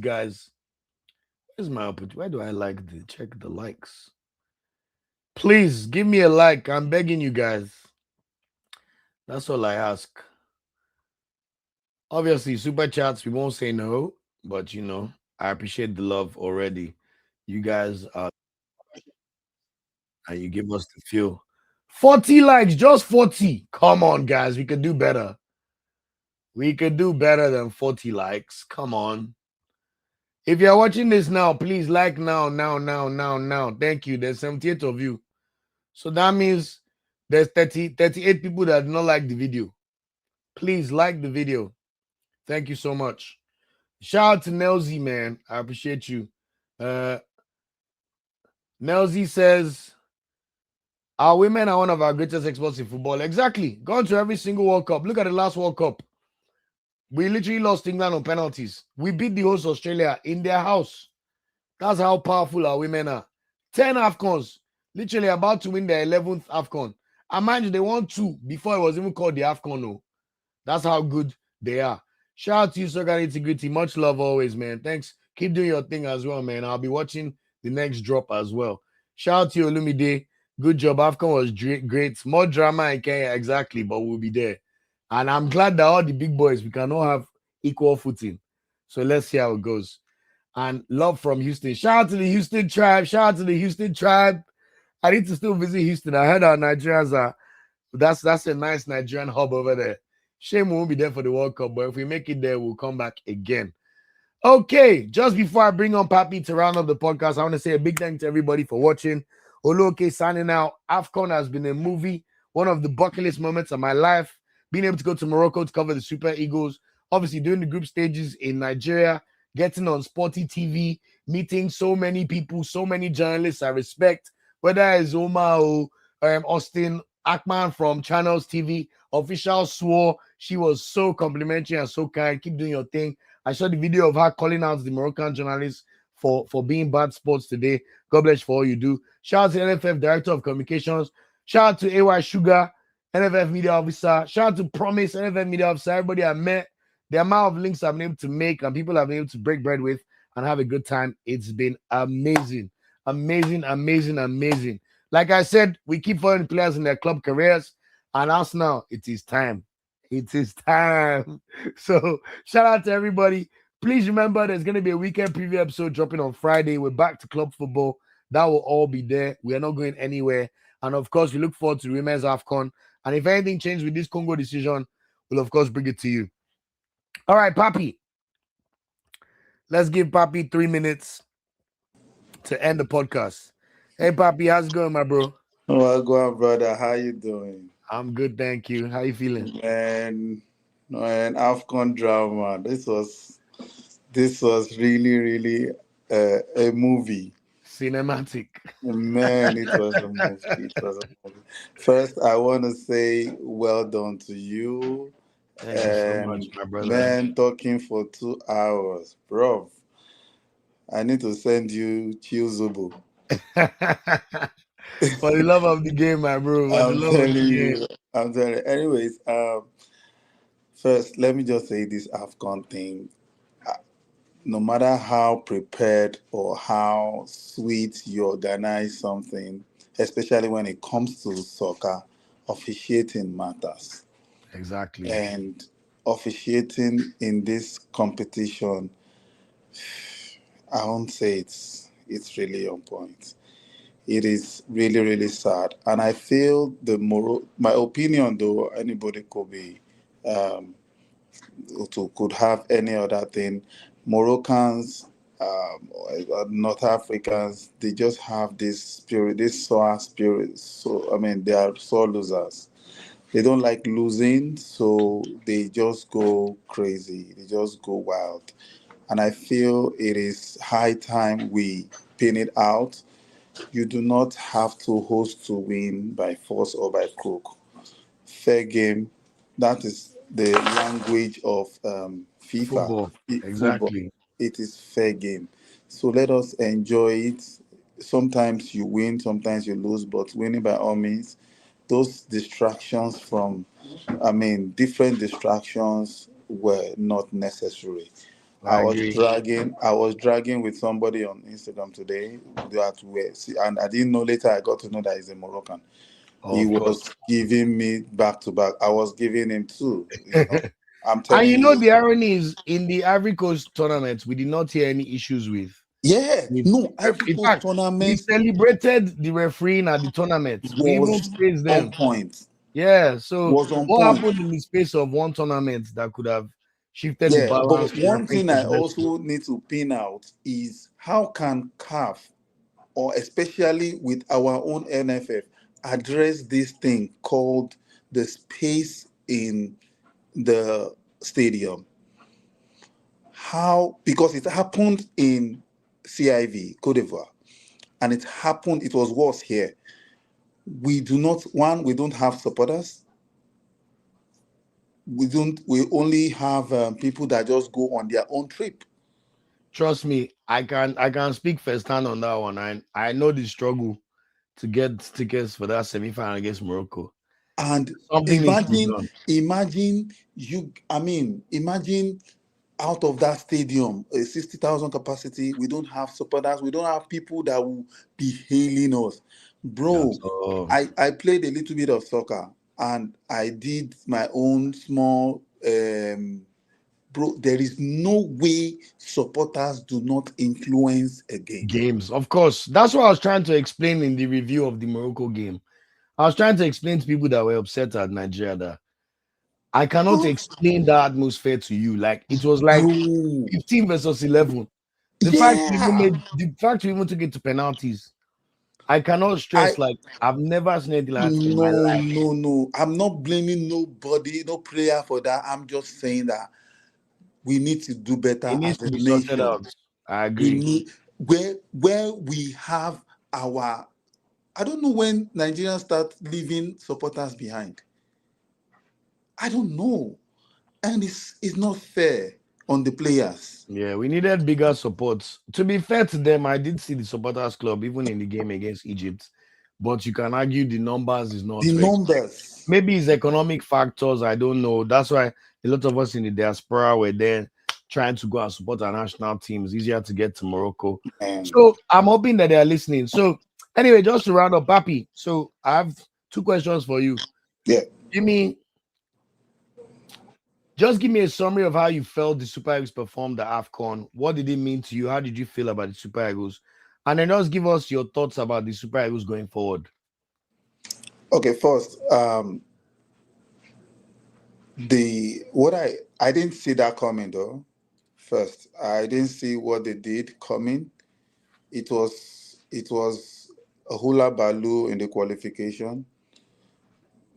guys. Where's my output? Where do I check the likes? Please give me a like. I'm begging you guys. That's all I ask. Obviously, super chats, we won't say no, but I appreciate the love already. You guys are And you give us the feel. 40 likes, just 40. Come on, guys. We could do better. We could do better than 40 likes. Come on. If you're watching this now, please like now. Thank you. There's 78 of you. So that means there's 38 people that do not like the video. Please like the video. Thank you so much. Shout out to Nelzy, man. I appreciate you. Nelzy says, our women are one of our greatest exports in football. Exactly. Gone to every single World Cup. Look at the last World Cup. We literally lost England on penalties. We beat the host Australia in their house. That's how powerful our women are. 10 AFCONs. Literally about to win their 11th AFCON. And mind you, they won 2 before it was even called the AFCON. No. That's how good they are. Shout out to you, Soccer Integrity. Much love always, man. Thanks. Keep doing your thing as well, man. I'll be watching the next drop as well. Shout out to you, Olumide. Good job. AFCON was great. More drama in Kenya, exactly, but we'll be there. And I'm glad that all the big boys, we can all have equal footing. So let's see how it goes. And love from Houston. Shout out to the Houston tribe. Shout out to the Houston tribe. I need to still visit Houston. I heard our Nigerians are, that's a nice Nigerian hub over there. Shame we won't be there for the World Cup, but if we make it there, we'll come back again. Okay, just before I bring on Papi to round up the podcast, I want to say a big thank to everybody for watching. Oluoke signing out. AFCON has been a movie, one of the bucket list moments of my life. Being able to go to Morocco to cover the Super Eagles, obviously doing the group stages in Nigeria, getting on Sporty TV, meeting so many people, so many journalists I respect, whether it's Omar or Austin Ackman from Channels TV. Official swore she was so complimentary and so kind. Keep doing your thing. I saw the video of her calling out the Moroccan journalists for being bad sports today. God bless you for all you do. Shout out to NFF Director of Communications. Shout out to AY Sugar, NFF Media Officer. Shout out to Promise, NFF Media Officer. Everybody I met. The amount of links I've been able to make and people I've been able to break bread with and have a good time. It's been amazing. Amazing. Like I said, we keep following players in their club careers. And us now, it is time. It is time. So shout out to everybody. Please remember there's going to be a weekend preview episode dropping on Friday. We're back to club football. That will all be there. We are not going anywhere. And of course, we look forward to women's AFCON. And if anything changes with this Congo decision, we'll of course bring it to you. All right, Papi. Let's give Papi 3 minutes to end the podcast. Hey, Papi, how's it going, my bro? Well, go on, brother. How you doing? I'm good, thank you. How you feeling? Man, AFCON drama. This was really a movie. Cinematic. Man, it was a movie. It was a movie. First, I want to say well done to you. Thank you so much, my brother. Man, talking for 2 hours, bro. I need to send you Chiuzubu. For the love of the game, my bro. For the love of the game. I'm telling you. Anyways, first, let me just say this AFCON thing. No matter how prepared or how sweet you organize something, especially when it comes to soccer, officiating matters. Exactly. And officiating in this competition, I won't say it's really on point. It is really sad, and I feel my opinion though anybody could be um, could have any other thing. Moroccans, or North Africans, they just have this spirit, this sour spirit. So I mean, they are sore losers. They don't like losing, so they just go crazy. They just go wild. And I feel it is high time we pin it out. You do not have to host to win by force or by crook. Fair game. That is the language of FIFA. Football. Football. Exactly. It is fair game. So let us enjoy it. Sometimes you win, sometimes you lose, but winning by all means. Those distractions different distractions were not necessary. I agree. I was dragging with somebody on Instagram today and I didn't know later I got to know that he's a Moroccan. Oh, He of course. was giving me back to back. I was giving him two. I'm And telling you know you. the irony is in the Ivory Coast tournament, we did not hear any issues with Yeah, no, Ivory In Coast fact, we tournament celebrated the refereeing at the tournament. We even was praised on them. point. Yeah. So Was on what point. happened in the space of one tournament that could have shifted the Yeah, balance but to your one thing I controversy? also need to pin out is how can CAF, or especially with our own NFF, address this thing called the space in the stadium? How? Because it happened in CIV, Cote d'Ivoire, and it was worse here. We do not, one, we don't have supporters. We only have people that just go on their own trip. Trust me, I can speak firsthand on that one. I know the struggle to get tickets for that semi-final against Morocco. And Something needs to be imagine, done. imagine out of that stadium, a 60,000 capacity, we don't have supporters, we don't have people that will be hailing us. That's Bro, all. I played a little bit of soccer and I did my own small bro, there is no way supporters do not influence a game. Games, of course. That's what I was trying to explain in the review of the Morocco game. I was trying to explain to people that were upset at Nigeria that I cannot explain the atmosphere to you. Like it was like Bro, 15 versus 11. yeah. The fact we even took it to penalties. I cannot I stress like I've never seen anything like that in my No, life. no, no. I'm not blaming nobody, no prayer for that. I'm just saying that we need to do better It needs as to a be sorted nation. out. I We agree. need where we have our, I don't know when Nigerians start leaving supporters behind. I don't know. And it's not fair on the players. Yeah, we needed bigger support. To be fair to them, I did see the supporters club even in the game against Egypt, but you can argue the numbers is not The to expect. numbers. Maybe it's economic factors. I don't know. That's why a lot of us in the diaspora were there trying to go and support our national teams. Easier to get to Morocco. And So I'm hoping that they are listening. So anyway, just to round up, Papi. So I have two questions for you. yeah. Give me Just give me a summary of how you felt the Super Eagles performed at AFCON. What did it mean to you? How did you feel about the Super Eagles? And then just give us your thoughts about the Super Eagles going forward. Okay, first, the what I didn't see that coming though. First, I didn't see what they did coming. It was a hula baloo in the qualification,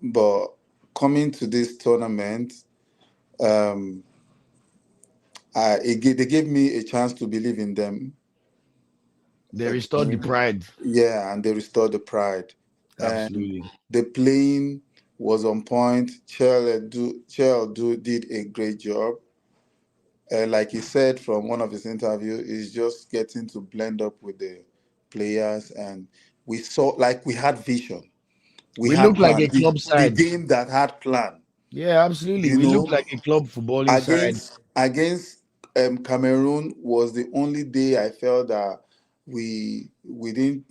but coming to this tournament, um, they gave me a chance to believe in them They restored the again. pride. Yeah, and they restored the pride, and Absolutely. the playing was on point. Did a great job. Like he said from one of his interviews, he's just getting to blend up with the players, and we saw like we had vision, we We had look like plan. a club The side. game that had plan, Yeah, absolutely. you We look know, like a club footballing side. against Cameroon was the only day I felt that we didn't.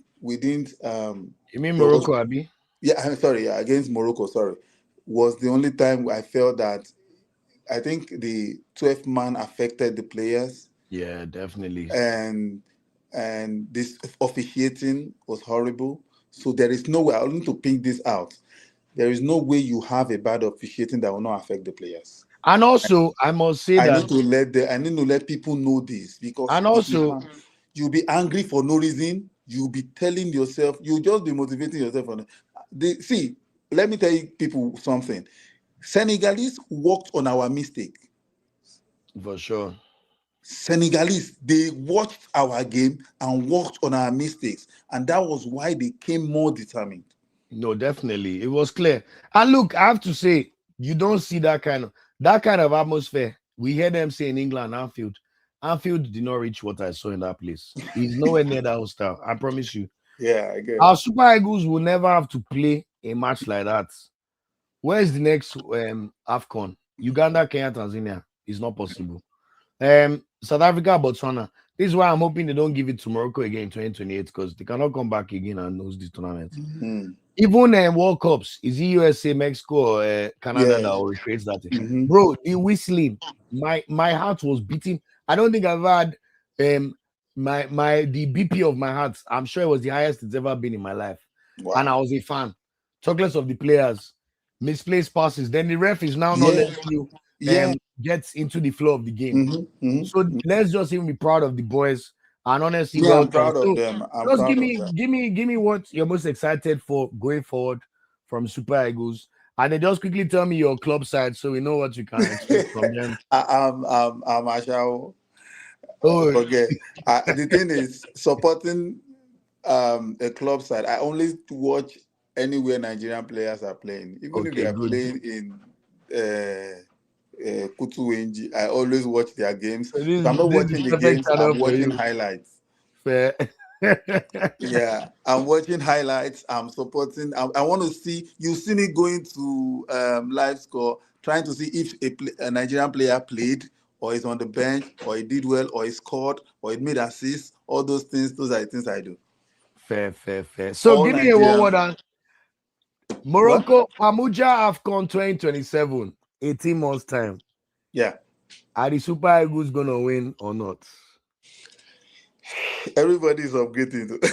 You mean There was Morocco, Abby? yeah. I'm sorry. Yeah, against Morocco. Sorry, was the only time I felt that I think the 12th man affected the players, Yeah, definitely. and this officiating was horrible. So there is no way. I need to pick this out. There is no way you have a bad officiating that will not affect the players. And also, I must say I that, need to let people know this, because and if you also, can't, you'll be angry for no reason. You'll be telling yourself, you'll just be motivating yourself on see, let me tell you people something. Senegalese worked on our mistake. for sure. Senegalese, they watched our game and worked on our mistakes, and that was why they came more determined. No, definitely. It was clear. And look, I have to say, you don't see that kind of atmosphere. We hear them say in England, Anfield. Anfield did not reach what I saw in that place. It's nowhere near that hostile. I promise you. Yeah, I get Our it. Super Eagles will never have to play a match like that. Where's the next AFCON? Uganda, Kenya, Tanzania. It's not possible. South Africa, Botswana. This is why I'm hoping they don't give it to Morocco again in 2028, because they cannot come back again and lose this tournament. Mhm. Even World Cups, is it USA, Mexico, or Canada Yeah. that will recreate that thing? Mhm. Bro, the whistling, my heart was beating. I don't think I've had the BP of my heart, I'm sure it was the highest it's ever been in my life. And I Wow. was a fan. Chocolates of the players, misplaced passes. Then the ref is now not Yeah. letting you Yeah. get into the flow of the game. Mm-hmm. So let's just even be proud of the boys and honestly Yeah, I'm welcome. proud of So them. I'm just proud of them. give me what you're most excited for going forward from Super Eagles. And then just quickly tell me your club side so we know what you can expect from them. I'm Ashao. Oh, Forget. The thing is, supporting a club side, I only watch anywhere Nigerian players are playing. Even if they okay, are good. playing in Kutu, I always watch their games. So If I'm not this is watching the the perfect games, channel I'm for watching you. highlights. Fair. Yeah, I'm watching highlights. I'm supporting. I want to see. You see me going to live score, trying to see if a Nigerian player played, or is on the bench, or he did well, or he scored, or he made assists. All those things. Those are the things I do. Fair. So All give me a one Nigerians. word on What? Morocco, Amuja AFCON 2027, 18 months time. Yeah. Are the Super Eagles gonna win or not? Everybody's upgrading.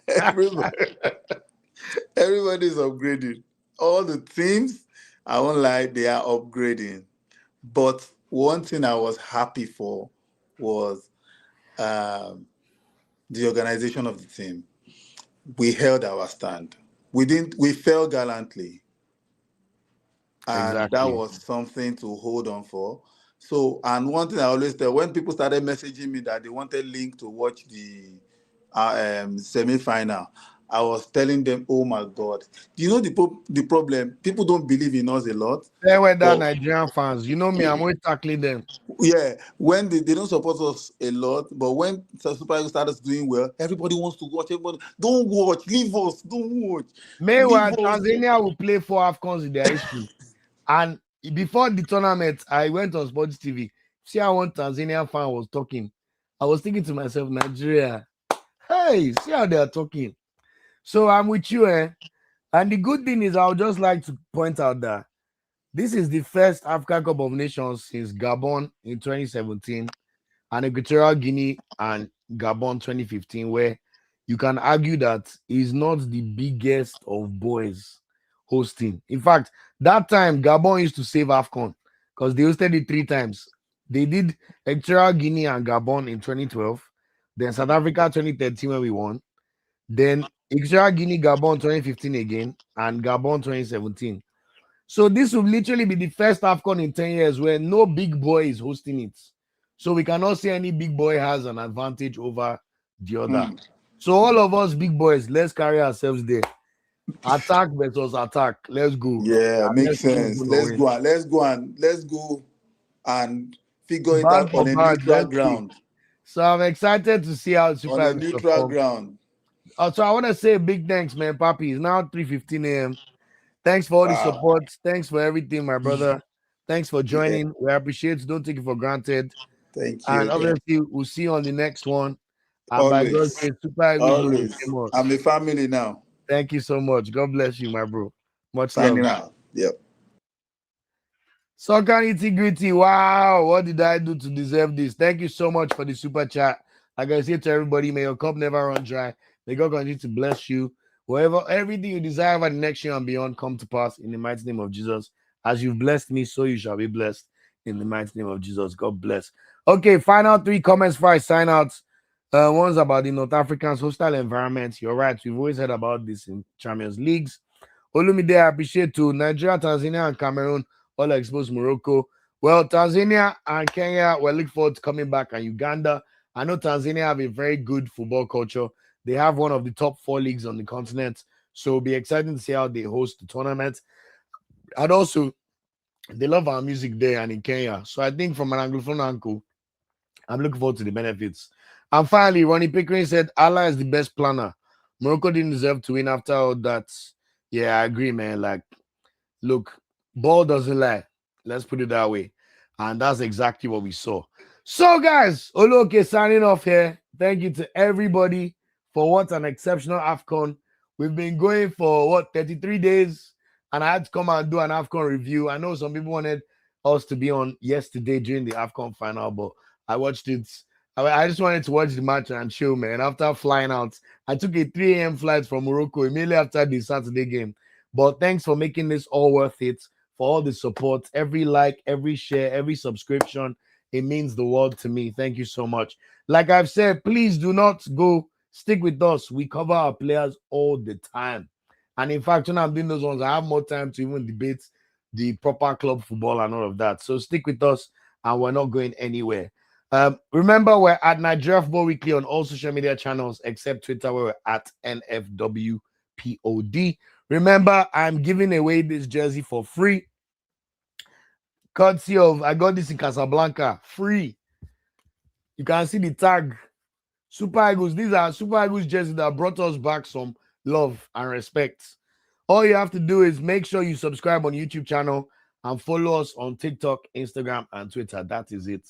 Everybody, everybody's upgrading. All the teams, I won't lie, they are upgrading. But one thing I was happy for was the organization of the team. We held our stand. We fell gallantly. And that Exactly. was something to hold on for. So, and one thing I always tell, when people started messaging me that they wanted link to watch the semi-final, I was telling them, oh my God. Do you know the problem? People don't believe in us a lot. Fair weather But Nigerian fans. You know me, I'm always tackling them. yeah, when they don't support us a lot, but when Super Eagles started doing well, everybody wants to watch. Everybody, don't watch, leave us, don't watch, leave Meanwhile, us. Tanzania will play 4 AFCONs in their history. And before the tournament, I went on Sports TV. See how one Tanzanian fan was talking. I was thinking to myself, Nigeria, hey, see how they are talking. So I'm with you, eh? And the good thing is, I would just like to point out that this is the first African Cup of Nations since Gabon in 2017 and Equatorial Guinea and Gabon 2015, where you can argue that is not the biggest of boys hosting. In fact, that time Gabon used to save AFCON because they hosted it 3 times. They did Equatorial Guinea and Gabon in 2012, then South Africa 2013 when we won, then Equatorial Guinea Gabon 2015 again, and Gabon 2017. So this will literally be the first AFCON in 10 years where no big boy is hosting it. So we cannot say any big boy has an advantage over the other. So all of us big boys, let's carry ourselves there. Attack versus attack. Let's go. Yeah, And makes let's see who's sense. gonna win. Let's go and figure it Band out for on a band, neutral let's see. ground. So I'm excited to see how On Super a Eagles neutral perform. ground. So I want to say big thanks, man. Papi, it's now 3:15 a.m. Thanks for all the Wow. support. Thanks for everything, my brother. Thanks for Yeah. joining. We appreciate it. Don't take it for granted. Thank And you. obviously, we'll see you on the next one. And by God's Always. grace, Super Eagles will be Always. I'm famous. a family now. Thank you so much. God bless you, my bro. Much love. Signing out. Yep. Soccer integrity. Wow. What did I do to deserve this? Thank you so much for the super chat. Like I say to everybody, may your cup never run dry. May God continue to bless you. Whatever, everything you desire over the next year and beyond come to pass in the mighty name of Jesus. As you've blessed me, so you shall be blessed in the mighty name of Jesus. God bless. Okay, final 3 comments before I sign out. One's about the North Africans' hostile environment. You're right. We've always heard about this in Champions Leagues. Olumide, I appreciate too. Nigeria, Tanzania, and Cameroon all exposed Morocco. Well, Tanzania and Kenya, we're looking forward to coming back, and Uganda. I know Tanzania have a very good football culture. They have one of the top 4 leagues on the continent. So it'll be exciting to see how they host the tournament. And also, they love our music there and in Kenya. So I think from an Anglophone uncle, I'm looking forward to the benefits. And finally, Ronnie Pickering said, Allah is the best planner. Morocco didn't deserve to win after all that. Yeah, I agree, man. Like, look, ball doesn't lie. Let's put it that way. And that's exactly what we saw. So, guys, Oloke signing off here. Thank you to everybody for what an exceptional AFCON. We've been going for 33 days, and I had to come and do an AFCON review. I know some people wanted us to be on yesterday during the AFCON final, but I watched it I just wanted to watch the match and chill, man. After flying out, I took a 3 a.m. flight from Morocco immediately after the Saturday game. But thanks for making this all worth it, for all the support, every like, every share, every subscription. It means the world to me. Thank you so much. Like I've said, please do not go. Stick with us. We cover our players all the time. And in fact, when I'm doing those ones, I have more time to even debate the proper club football and all of that. So stick with us, and we're not going anywhere. Remember, we're at Nigeria Football Weekly on all social media channels except Twitter, where we're at NFWPOD. Remember, I'm giving away this jersey for free. Courtesy of, I got this in Casablanca, free. You can see the tag. Super Eagles. These are Super Eagles jerseys that brought us back some love and respect. All you have to do is make sure you subscribe on YouTube channel and follow us on TikTok, Instagram, and Twitter. That is it.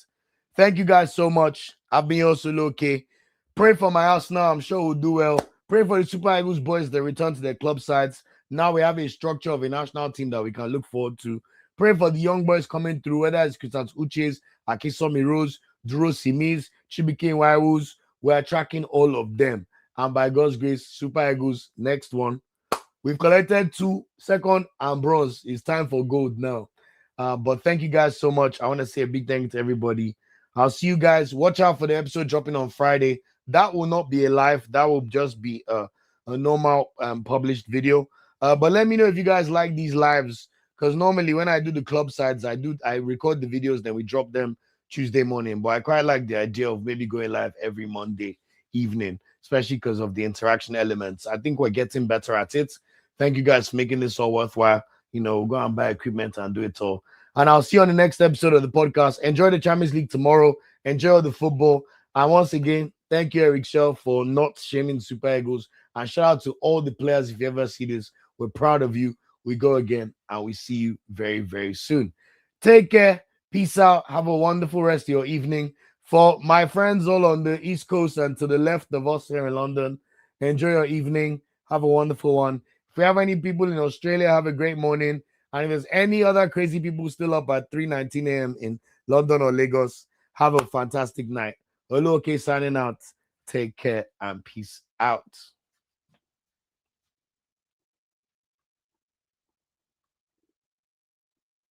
Thank you guys so much. I've been your solo okay. Pray for my house now. I'm sure we'll do well. Pray for the Super Eagles boys that return to their club sides. Now we have a structure of a national team that we can look forward to. Pray for the young boys coming through, whether it's Christian Uches, Akisomi Rose, Duro Simiz, Chibike Waiwus. We're tracking all of them. And by God's grace, Super Eagles, next one. We've collected 2, second and bronze. It's time for gold now. But thank you guys so much. I want to say a big thank you to everybody. I'll see you guys. Watch out for the episode dropping on Friday. That will not be a live. That will just be a normal published video. But let me know if you guys like these lives. Because normally when I do the club sides, I record the videos, then we drop them Tuesday morning. But I quite like the idea of maybe going live every Monday evening, especially because of the interaction elements. I think we're getting better at it. Thank you guys for making this all worthwhile. We'll go and buy equipment and do it all. And I'll see you on the next episode of the podcast. Enjoy the Champions League tomorrow. Enjoy the football. And once again, thank you, Eric Shell, for not shaming Super Eagles. And shout out to all the players. If you ever see this, we're proud of you. We go again, and we see you very, very soon. Take care. Peace out. Have a wonderful rest of your evening. For my friends all on the East Coast and to the left of us here in London, enjoy your evening. Have a wonderful one. If we have any people in Australia, have a great morning. And if there's any other crazy people still up at 3:19 a.m. in London or Lagos, have a fantastic night. Oluoke signing out. Take care and peace out.